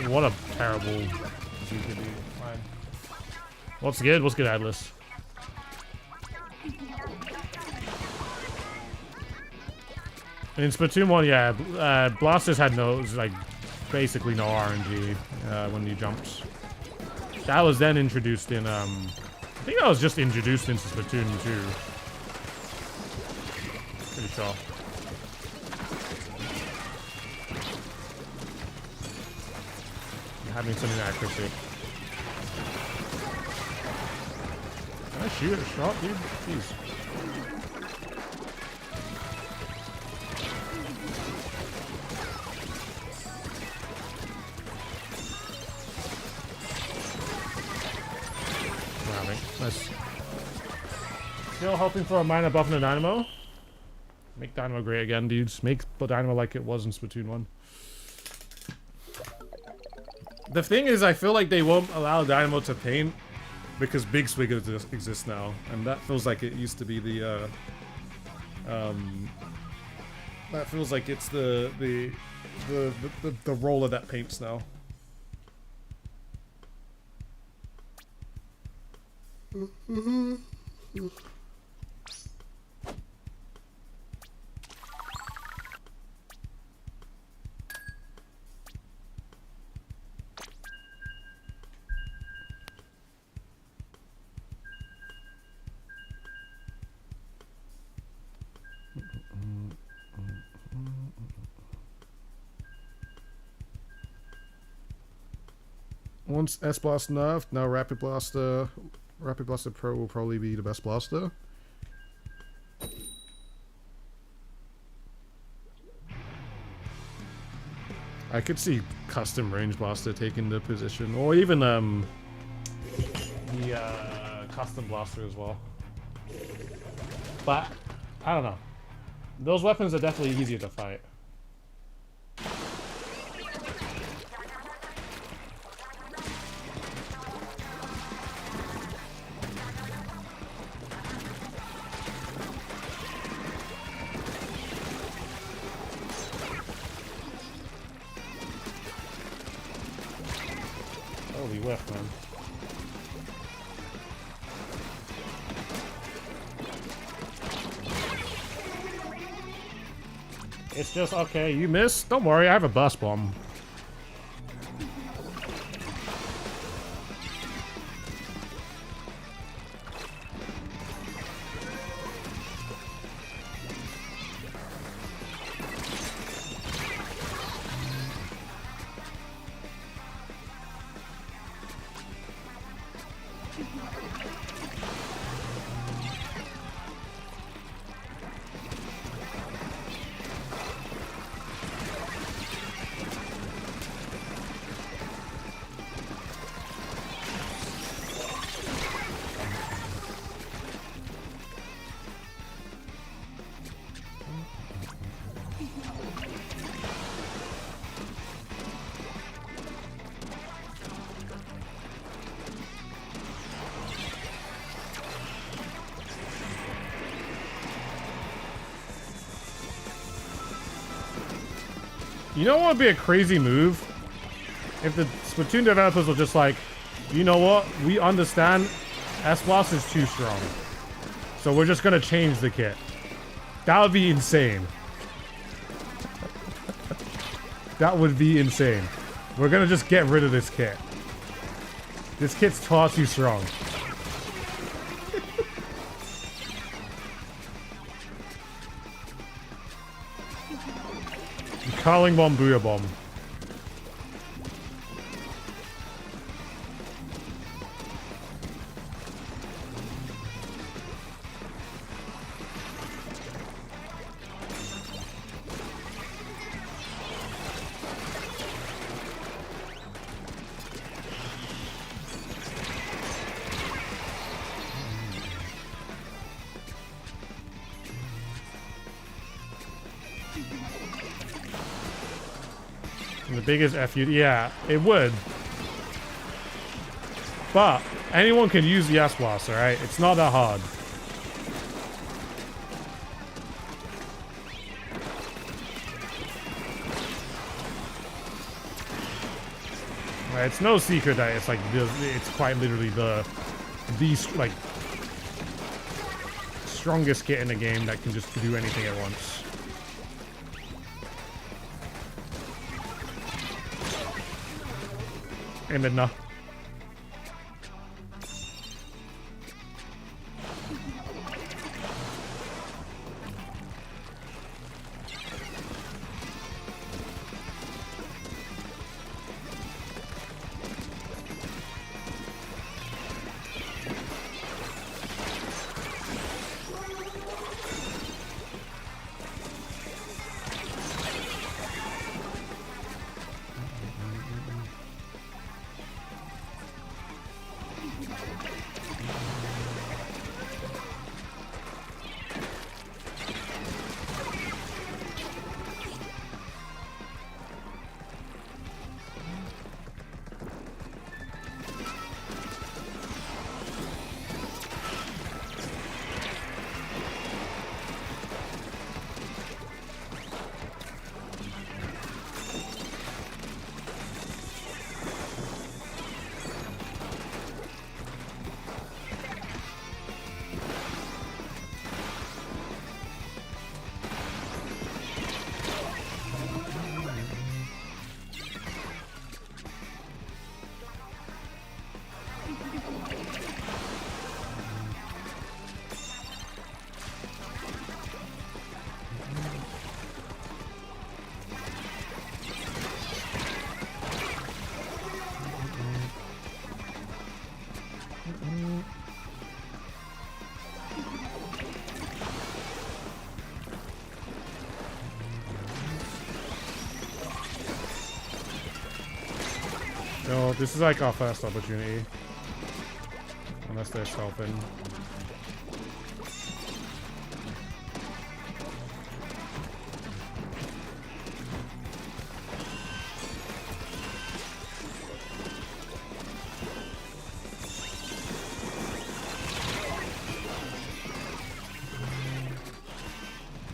What a terrible GPD. Fine. What's good? What's good, Atlas? In Splatoon 1, yeah, blasters had basically no RNG when you jumped. That was then introduced in, I think that was just introduced into Splatoon 2. Pretty sure. Having some inaccuracy. Can I shoot a shot, dude? Jeez. Nice. Still hoping for a minor buff in the Dynamo. Make Dynamo great again, dudes. Make Dynamo like it was in Splatoon 1. The thing is, I feel like they won't allow Dynamo to paint because Big Swig exists now, and that feels like it used to be the that feels like it's the roller that paints now. Once S-Blast nerfed, now Rapid Blaster Pro will probably be the best blaster. I could see custom range blaster taking the position, or even the custom blaster as well. But I don't know. Those weapons are definitely easier to fight. Holy whiff, man. It's just, okay, you missed? Don't worry, I have a bus bomb. You know what would be a crazy move? If the Splatoon developers were just like, you know what? We understand S-Blast is too strong. So we're just gonna change the kit. That would be insane. That would be insane. We're gonna just get rid of this kit. This kit's far too strong. Carling bomb, booyah bomb. The biggest FU, yeah, it would. But anyone can use the S-Blast, alright? It's not that hard. Right, it's no secret that it's like it's quite literally the like strongest kit in the game that can just do anything at once. Amen, no. No, this is like our first opportunity. Unless they're stopping.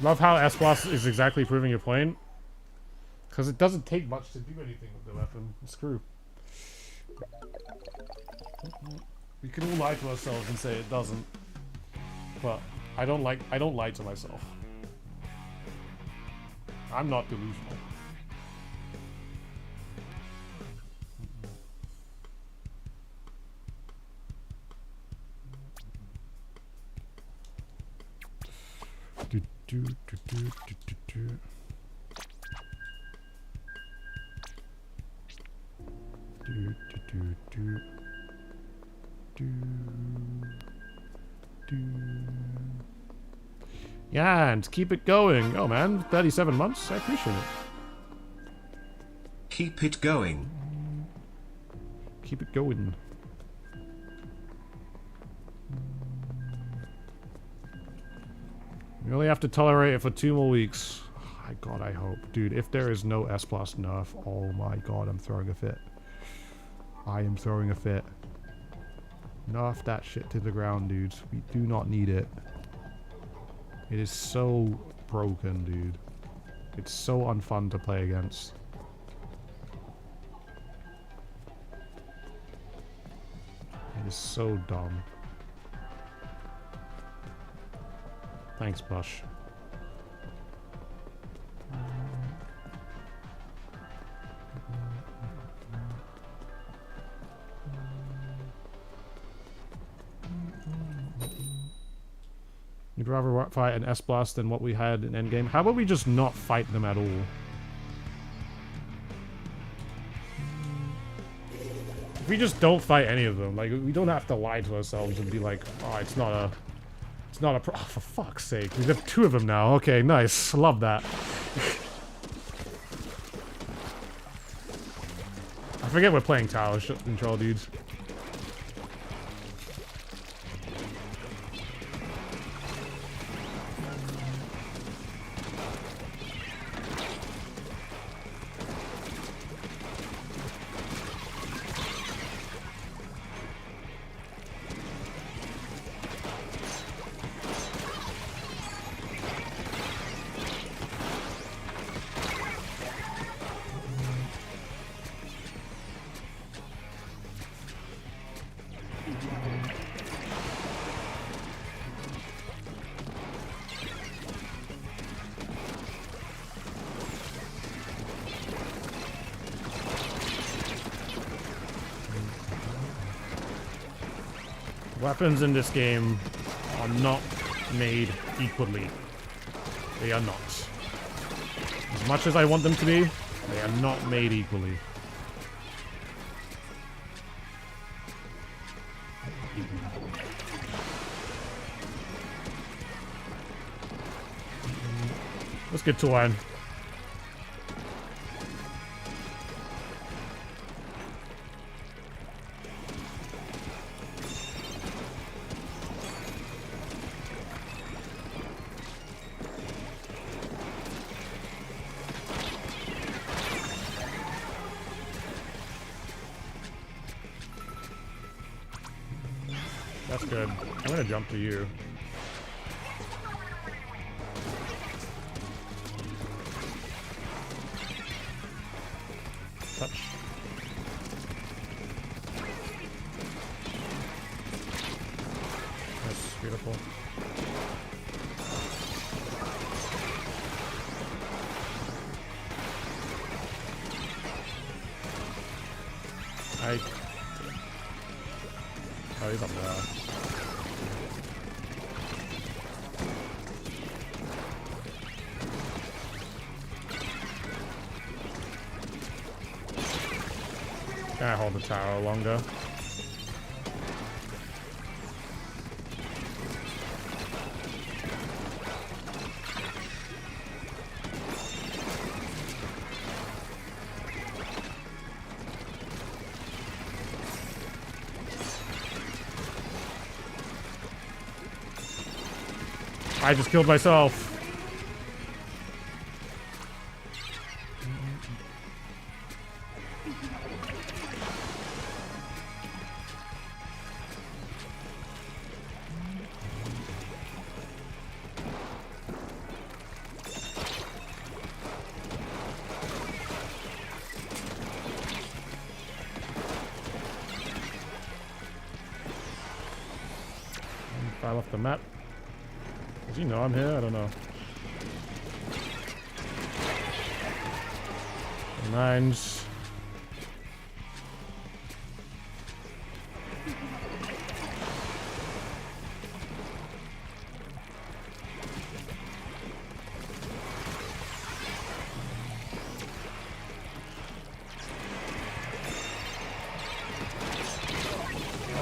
Love how S-Blast is exactly proving your point. Because it doesn't take much to do anything with the weapon. Screw. We can all lie to ourselves and say it doesn't. But I don't lie to myself. I'm not delusional. Yeah, and keep it going. Oh man, 37 months? I appreciate it. Keep it going. Keep it going. We only have to tolerate it for 2 more weeks. Oh, my god, I hope. Dude, if there is no S plus nerf, oh my god, I'm throwing a fit. I am throwing a fit. Nerf that shit to the ground, dudes. We do not need it. It is so broken, dude. It's so unfun to play against. It is so dumb. Thanks, Bush. You'd rather fight an S-Blast than what we had in Endgame? How about we just not fight them at all? If we just don't fight any of them, like, we don't have to lie to ourselves and be like, oh, it's not a oh, for fuck's sake. We have 2 of them now. Okay, nice. Love that. I forget we're playing Tower Control, dudes. Weapons in this game are not made equally. They are not. As much as I want them to be, they are not made equally. Let's get to one. That's good. I'm gonna jump to you. Touch. That's beautiful. Oh, he's up there. Can I hold the tower longer? I just killed myself. mile off the map. Does he know I'm here? I don't know. Nines.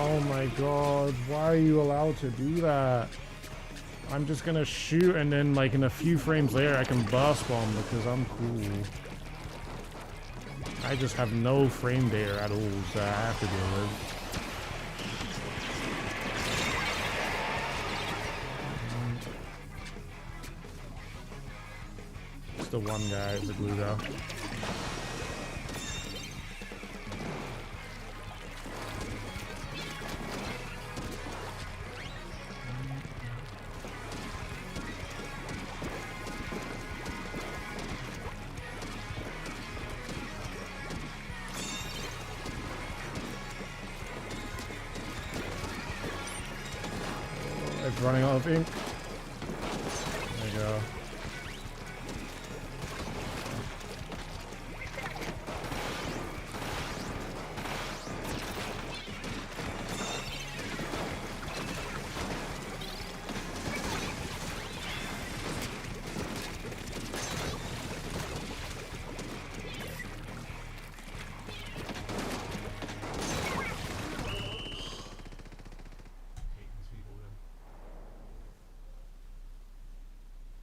Oh my god, why are you allowed to do that? I'm just gonna shoot and then like in a few frames later I can burst bomb because I'm cool. I just have no frame data at all that I have to deal with. Just the one guy is a glue guy. It's running out of ink. There you go.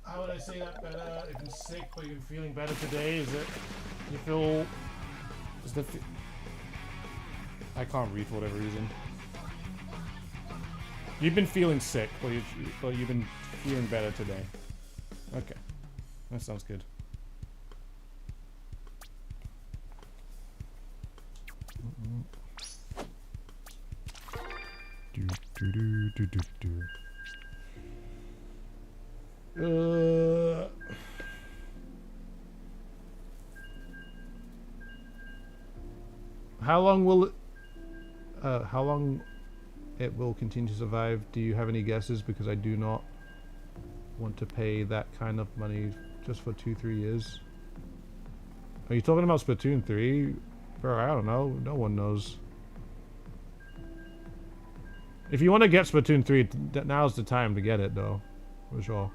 How would I say that better? If you're sick but you're feeling better today, is it you feel is the I can't read for whatever reason. You've been feeling sick, but you've been feeling better today. Okay, that sounds good. How long will it, how long it will continue to survive? Do you have any guesses? Because I do not want to pay that kind of money just for 2-3 years. Are you talking about Splatoon 3? Bro, I don't know. No one knows. If you want to get Splatoon 3, now's the time to get it, though, for sure.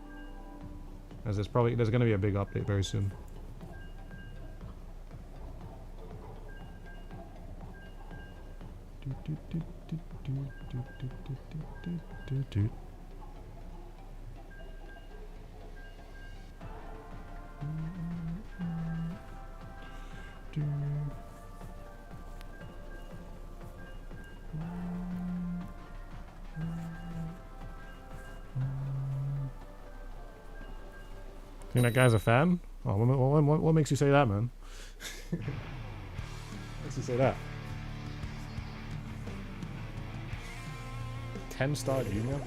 As there's going to be a big update very soon. Think that guy's a fan? Oh, what makes you say that, man? Makes you say that? 10-star junior?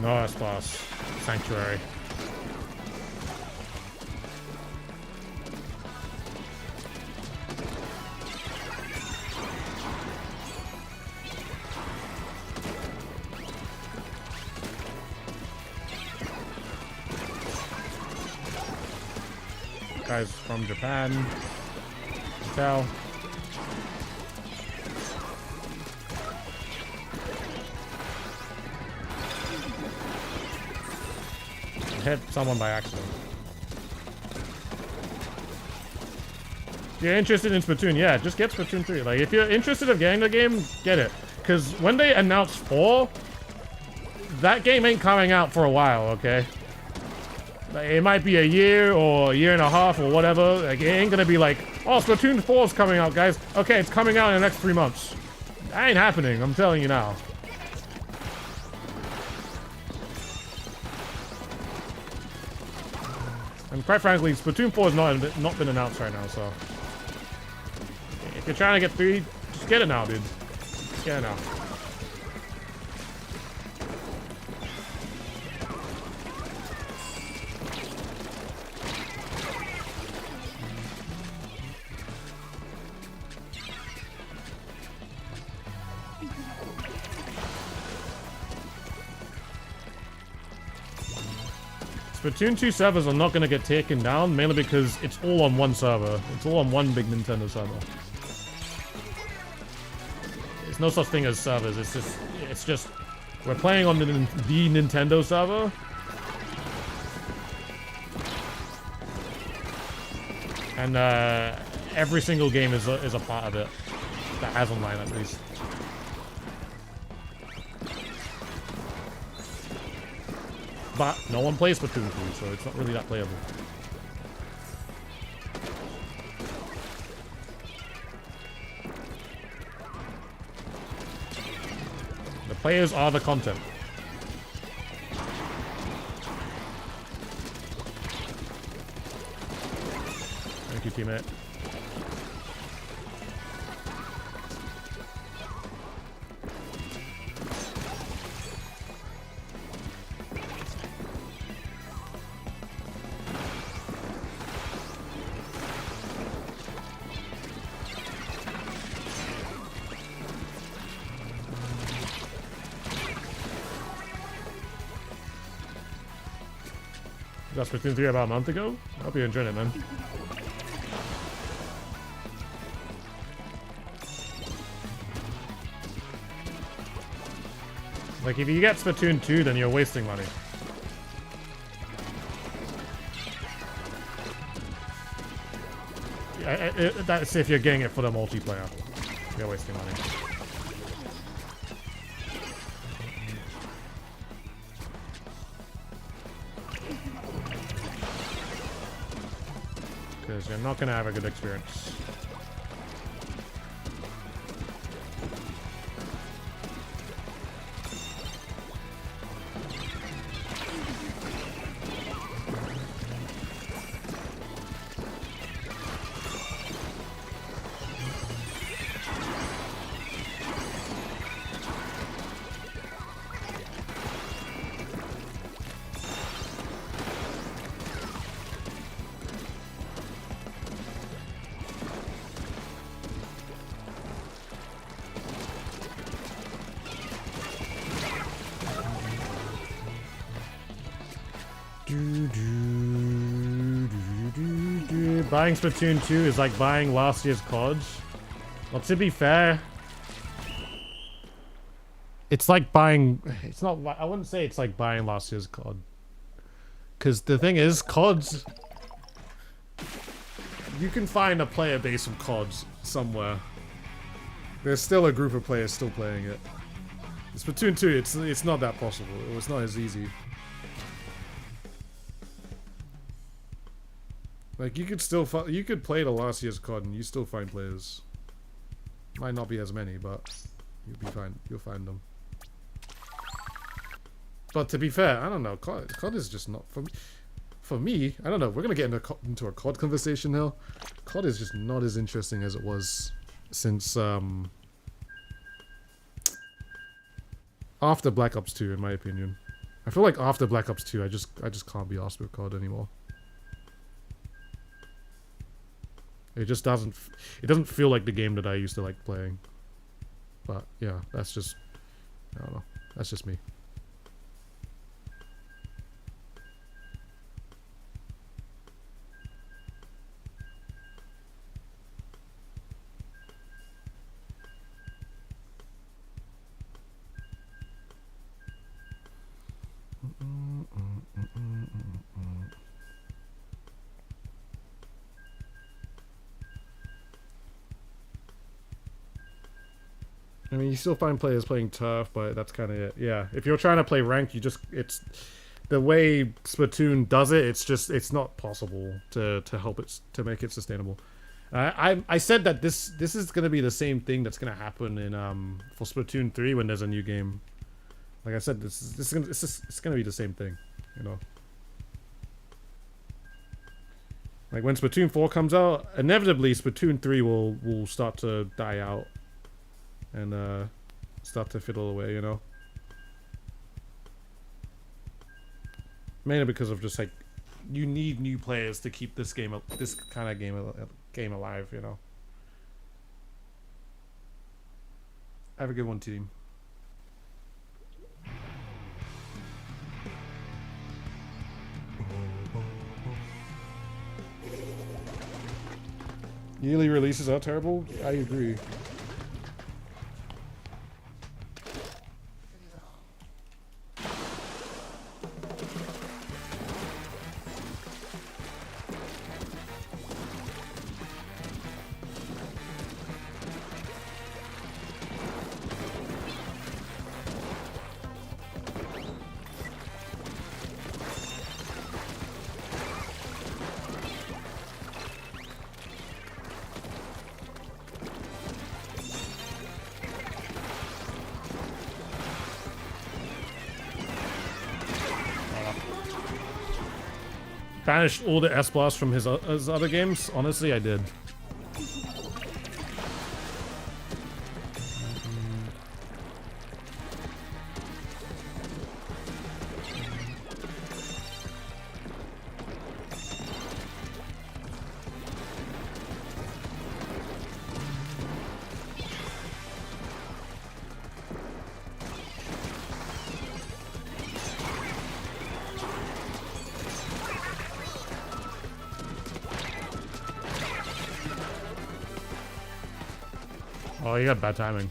Nice boss. Sanctuary. Guys from Japan. You can tell. Hit someone by accident. If you're interested in Splatoon, yeah, just get Splatoon 3. Like, if you're interested in getting the game, get it. Because when they announced 4, that game ain't coming out for a while, okay? Like, it might be a year or a year and a half or whatever. Like, it ain't gonna be like, oh, Splatoon 4 is coming out, guys. Okay, it's coming out in the next 3 months. That ain't happening, I'm telling you now. And quite frankly, Splatoon 4 has not been announced right now, so... If you're trying to get 3, just get it now, dude. Just get it now. Splatoon 2 servers are not going to get taken down, mainly because it's all on one server. It's all on one big Nintendo server. There's no such thing as servers. It's just we're playing on the Nintendo server. And every single game is a part of it that has online, at least. But no one plays Splatoon 2, so it's not really that playable. The players are the content. Thank you, teammate. You got Splatoon 3 about a month ago? I hope you're enjoying it, man. Like, if you get Splatoon 2, then you're wasting money. That's if you're getting it for the multiplayer. You're wasting money. Because you're not going to have a good experience. Buying Splatoon 2 is like buying last year's CODs. Well, to be fair, it's like buying... It's not... I wouldn't say it's like buying last year's COD. Because the thing is, CODs... You can find a player base of CODs somewhere. There's still a group of players still playing it. Splatoon 2, it's not that possible. It's not as easy. Like, you could still you could play the last year's COD and you still find players. Might not be as many, but you'll be fine. You'll find them. But to be fair, I don't know. COD is just not for me. For me, I don't know. We're gonna get into a COD conversation now. COD is just not as interesting as it was since after Black Ops 2, in my opinion. I feel like after Black Ops 2, I just can't be asked with COD anymore. It just doesn't feel like the game that I used to like playing. But yeah, that's just, I don't know. That's just me. I mean, you still find players playing turf, but that's kind of it. Yeah, if you're trying to play ranked, it's the way Splatoon does it. It's not possible to help it to make it sustainable. I said that this is gonna be the same thing that's gonna happen in for Splatoon 3 when there's a new game. Like I said, it's gonna be the same thing, you know. Like when Splatoon 4 comes out, inevitably Splatoon 3 will start to die out and start to fiddle away, you know. Mainly because of just like you need new players to keep this kind of game alive, you know. Have a good one, team. Yearly releases are terrible. I agree. Banished all the S-Blast from his other games? Honestly, I did. Oh, you got bad timing.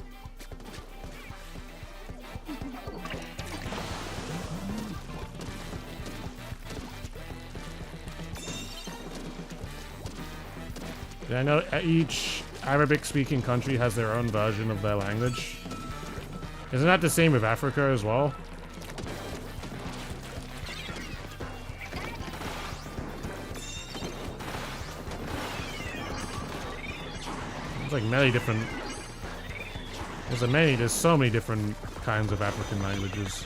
Yeah, I know each Arabic-speaking country has their own version of their language. Isn't that the same with Africa as well? There's like many different... There's so many different kinds of African languages.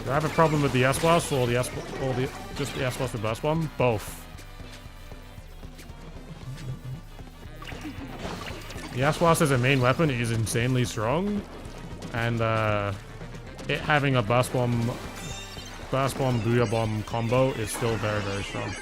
Do I have a problem with the S-Blast or just the S-Blast with Burst Bomb? Both. The S-Blast as a main weapon is insanely strong, and it having a Burst Bomb, Booyah Bomb combo is still very, very strong.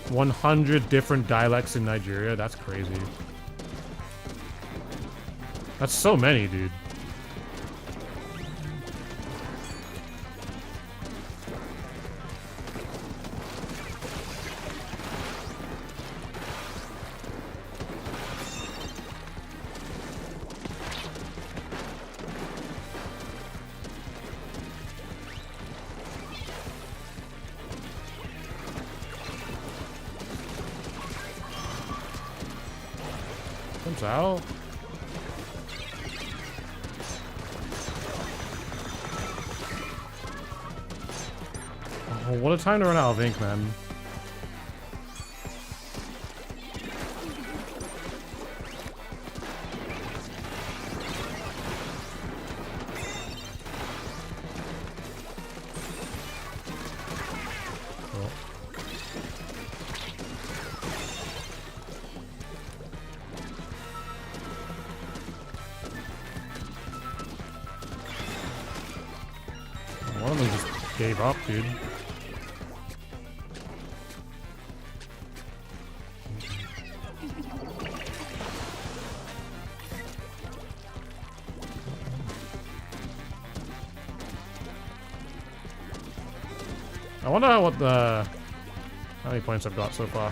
100 different dialects in Nigeria? That's crazy. That's so many, dude. Comes out. Oh, what a time to run out of ink, man. Someone just gave up, dude. I wonder how many points I've got so far.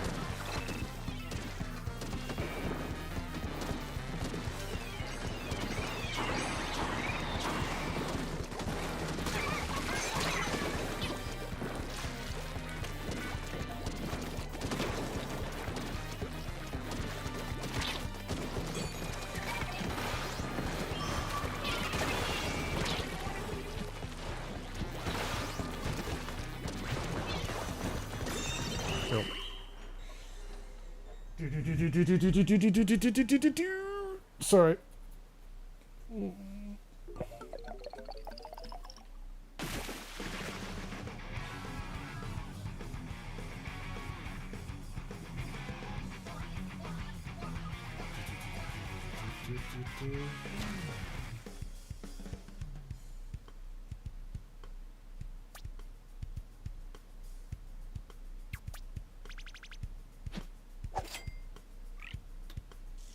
Sorry.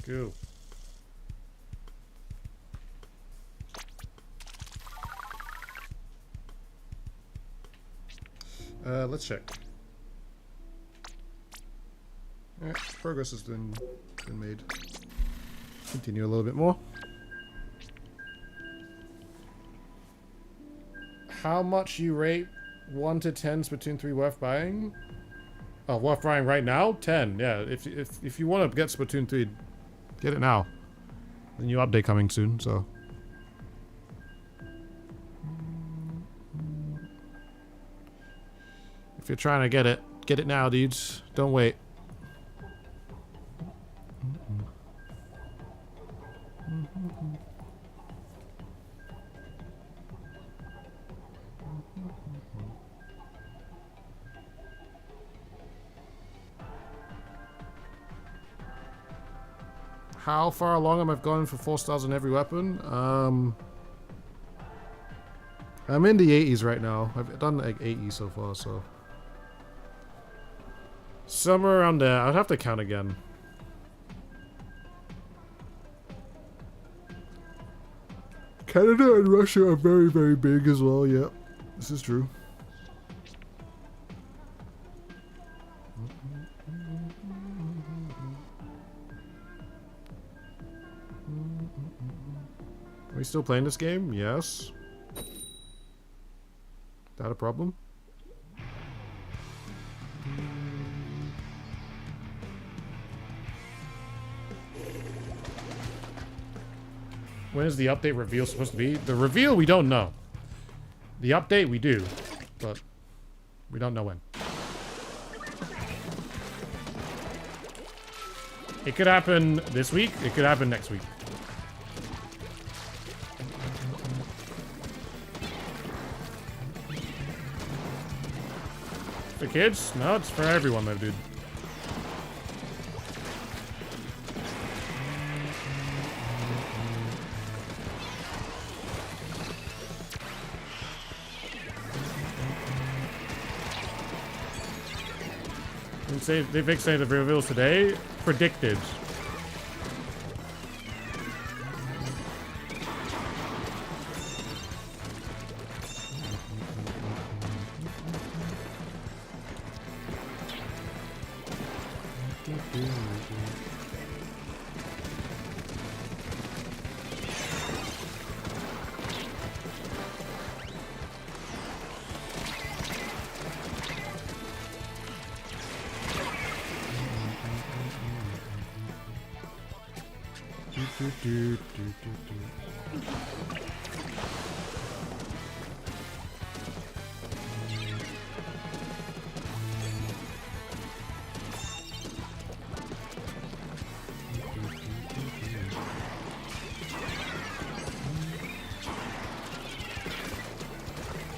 Go. Let's check. Alright, progress has been made. Continue a little bit more. How much you rate 1 to 10 Splatoon 3 worth buying? Oh, worth buying right now? 10. Yeah, if you want to get Splatoon 3, get it now. The new update coming soon, so. If you're trying to get it now, dudes. Don't wait. How far along am I going for 4 stars on every weapon? I'm in the 80s right now. I've done like 80 so far, so. Somewhere around there. I'd have to count again. Canada and Russia are very, very big as well, yeah. This is true. Are we still playing this game? Yes. That a problem? When is the update reveal supposed to be? The reveal we don't know. The update we do, but we don't know when. It could happen this week, it could happen next week. For kids? No, it's for everyone though, dude. Say they fixated the reveals today. Predicted.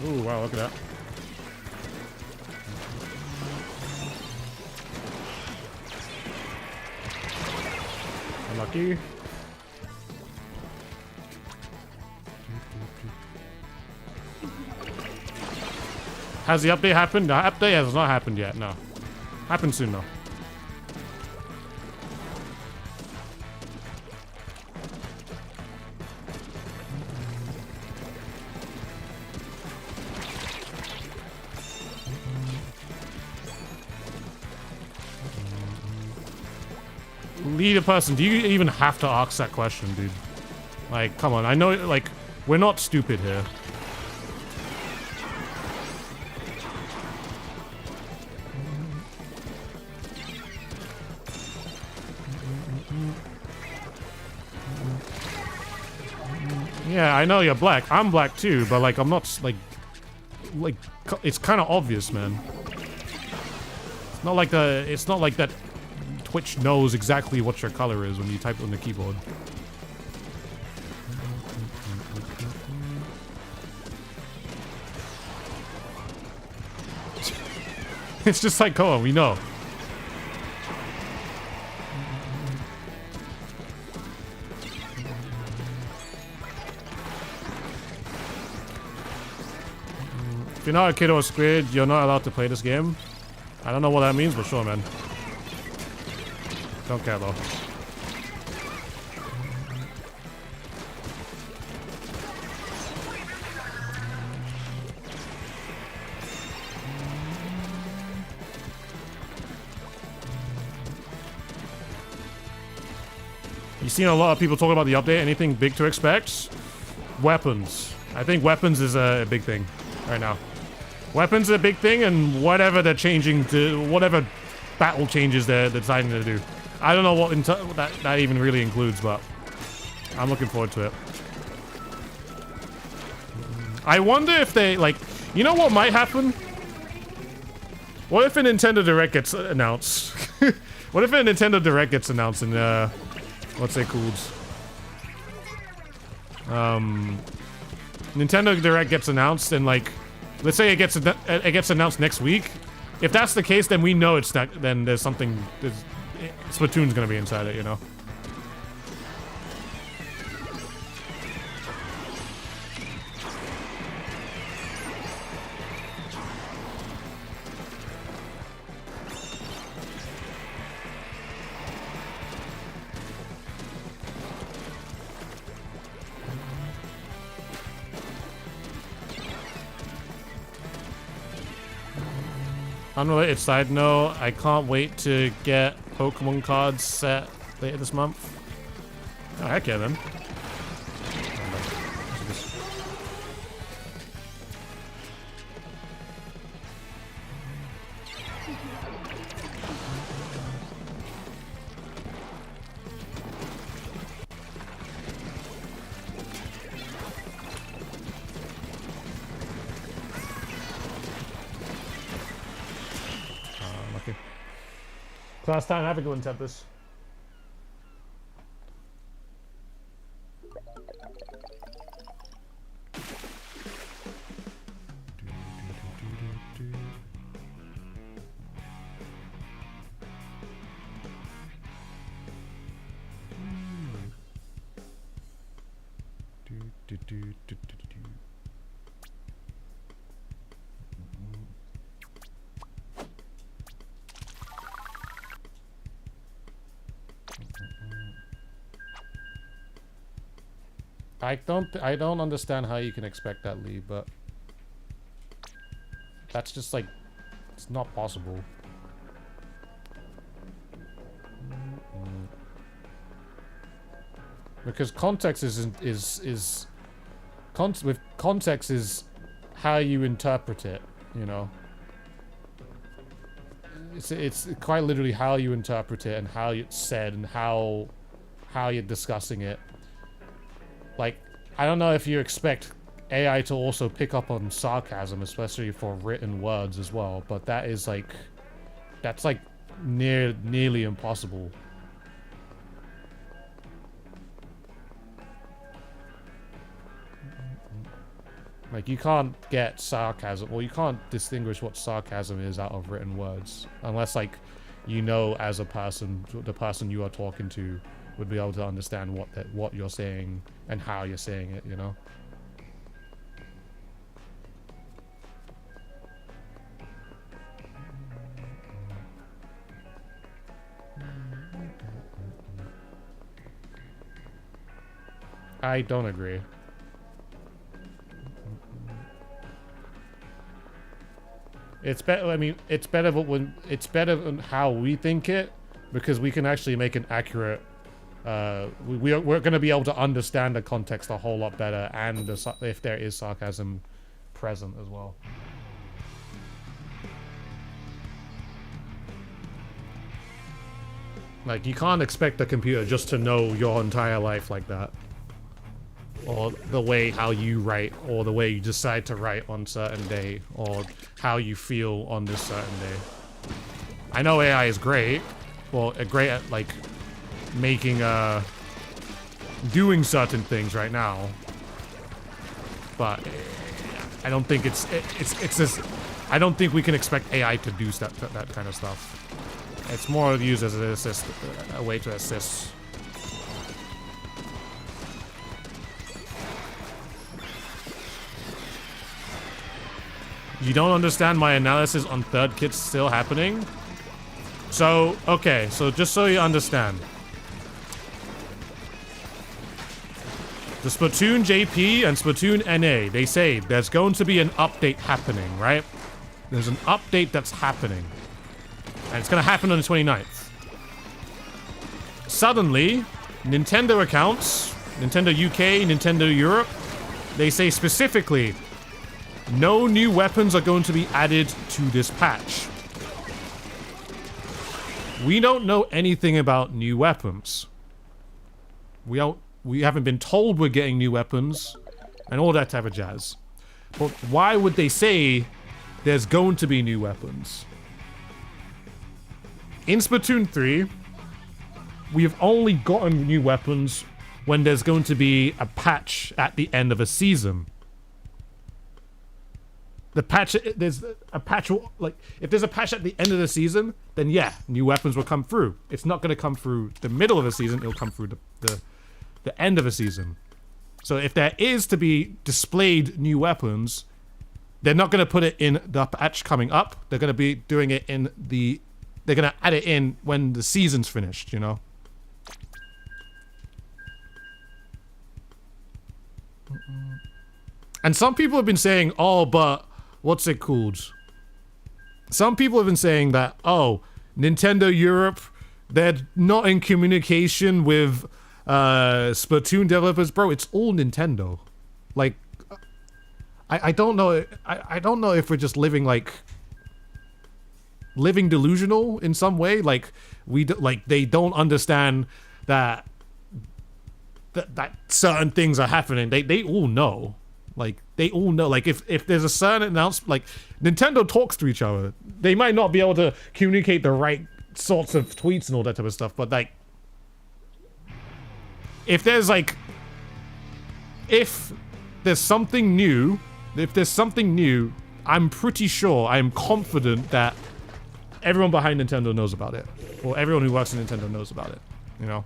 Ooh, wow, look at that. Unlucky. Has the update happened? The update has not happened yet, no. Happen soon though. Lead a person. Do you even have to ask that question, dude? Like, come on. I know, like, we're not stupid here. Yeah, I know you're black. I'm black too, but like, I'm not like, it's kind of obvious, man. It's not like that Twitch knows exactly what your color is when you type on the keyboard. It's just like Koa, we know. If you're not a kid or a squid, you're not allowed to play this game. I don't know what that means, but sure, man. Don't care, though. You've seen a lot of people talk about the update. Anything big to expect? Weapons. I think weapons is a big thing right now. Weapons are a big thing, and whatever they're changing to, whatever battle changes they're deciding to do. I don't know what that even really includes, but I'm looking forward to it. I wonder if they, like, you know what might happen? What if a Nintendo Direct gets announced? What if a Nintendo Direct gets announced and, what's it called? Nintendo Direct gets announced and, like, let's say it gets announced next week. If that's the case, then we know it's not. Then there's something. Splatoon's gonna be inside it, you know. Unrelated side note, I can't wait to get Pokemon cards set later this month. Oh, heck yeah, then. Last time, have a good one, Tempest. I don't understand how you can expect that, Lee, but that's just like, it's not possible. Because context with context is how you interpret it, you know. It's quite literally how you interpret it and how it's said and how you're discussing it. Like, I don't know if you expect AI to also pick up on sarcasm, especially for written words as well, but that is like, that's like nearly impossible. Like, you can't get sarcasm, or you can't distinguish what sarcasm is out of written words, unless, like, you know, as a person, the person you are talking to would be able to understand what you're saying and how you're saying it, you know? I don't agree. It's better. I mean, it's better when it's better than how we think it, because we can actually make an accurate. We're going to be able to understand the context a whole lot better, and if there is sarcasm present as well. Like, you can't expect the computer just to know your entire life like that. Or the way how you write, or the way you decide to write on certain day, or how you feel on this certain day. I know AI is great, well, great at, like, making, doing certain things right now. But I don't think it's just, I don't think we can expect AI to do that kind of stuff. It's more used as an assist, a way to assist. You don't understand my analysis on third kits still happening? So, okay, so just so you understand. The Splatoon JP and Splatoon NA, they say there's going to be an update happening, right? There's an update that's happening. And it's going to happen on the 29th. Suddenly, Nintendo accounts, Nintendo UK, Nintendo Europe, they say specifically, no new weapons are going to be added to this patch. We don't know anything about new weapons. We haven't been told we're getting new weapons and all that type of jazz. But why would they say there's going to be new weapons? In Splatoon 3, we have only gotten new weapons when there's going to be a patch at the end of a season. The patch, there's a patch, like, if there's a patch at the end of the season, then yeah, new weapons will come through. It's not going to come through the middle of the season, it'll come through the end of the season. So if there is to be displayed new weapons, they're not going to put it in the patch coming up. They're going to be doing it in the... They're going to add it in when the season's finished, you know? And some people have been saying, oh, but... What's it called? Some people have been saying that, oh, Nintendo Europe, they're not in communication with Splatoon developers. Bro, it's all Nintendo. Like, I don't know. I don't know if we're just living delusional in some way. Like, they don't understand that certain things are happening. They all know. Like, they all know. Like, if there's a certain announcement, like, Nintendo talks to each other. They might not be able to communicate the right sorts of tweets and all that type of stuff, but, like, if there's something new, I'm pretty sure, I'm confident that everyone behind Nintendo knows about it. Or everyone who works in Nintendo knows about it, you know?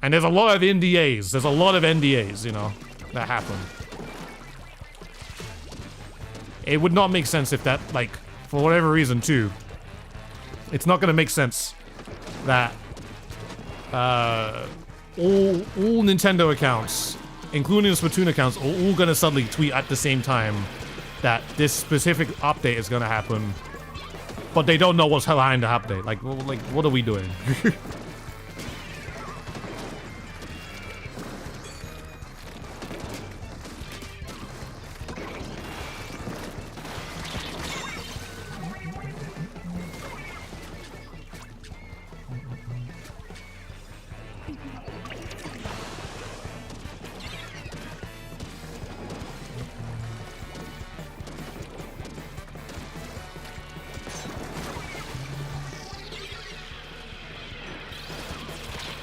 And there's a lot of NDAs. There's a lot of NDAs, you know, that happen. It would not make sense if that, like, for whatever reason, too. It's not gonna make sense that all Nintendo accounts, including the Splatoon accounts, are all gonna suddenly tweet at the same time that this specific update is gonna happen, but they don't know what's behind the update. Like, what are we doing?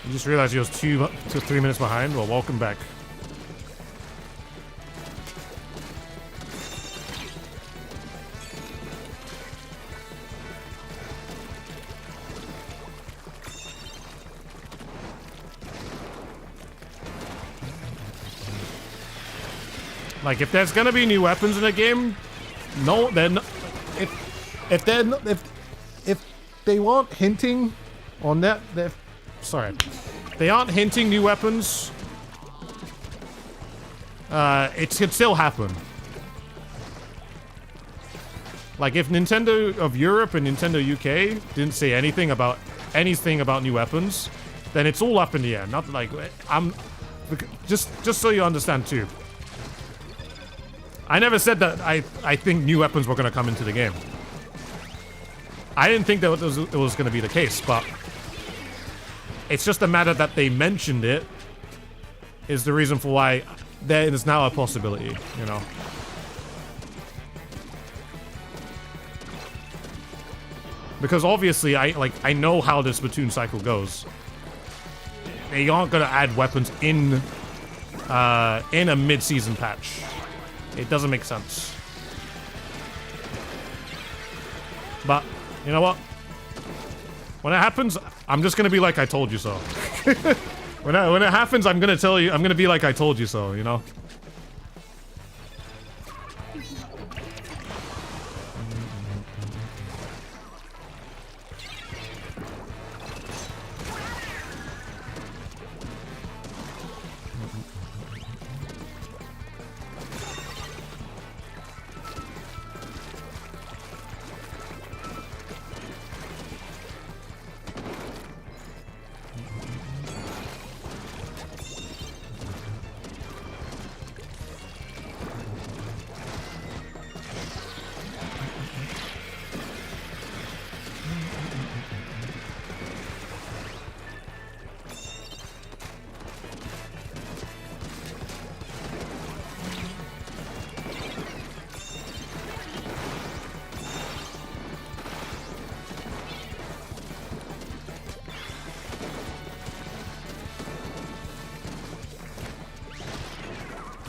You just realized you was 2 to 3 minutes behind? Well, welcome back. Like, if there's gonna be new weapons in the game, no, then if they weren't hinting on that, sorry. they aren't hinting new weapons, it could still happen. Like, if Nintendo of Europe and Nintendo UK didn't say anything about new weapons, then it's all up in the air. Not like just so you understand too. I never said that I think new weapons were gonna come into the game. I didn't think that it was gonna be the case, but it's just a matter that they mentioned it is the reason for why there is now a possibility, you know. Because obviously, I know how the Splatoon cycle goes. They aren't gonna add weapons in a mid-season patch. It doesn't make sense. But you know what? When it happens, I'm just gonna be like I told you so. when it happens, I'm gonna tell you. I'm gonna be like I told you so. You know.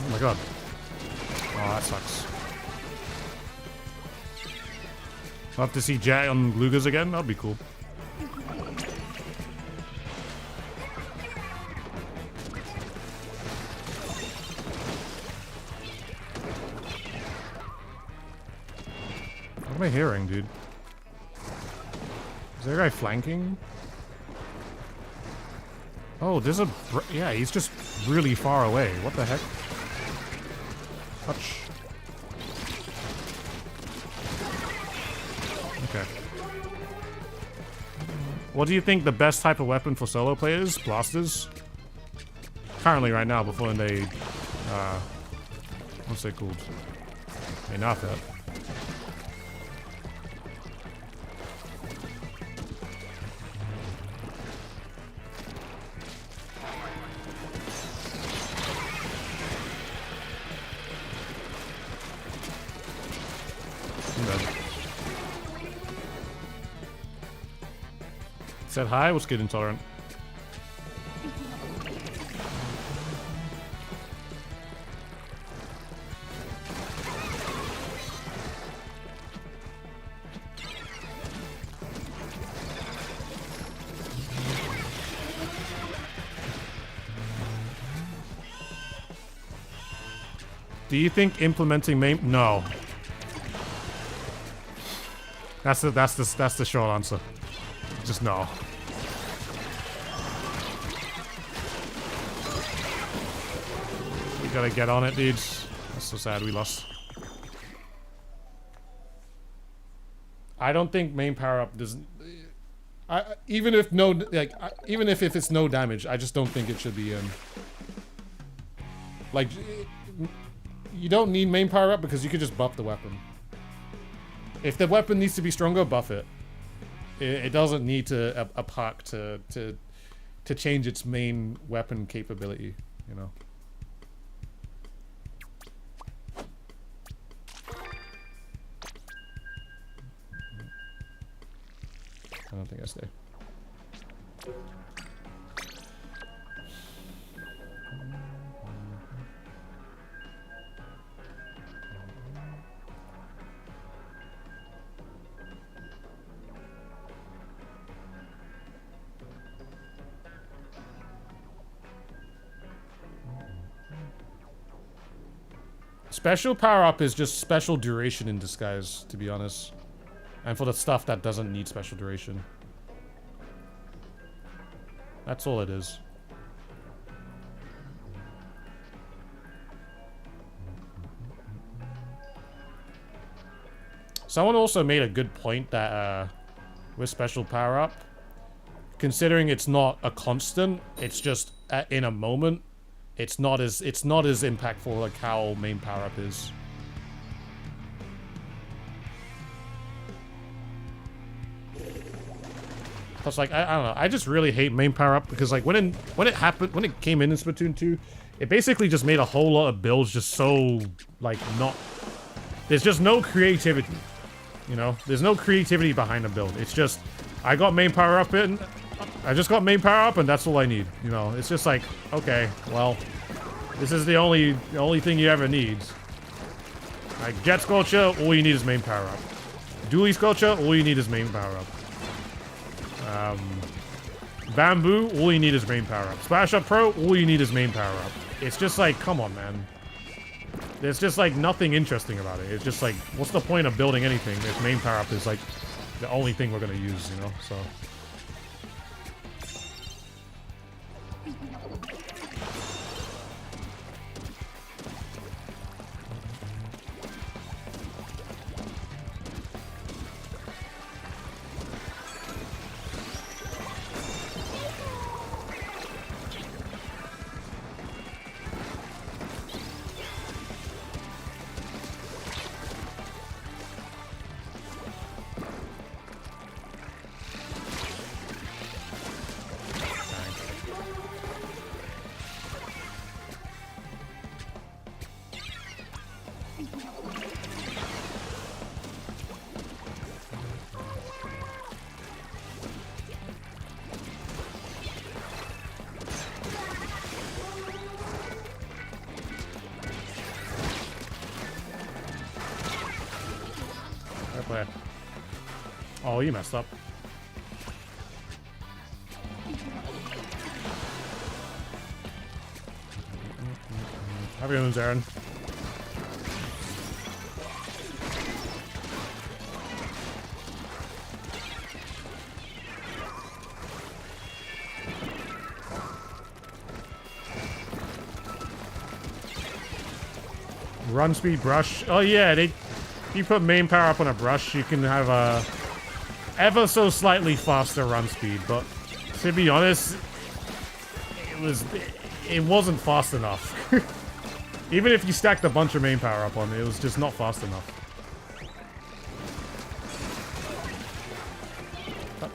Oh my god. Oh, that sucks. I'll have to see Jay on Lugas again. That'd be cool. What am I hearing, dude? Is there a guy flanking? Oh, there's a... Yeah, he's just really far away. What the heck? Touch. Okay. What do you think the best type of weapon for solo players? Blasters? Currently, right now, before they... what's they called? They nerf that. Said hi, what's good, Intolerant? Do you think implementing main? No. That's the short answer. Just no. We gotta get on it, dudes. That's so sad we lost. I don't think main power up doesn't. Even if no, like, even if it's no damage, I just don't think it should be in. Like, you don't need main power up because you could just buff the weapon. If the weapon needs to be stronger, buff it. It doesn't need to a perk to change its main weapon capability, you know. I don't think I stay. Special power-up is just special duration in disguise, to be honest. And for the stuff that doesn't need special duration. That's all it is. Someone also made a good point that with special power up, considering it's not a constant, it's just in a moment. It's not as impactful like how main power up is. Plus, like, I don't know. I just really hate main power up because, like, when it came in Splatoon 2, it basically just made a whole lot of builds just so, like, not. There's just no creativity, you know. There's no creativity behind the build. It's just, I got main power up in. I just got main power up, and that's all I need. You know, it's just like, okay, well, this is the only thing you ever need. Like Jet Sculpture, all you need is main power up. Dually Sculpture, all you need is main power up. Bamboo, all you need is main power up. Splash Up Pro, all you need is main power up. It's just like, come on, man. There's just like nothing interesting about it. It's just like, what's the point of building anything if main power up is like the only thing we're gonna use, you know? So. Oh, you messed up. Happy moons, Aaron. Run speed brush. Oh yeah, you put main power up on a brush, you can have a ever so slightly faster run speed, but to be honest, it wasn't fast enough. Even if you stacked a bunch of main power up on it, it was just not fast enough. Touch.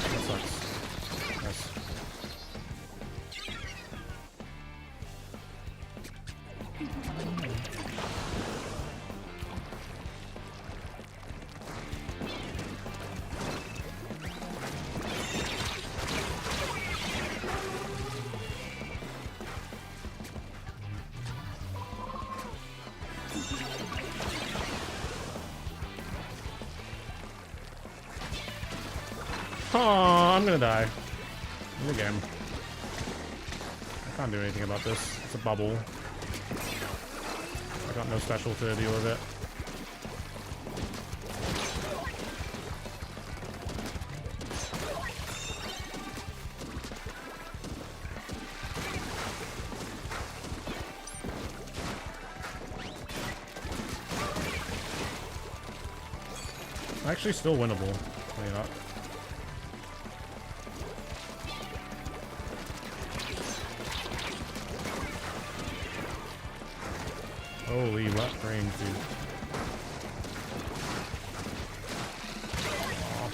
That sucks. Nice. Oh, I'm gonna die. In the game. I can't do anything about this. It's a bubble. I got no special to deal with it. Actually, still winnable. Maybe not. Holy wet rain, dude. Aww.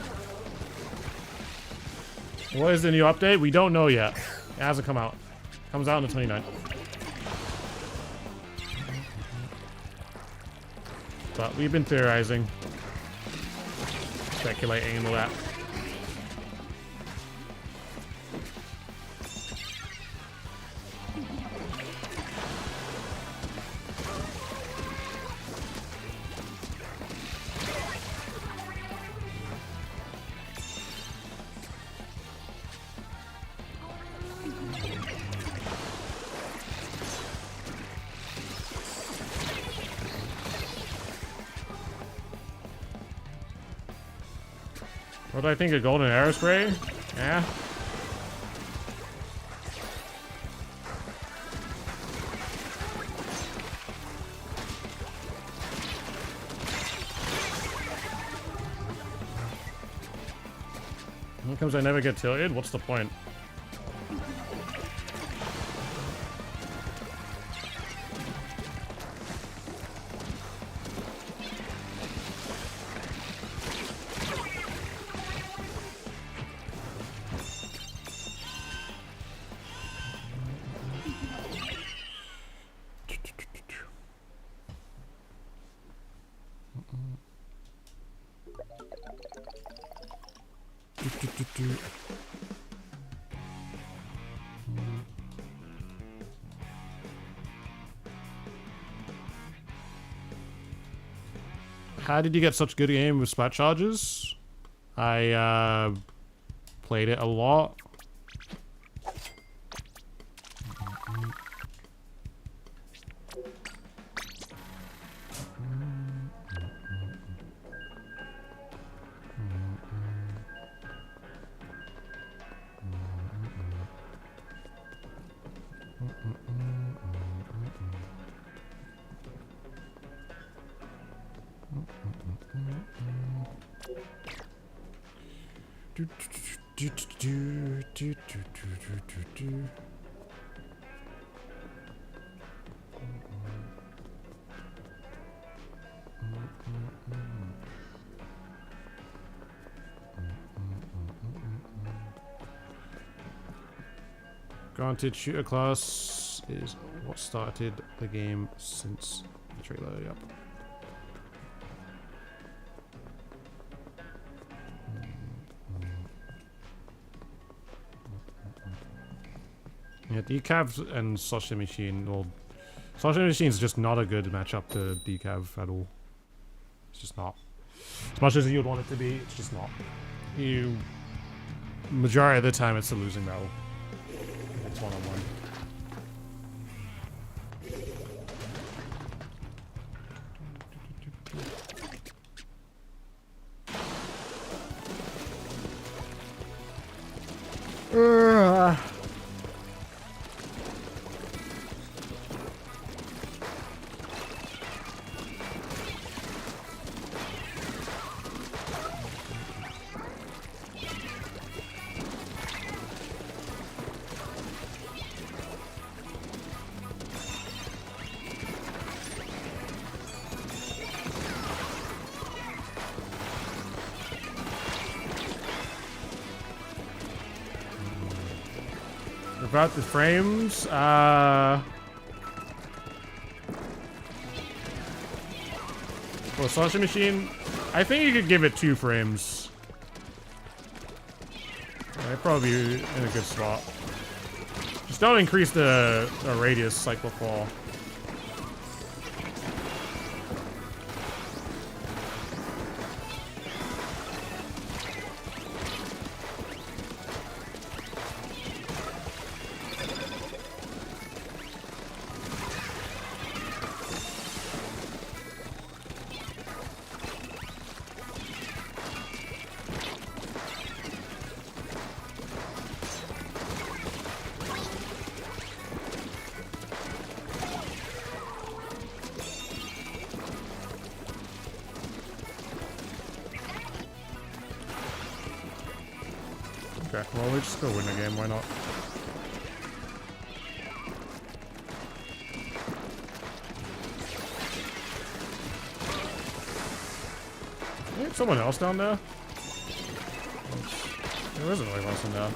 What is the new update? We don't know yet. It hasn't come out. Comes out on the 29th. But we've been theorizing. Speculating and all that. What do I think of golden arrow spray? Yeah. How comes I never get tilted? What's the point? How did you get such good aim with splat charges? I played it a lot. Granted, shooter class is what started the game since the trailer. Yep. Yeah, Decav and Sausage Machine. Well, Sausage Machine is just not a good matchup to Decav at all. It's just not. As much as you'd want it to be, it's just not. You majority of the time, it's a losing battle. It's one-on-one. About the frames, well, Sausage Machine, I think you could give it 2 frames. I'd probably be in a good spot. Just don't increase the radius like before. Okay, well, we just go win the game, why not? Is someone else down there? There isn't really else in there.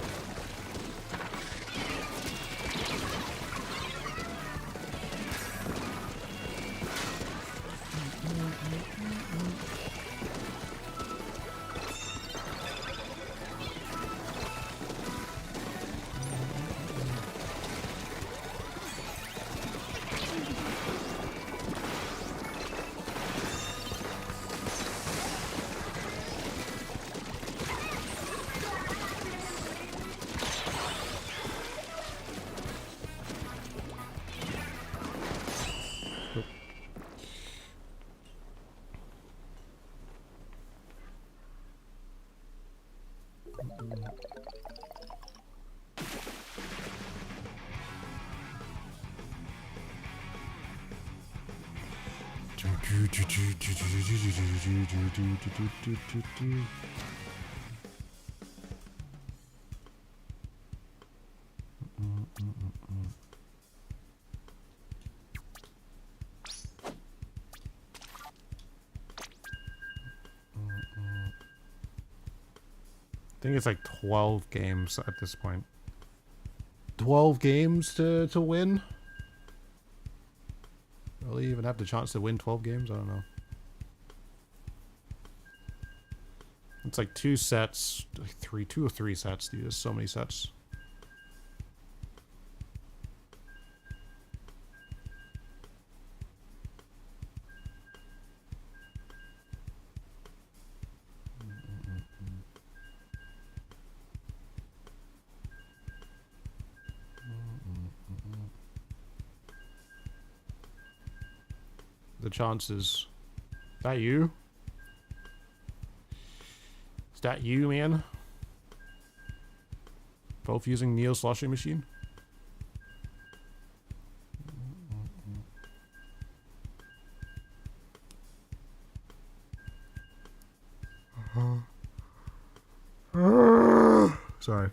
I think it's like 12 games at this point. 12 games to win? Will he even have the chance to win 12 games? I don't know. It's like 2 sets, like 2 or 3 sets, dude. There's so many sets. The chances. Is that you? Is that you, man? Both using Neo sloshing machine? Sorry.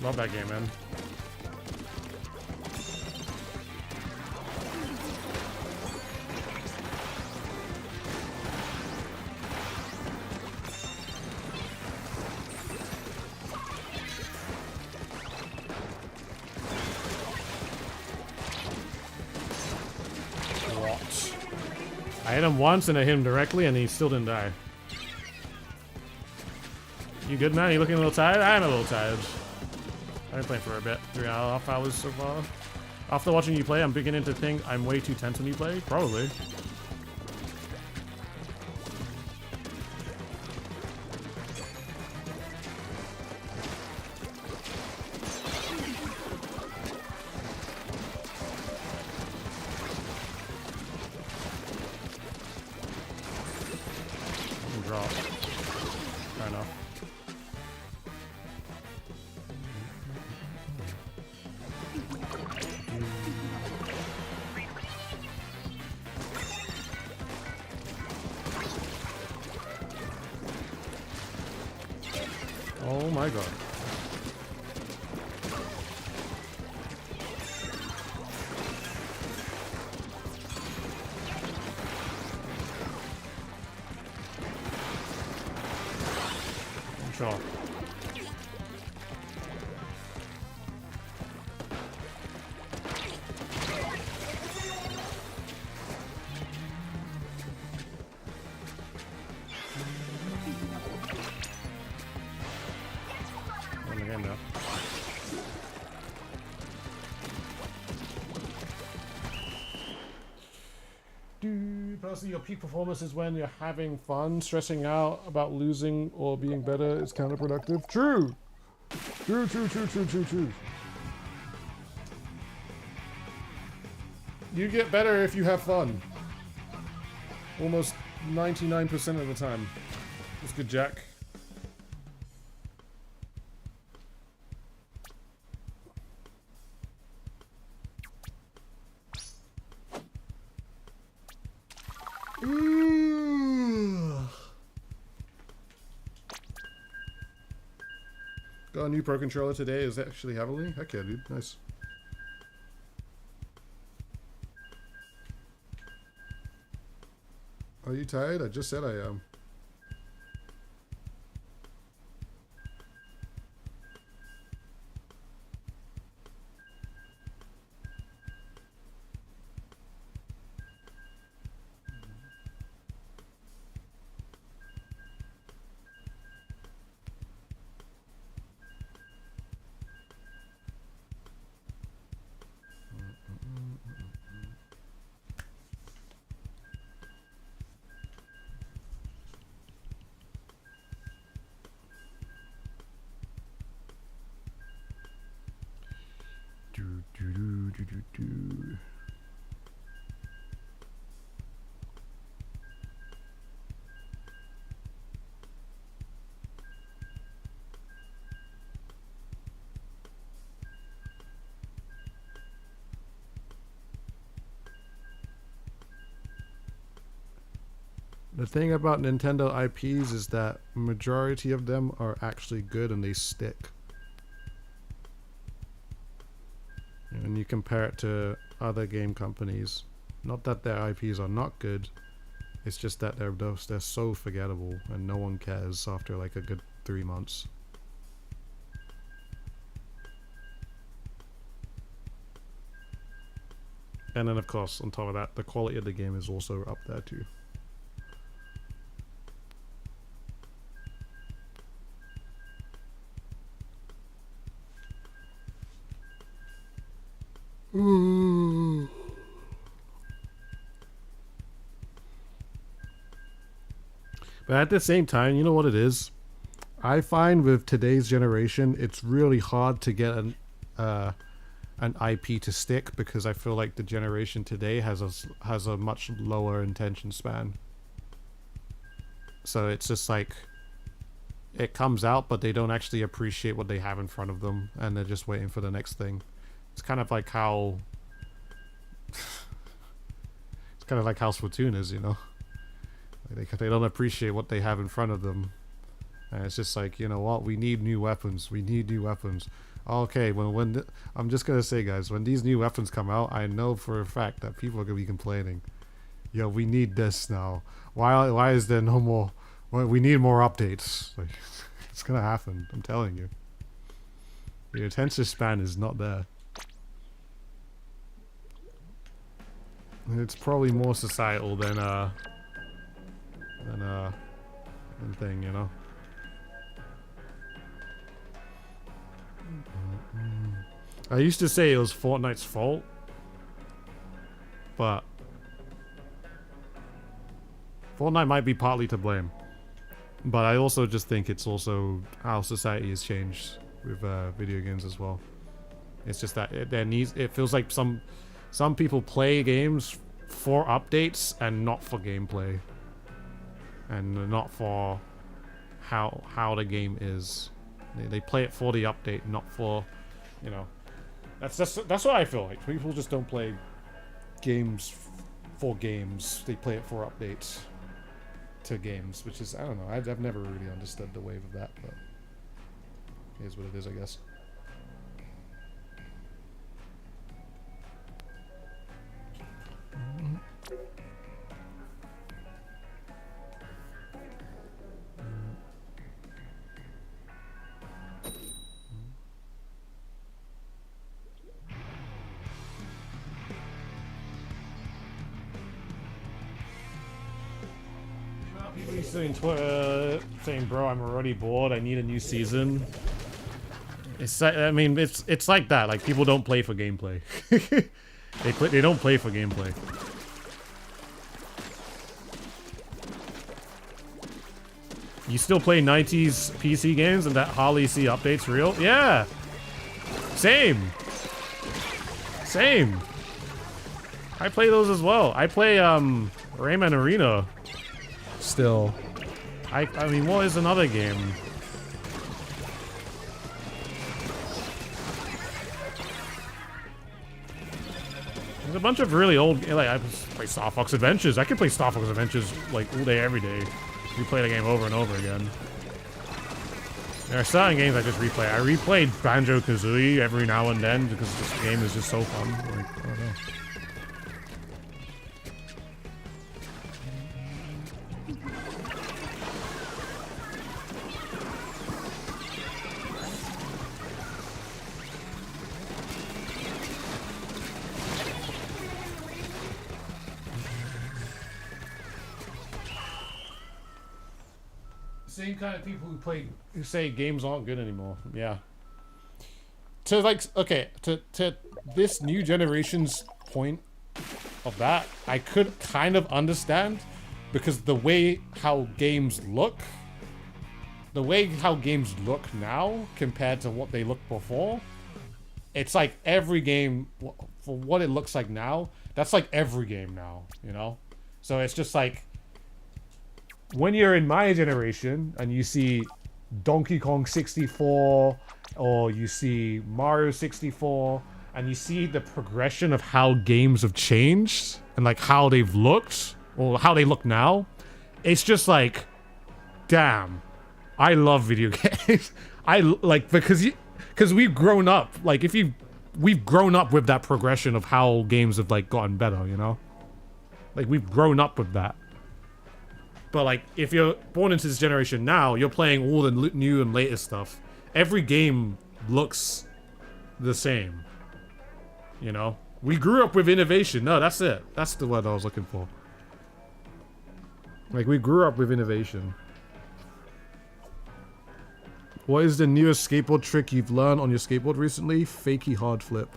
Love that game, man. What? I hit him once and I hit him directly and he still didn't die. You good, man? You looking a little tired? I'm a little tired. I've been playing for a bit, 3.5 hours so far. After watching you play, I'm beginning to think I'm way too tense when you play. Probably. Drop. Fair enough. Oh my god. Sure. Personally, your peak performance is when you're having fun. Stressing out about losing or being better is counterproductive. True. True. You get better if you have fun. Almost 99% of the time. That's good, Jack. Got a new Pro Controller today. Is that actually heavily? Heck yeah, dude. Nice. Are you tired? I just said I am. The thing about Nintendo IPs is that majority of them are actually good and they stick. And you compare it to other game companies, not that their IPs are not good, it's just that they're so forgettable and no one cares after like a good 3 months. And then of course on top of that, the quality of the game is also up there too. But at the same time, you know what it is? I find with today's generation, it's really hard to get an IP to stick because I feel like the generation today has a much lower attention span. So it's just like it comes out, but they don't actually appreciate what they have in front of them, and they're just waiting for the next thing. It's kind of like how it's kind of like how Splatoon is, you know. Like they don't appreciate what they have in front of them, and it's just like, you know what, we need new weapons. We need new weapons. Okay, I'm just gonna say, guys, when these new weapons come out, I know for a fact that people are gonna be complaining. Yo, we need this now. Why is there no more? Well, we need more updates. Like, it's gonna happen. I'm telling you. The attention span is not there. It's probably more societal than thing, you know. I used to say it was Fortnite's fault, but Fortnite might be partly to blame. But I also just think it's also how society has changed with video games as well. It's just that it feels like some people play games for updates and not for gameplay, and not for how the game is. They play it for the update, not for, you know. That's what I feel like. People just don't play games for games. They play it for updates to games, which is, I don't know. I've never really understood the wave of that, but it is what it is, I guess. Saying Twitter, saying, "Bro, I'm already bored. I need a new season." I mean, it's like that. Like, people don't play for gameplay. They don't play for gameplay. You still play 90s PC games and that Harley C update's real? Yeah. Same. I play those as well. I play Rayman Arena. Still, I mean, what is another game? There's a bunch of really old, like, I play Star Fox Adventures. I could play Star Fox Adventures like all day, every day. You play the game over and over again. There are certain games I just replay. I replay Banjo-Kazooie every now and then because this game is just so fun. Like, I don't know. Same kind of people who say games aren't good anymore. Yeah. To like, okay, to this new generation's point of that, I could kind of understand, because the way how games look now compared to what they looked before, it's like every game, for what it looks like now, that's like every game now, you know? So it's just like, when you're in my generation and you see Donkey Kong 64 or you see Mario 64 and you see the progression of how games have changed and like how they've looked or how they look now, it's just like, damn, I love video games. I like because we've grown up. Like we've grown up with that progression of how games have like gotten better. You know, like we've grown up with that. But like if you're born into this generation now, you're playing all the new and latest stuff. Every game looks the same. You know, we grew up with innovation. No, that's it. That's the word I was looking for. Like we grew up with innovation. What is the newest skateboard trick you've learned on your skateboard recently? Fakey hard flip.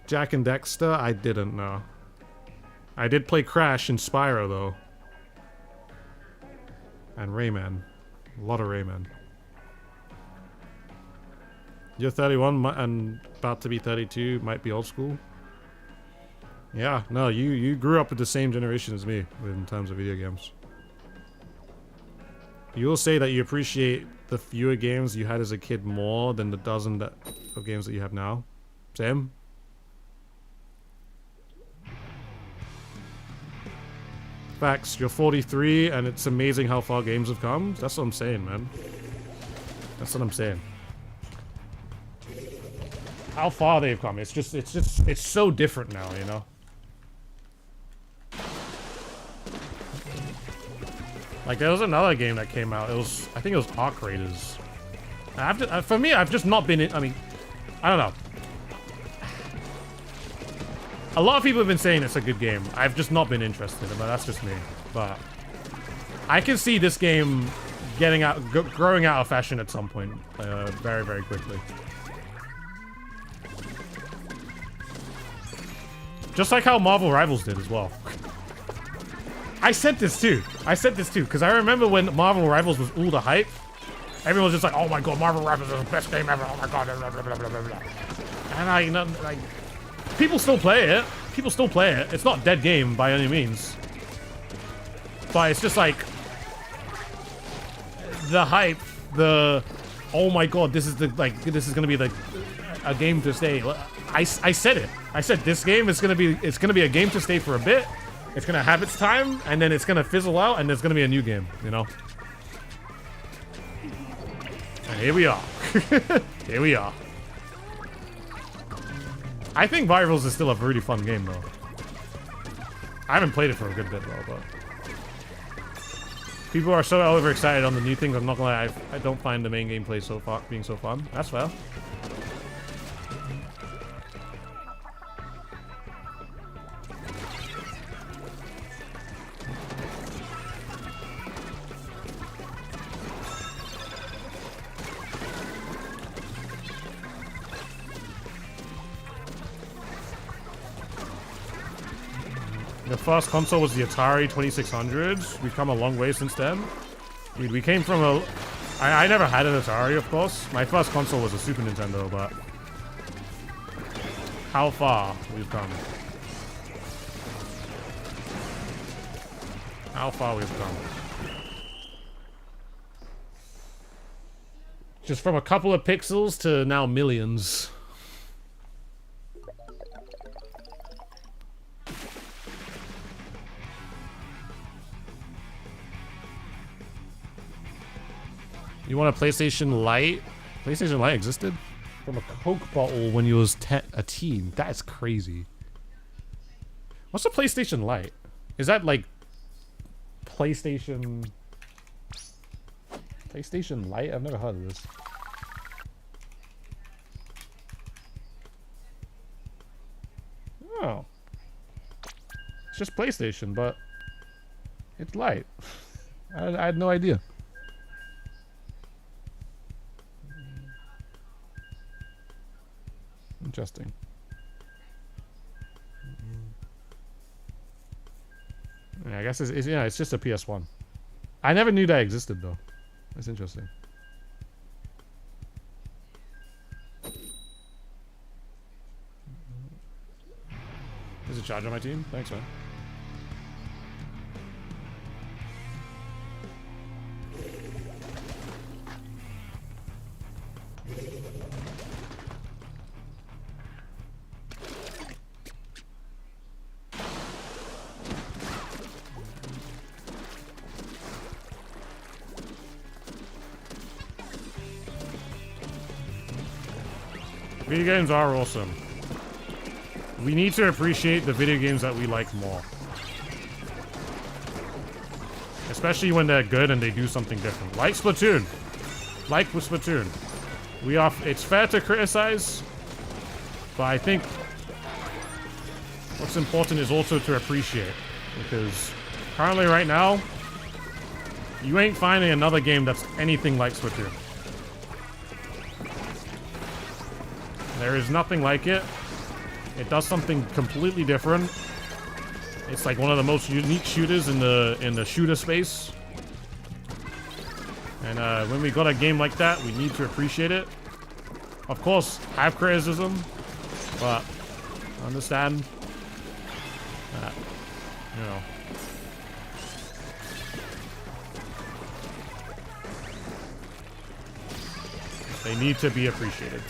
Jack and Dexter? I didn't know. I did play Crash and Spyro though. And Rayman. A lot of Rayman. You're 31 and about to be 32, might be old school. Yeah, no, you grew up with the same generation as me in terms of video games. You will say that you appreciate the fewer games you had as a kid more than the dozen of games that you have now. Same? Facts, you're 43 and it's amazing how far games have come. That's what I'm saying, man. That's what I'm saying. How far they've come. It's so different now, you know? Like, there was another game that came out. I think it was Arc Raiders. For me, I've just not been in, I mean, I don't know. A lot of people have been saying it's a good game. I've just not been interested, but that's just me. But I can see this game growing out of fashion at some point, very, very quickly. Just like how Marvel Rivals did as well. I said this too, because I remember when Marvel Rivals was all the hype, everyone was just like, oh my god, Marvel Rivals is the best game ever, oh my god, blah, blah, blah, blah, blah. And you know, like, people still play it. It's not a dead game by any means. But it's just like, the hype, oh my god, this is gonna be a game to stay. I said it. I said this game is gonna be a game to stay for a bit. It's gonna have its time, and then it's gonna fizzle out, and there's gonna be a new game, you know? And here we are. Here we are. I think Virals is still a really fun game, though. I haven't played it for a good bit, though, but... People are so overexcited on the new things, I'm not gonna lie, I don't find the main gameplay being so fun. That's fair. The first console was the Atari 2600. We've come a long way since then. I mean, we came from I never had an Atari, of course. My first console was a Super Nintendo, but... How far we've come. How far we've come. Just from a couple of pixels to now millions. You want a PlayStation Lite? PlayStation Lite existed? From a Coke bottle when you was a teen. That's crazy. What's a PlayStation Lite? Is that like PlayStation Lite? I've never heard of this. Oh. It's just PlayStation, but it's light. I had no idea. Interesting. Yeah, I guess it's just a PS1. I never knew that existed though. That's interesting. There's a charge on my team. Thanks, man. Video games are awesome. We need to appreciate the video games that we like more. Especially when they're good and they do something different. Like Splatoon. Like with Splatoon. It's fair to criticize, but I think what's important is also to appreciate. Because currently right now, you ain't finding another game that's anything like Splatoon. There is nothing like it. It does something completely different. It's like one of the most unique shooters in the shooter space. And when we got a game like that, we need to appreciate it. Of course, have criticism, but understand that, you know. They need to be appreciated.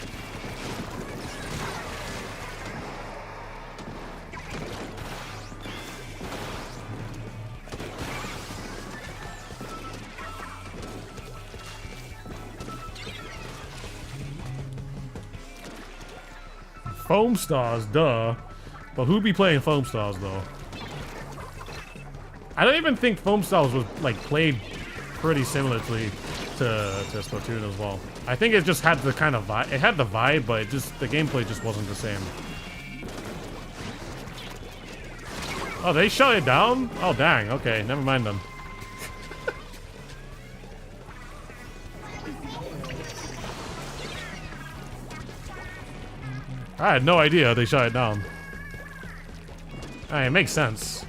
Foam Stars, duh. But who'd be playing Foam Stars, though? I don't even think Foam Stars was, like, played pretty similarly to Splatoon as well. I think it just had the kind of vibe. It had the vibe, but the gameplay just wasn't the same. Oh, they shut it down? Oh, dang. Okay, never mind then. I had no idea they shut it down. It makes sense.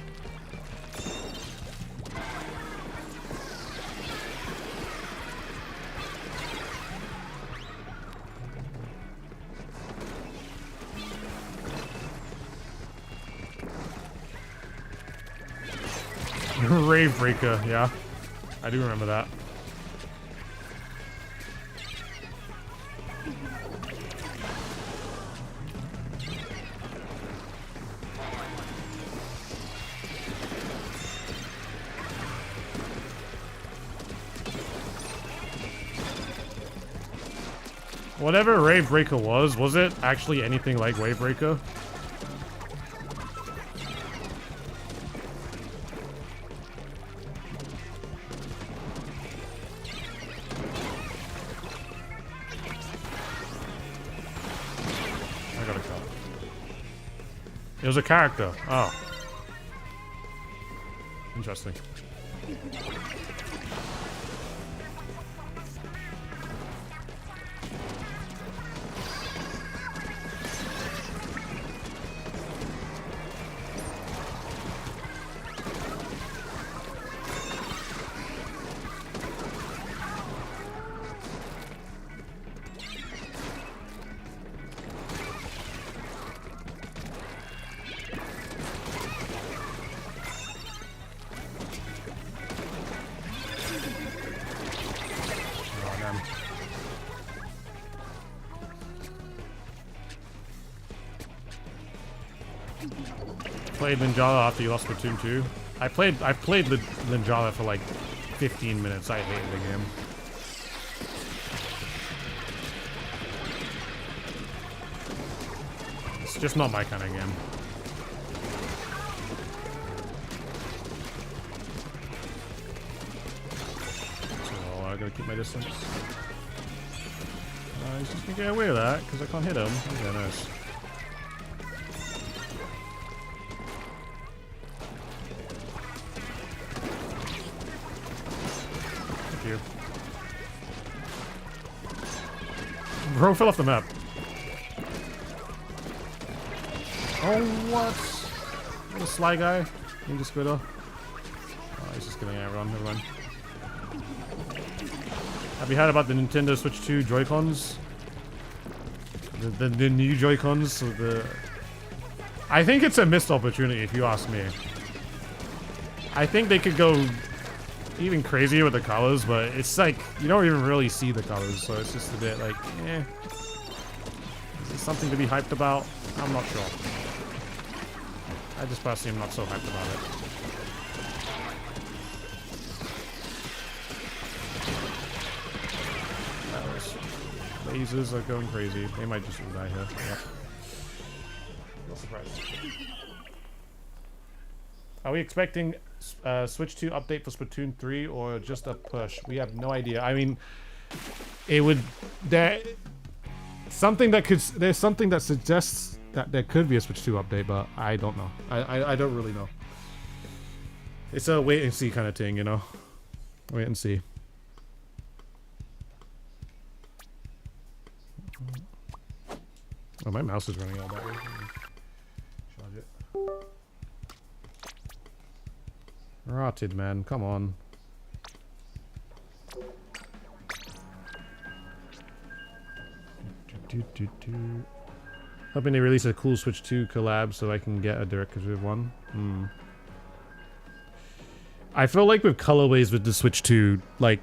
Rave Breaker, yeah. I do remember that. Whatever Rave Breaker was it actually anything like Wave Breaker? I got a cut. It was a character. Oh. Interesting. Played Ninjala after you lost Splatoon 2. I played Ninjala for like 15 minutes. I hated the game. It's just not my kind of game. So I gotta keep my distance. He's just gonna get away with that because I can't hit him. Okay, nice. Bro fell off the map. Oh, what? What a sly guy. Ninja Squidder. Oh, he's just killing everyone. Never mind. Have you heard about the Nintendo Switch 2 Joy-Cons? The new Joy-Cons? So I think it's a missed opportunity, if you ask me. I think they could go even crazier with the colors, but it's like you don't even really see the colors, so it's just a bit like, eh. Is this something to be hyped about? I'm not sure. I just personally am not so hyped about it. lasers are going crazy. They might just all die here. Yep. Not surprised. Are we expecting Switch 2 update for Splatoon 3 or just a push? We have no idea. I mean, it would... There's something that suggests that there could be a Switch 2 update, but I don't know. I don't really know. It's a wait and see kind of thing, you know? Wait and see. Oh, my mouse is running out of battery. Charge it. Rotted, man. Come on. Hoping they release a cool Switch 2 collab so I can get a directive one. I feel like with colorways with the Switch 2, like...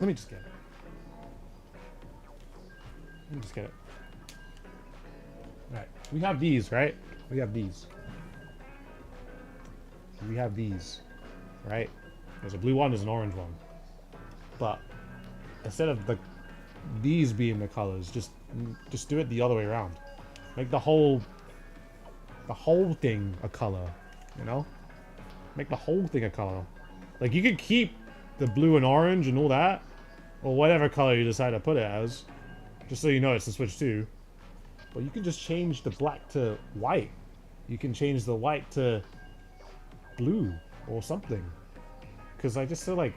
Let me just get it. Let me just get it. Alright. We have these, right? We have these. We have these. Right? There's a blue one, there's an orange one. But instead of these being the colors, just do it the other way around. Make the whole thing a color, you know? Make the whole thing a color. Like, you could keep the blue and orange and all that, or whatever color you decide to put it as, just so you know it's the Switch 2. But you can just change the black to white. You can change the white to blue or something. Because I just feel like,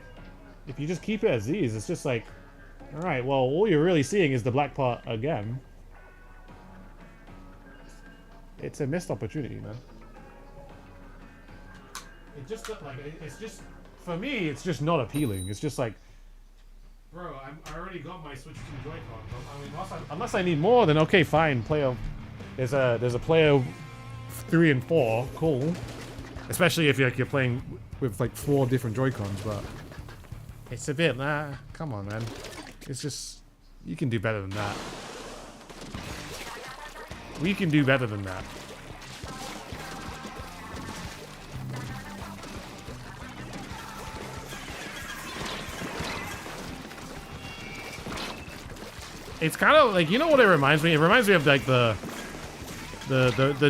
if you just keep it as these, it's just like, alright, well, all you're really seeing is the black part again. It's a missed opportunity, man. It just, like, it's just, for me, it's just not appealing. It's just like, bro, I already got my Switch 2 Joy-Con. I mean, unless I need more, then okay, fine. There's a player 3 and 4, cool. Especially if you're playing with like 4 different Joy-Cons, but it's a bit, come on, man. It's just, you can do better than that. We can do better than that. It's kind of like, you know what it reminds me? It reminds me of like the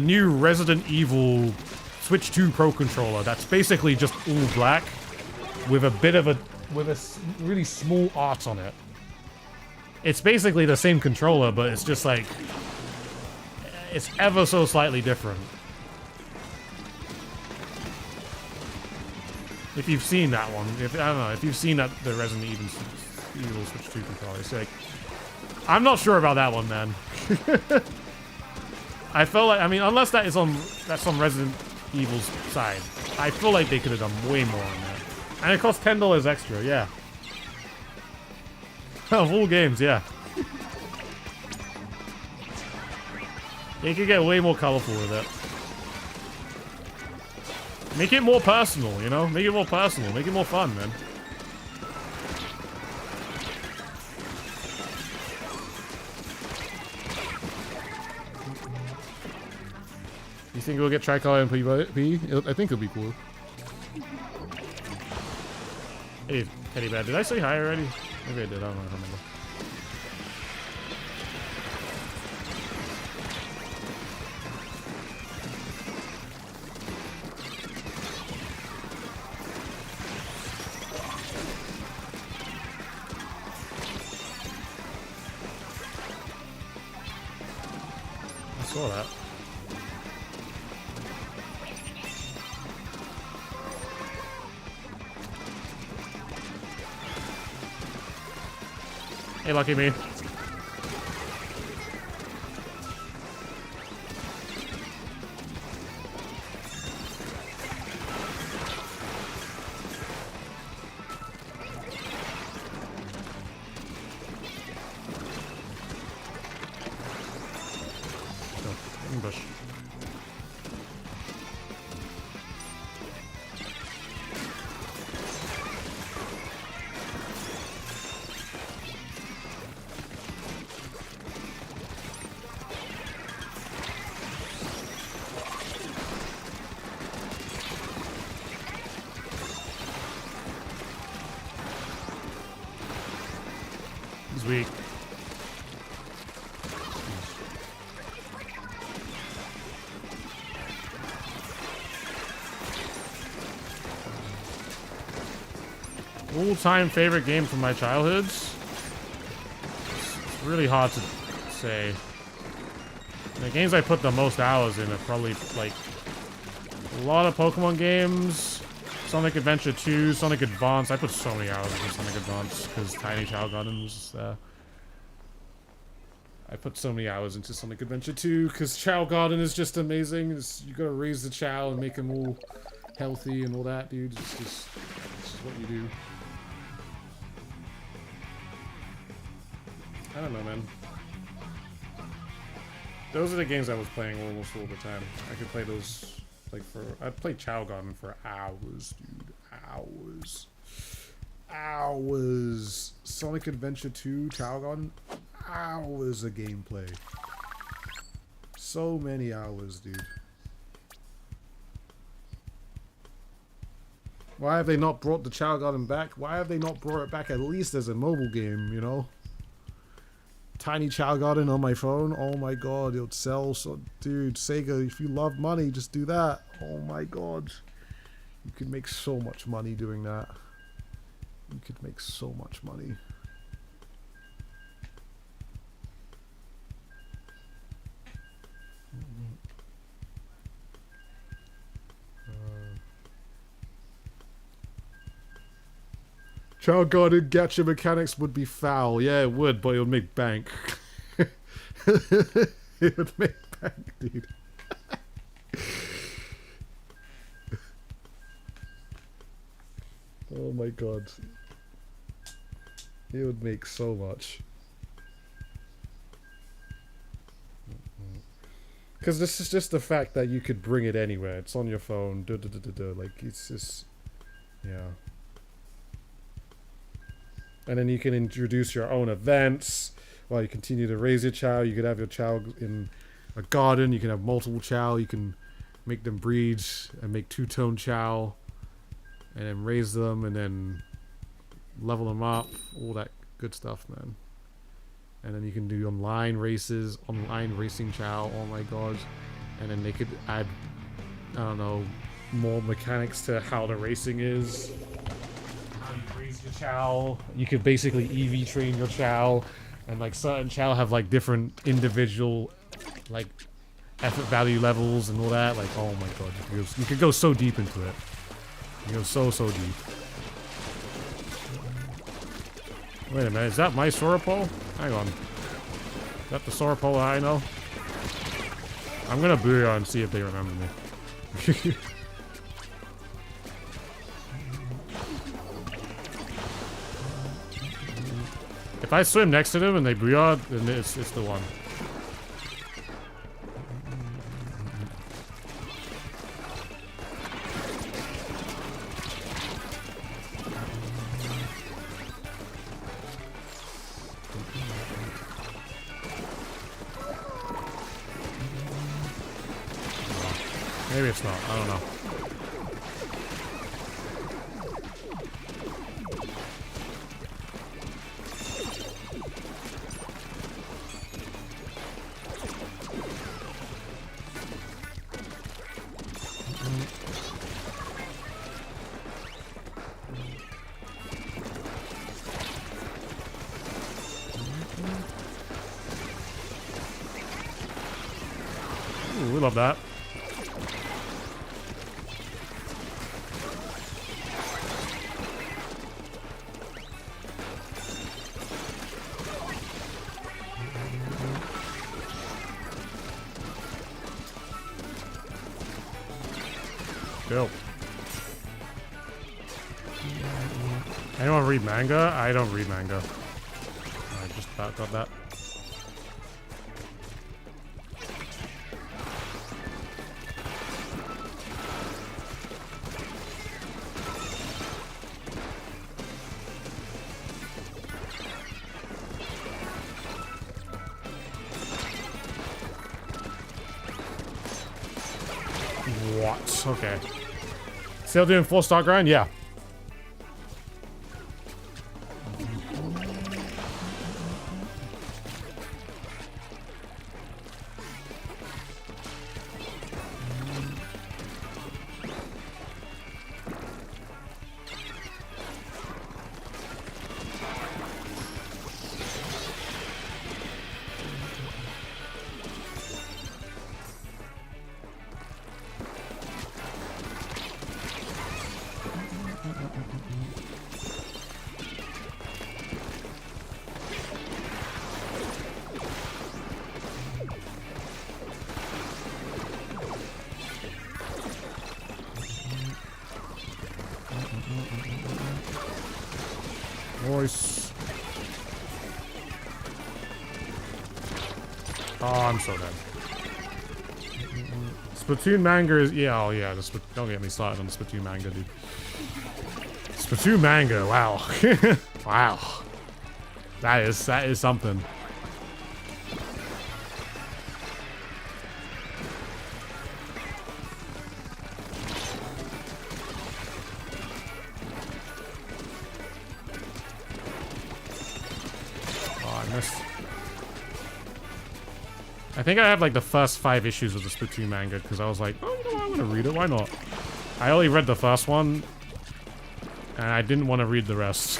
new Resident Evil Switch 2 Pro controller. That's basically just all black with a really small art on it. It's basically the same controller, but it's just like, it's ever so slightly different. If you've seen that one, I don't know, if you've seen the Resident Evil Switch 2 controller, it's like, I'm not sure about that one, man. I feel like, I mean, unless that's on Resident Evil's side, I feel like they could have done way more on that. And it costs $10 extra, yeah. Of all games, yeah. You could get way more colorful with it. Make it more personal, you know? Make it more personal. Make it more fun, man. You think we'll get tricolor and PvP? I think it'll be cool. Hey, Teddy Bear, did I say hi already? Maybe I did, I don't remember. I saw that. Hey, lucky me. Oh, ambush. He's weak. All-time favorite game from my childhoods? It's really hard to say. The games I put the most hours in are probably like a lot of Pokemon games, Sonic Adventure 2, Sonic Advance. I put so many hours into Sonic Advance because Tiny Chow Garden was there. I put so many hours into Sonic Adventure 2 because Chow Garden is just amazing. You gotta raise the Chow and make them all healthy and all that, dude. It's just what you do. I don't know, man. Those are the games I was playing almost all the time. I could play those, like, I'd play Chow Garden for hours, dude. Hours. Hours. Sonic Adventure 2, Chow Garden. Hours of gameplay. So many hours, dude. Why have they not brought the Chow Garden back? Why have they not brought it back at least as a mobile game, you know? Tiny Chow Garden on my phone. Oh my god, it would sell. So, dude, Sega, if you love money, just do that. Oh my god. You could make so much money doing that. You could make so much money. Chow Garden gacha mechanics would be foul. Yeah, it would, but it would make bank. It would make bank, dude. Oh my god. It would make so much. Because this is just the fact that you could bring it anywhere. It's on your phone. Like, it's just... Yeah. And then you can introduce your own events while you continue to raise your Chow. You could have your Chow in a garden. You can have multiple Chow. You can make them breed and make two-tone Chow. And then raise them and then level them up. All that good stuff, man. And then you can do online races, online racing Chow. Oh my god. And then they could add, I don't know, more mechanics to how the racing is. How you raise your Chow. You could basically EV train your Chow. And like certain Chow have like different individual like effort value levels and all that. Like, oh my god. You could go so deep into it. You go so deep. Wait a minute, is that my Sauropole? Hang on. Is that the Sauropole I know? I'm gonna Booyah and see if they remember me. If I swim next to them and they Booyah, then it's the one. Maybe it's not. I don't know. Ooh, we love that. Cool. Anyone read manga? I don't read manga. I just about got that. What? Okay. Still doing full stock grind? Yeah. Oh, I'm so dead. Splatoon manga is yeah, oh yeah. Don't get me started on the Splatoon manga, dude. Splatoon manga, wow, wow. That is something. Oh, I missed. I think I have like the first 5 issues of the Splatoon manga because I was like, oh, you know what, I want to read it. Why not? I only read the first one, and I didn't want to read the rest.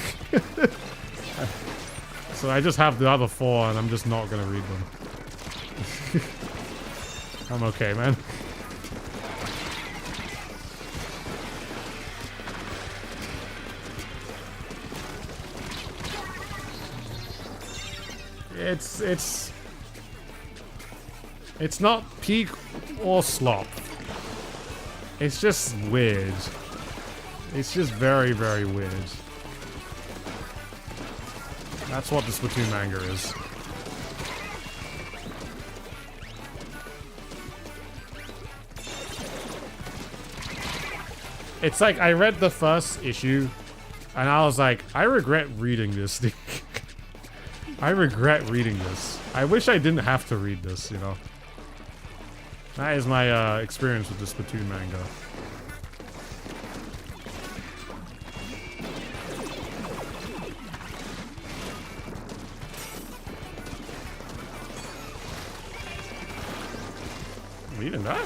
So I just have the other 4, and I'm just not gonna read them. I'm okay, man. It's not peak or slop. It's just weird. It's just very, very weird. That's what the Splatoon manga is. It's like I read the first issue and I was like, I regret reading this thing. I regret reading this. I wish I didn't have to read this, you know. That is my experience with the Splatoon manga. We didn't die?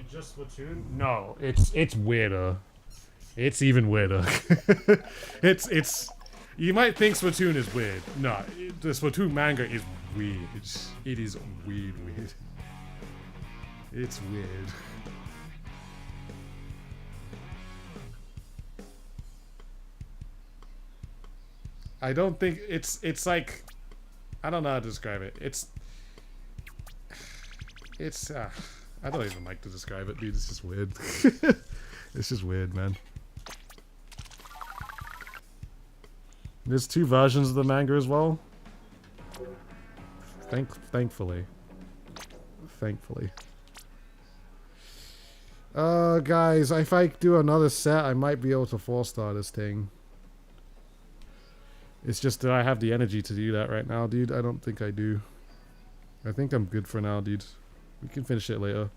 Just Splatoon? No, it's weirder. It's even weirder. it's you might think Splatoon is weird. No, the Splatoon manga is weird. It is weird. It's weird. I don't think it's like I don't know how to describe it. It's I don't even like to describe it, dude. It's just weird. It's just weird, man. There's 2 versions of the manga as well. Thankfully. Guys, if I do another set, I might be able to 4-star this thing. It's just that I have the energy to do that right now, dude. I don't think I do. I think I'm good for now, dude. We can finish it later.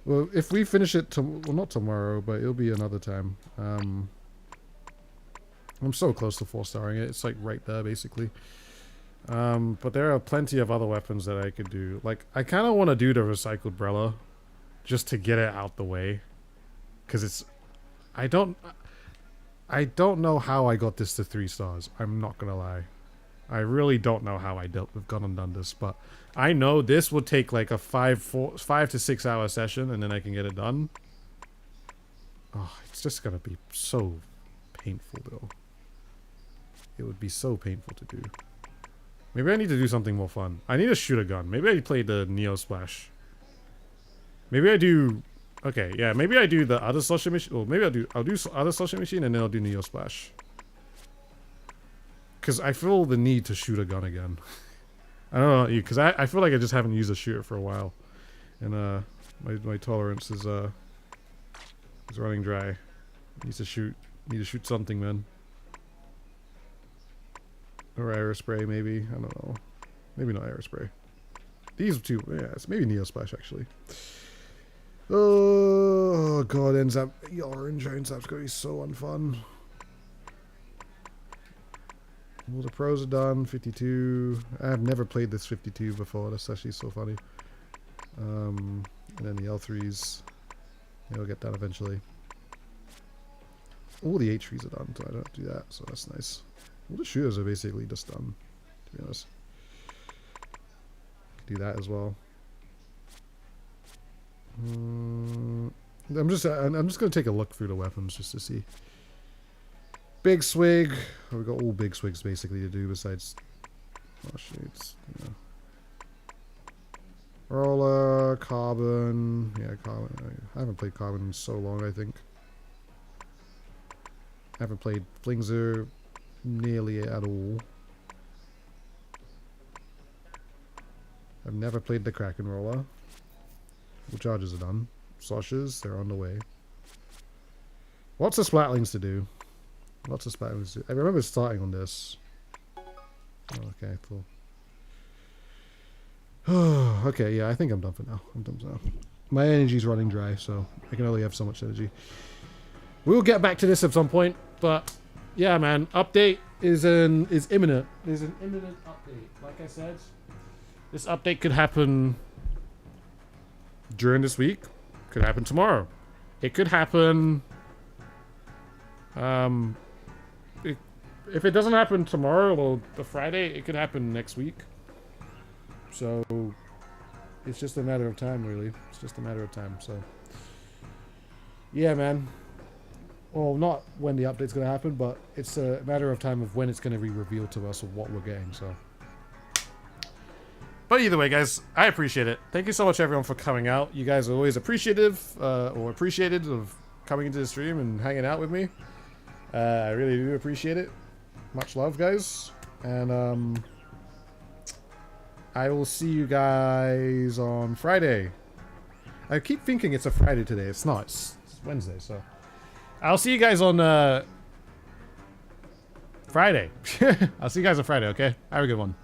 Well, if we finish it, well, not tomorrow, but it'll be another time. I'm so close to 4-starring it. It's like right there, basically. But there are plenty of other weapons that I could do. Like, I kind of want to do the recycled Brella, just to get it out the way, because it's. I don't know how I got this to 3 stars. I'm not gonna lie. I really don't know how I have gone and done this, but I know this would take like a 5 to 6 hour session, and then I can get it done. Oh, it's just gonna be so painful, though. It would be so painful to do. Maybe I need to do something more fun. I need to shoot a gun. Maybe I play the Neo Splash. Maybe I do. Okay, yeah. Maybe I do the other Slushy Machine. Well, maybe I'll do other Slushy Machine, and then I'll do Neo Splash. Because I feel the need to shoot a gun again. I don't know, because I feel like I just haven't used a shooter for a while, and my tolerance is running dry. Need to shoot something, man. Or aerospray, maybe. I don't know. Maybe not aerospray. These two, yeah, it's maybe Neo Splash actually. Oh god, ends up orange ends up's gonna be so unfun. Well, the pros are done. 52. I've never played this 52 before. That's actually so funny. And then the L3s. It'll get done eventually. All the H3s are done, so I don't have to do that. So that's nice. All the shooters are basically just done, to be honest. Do that as well. I'm just gonna take a look through the weapons just to see. Big swig. Oh, we've got all big swigs basically to do besides. Oh shit. Yeah. Roller, carbon. Yeah, carbon. I haven't played carbon in so long, I think. I haven't played Flingser nearly at all. I've never played the Kraken roller. All charges are done. Sloshes, they're on the way. Lots of splatlings to do. Lots of splatlings to do. I remember starting on this. Oh, okay, cool. Okay, yeah, I think I'm done for now. I'm done for now. My energy's running dry, so I can only have so much energy. We'll get back to this at some point, but yeah, man, update is imminent. There's an imminent update. Like I said, this update could happen during this week. Could happen tomorrow. It could happen. If it doesn't happen tomorrow or the Friday, it could happen next week. So it's just a matter of time, really. It's just a matter of time. So yeah, man. Well, not when the update's going to happen, but it's a matter of time of when it's going to be revealed to us of what we're getting. So, but either way, guys, I appreciate it. Thank you so much, everyone, for coming out. You guys are always appreciative or appreciated of coming into the stream and hanging out with me. I really do appreciate it. Much love, guys. And I will see you guys on Friday. I keep thinking it's a Friday today. It's not. It's Wednesday, so. I'll see you guys on Friday. I'll see you guys on Friday, okay? Have a good one.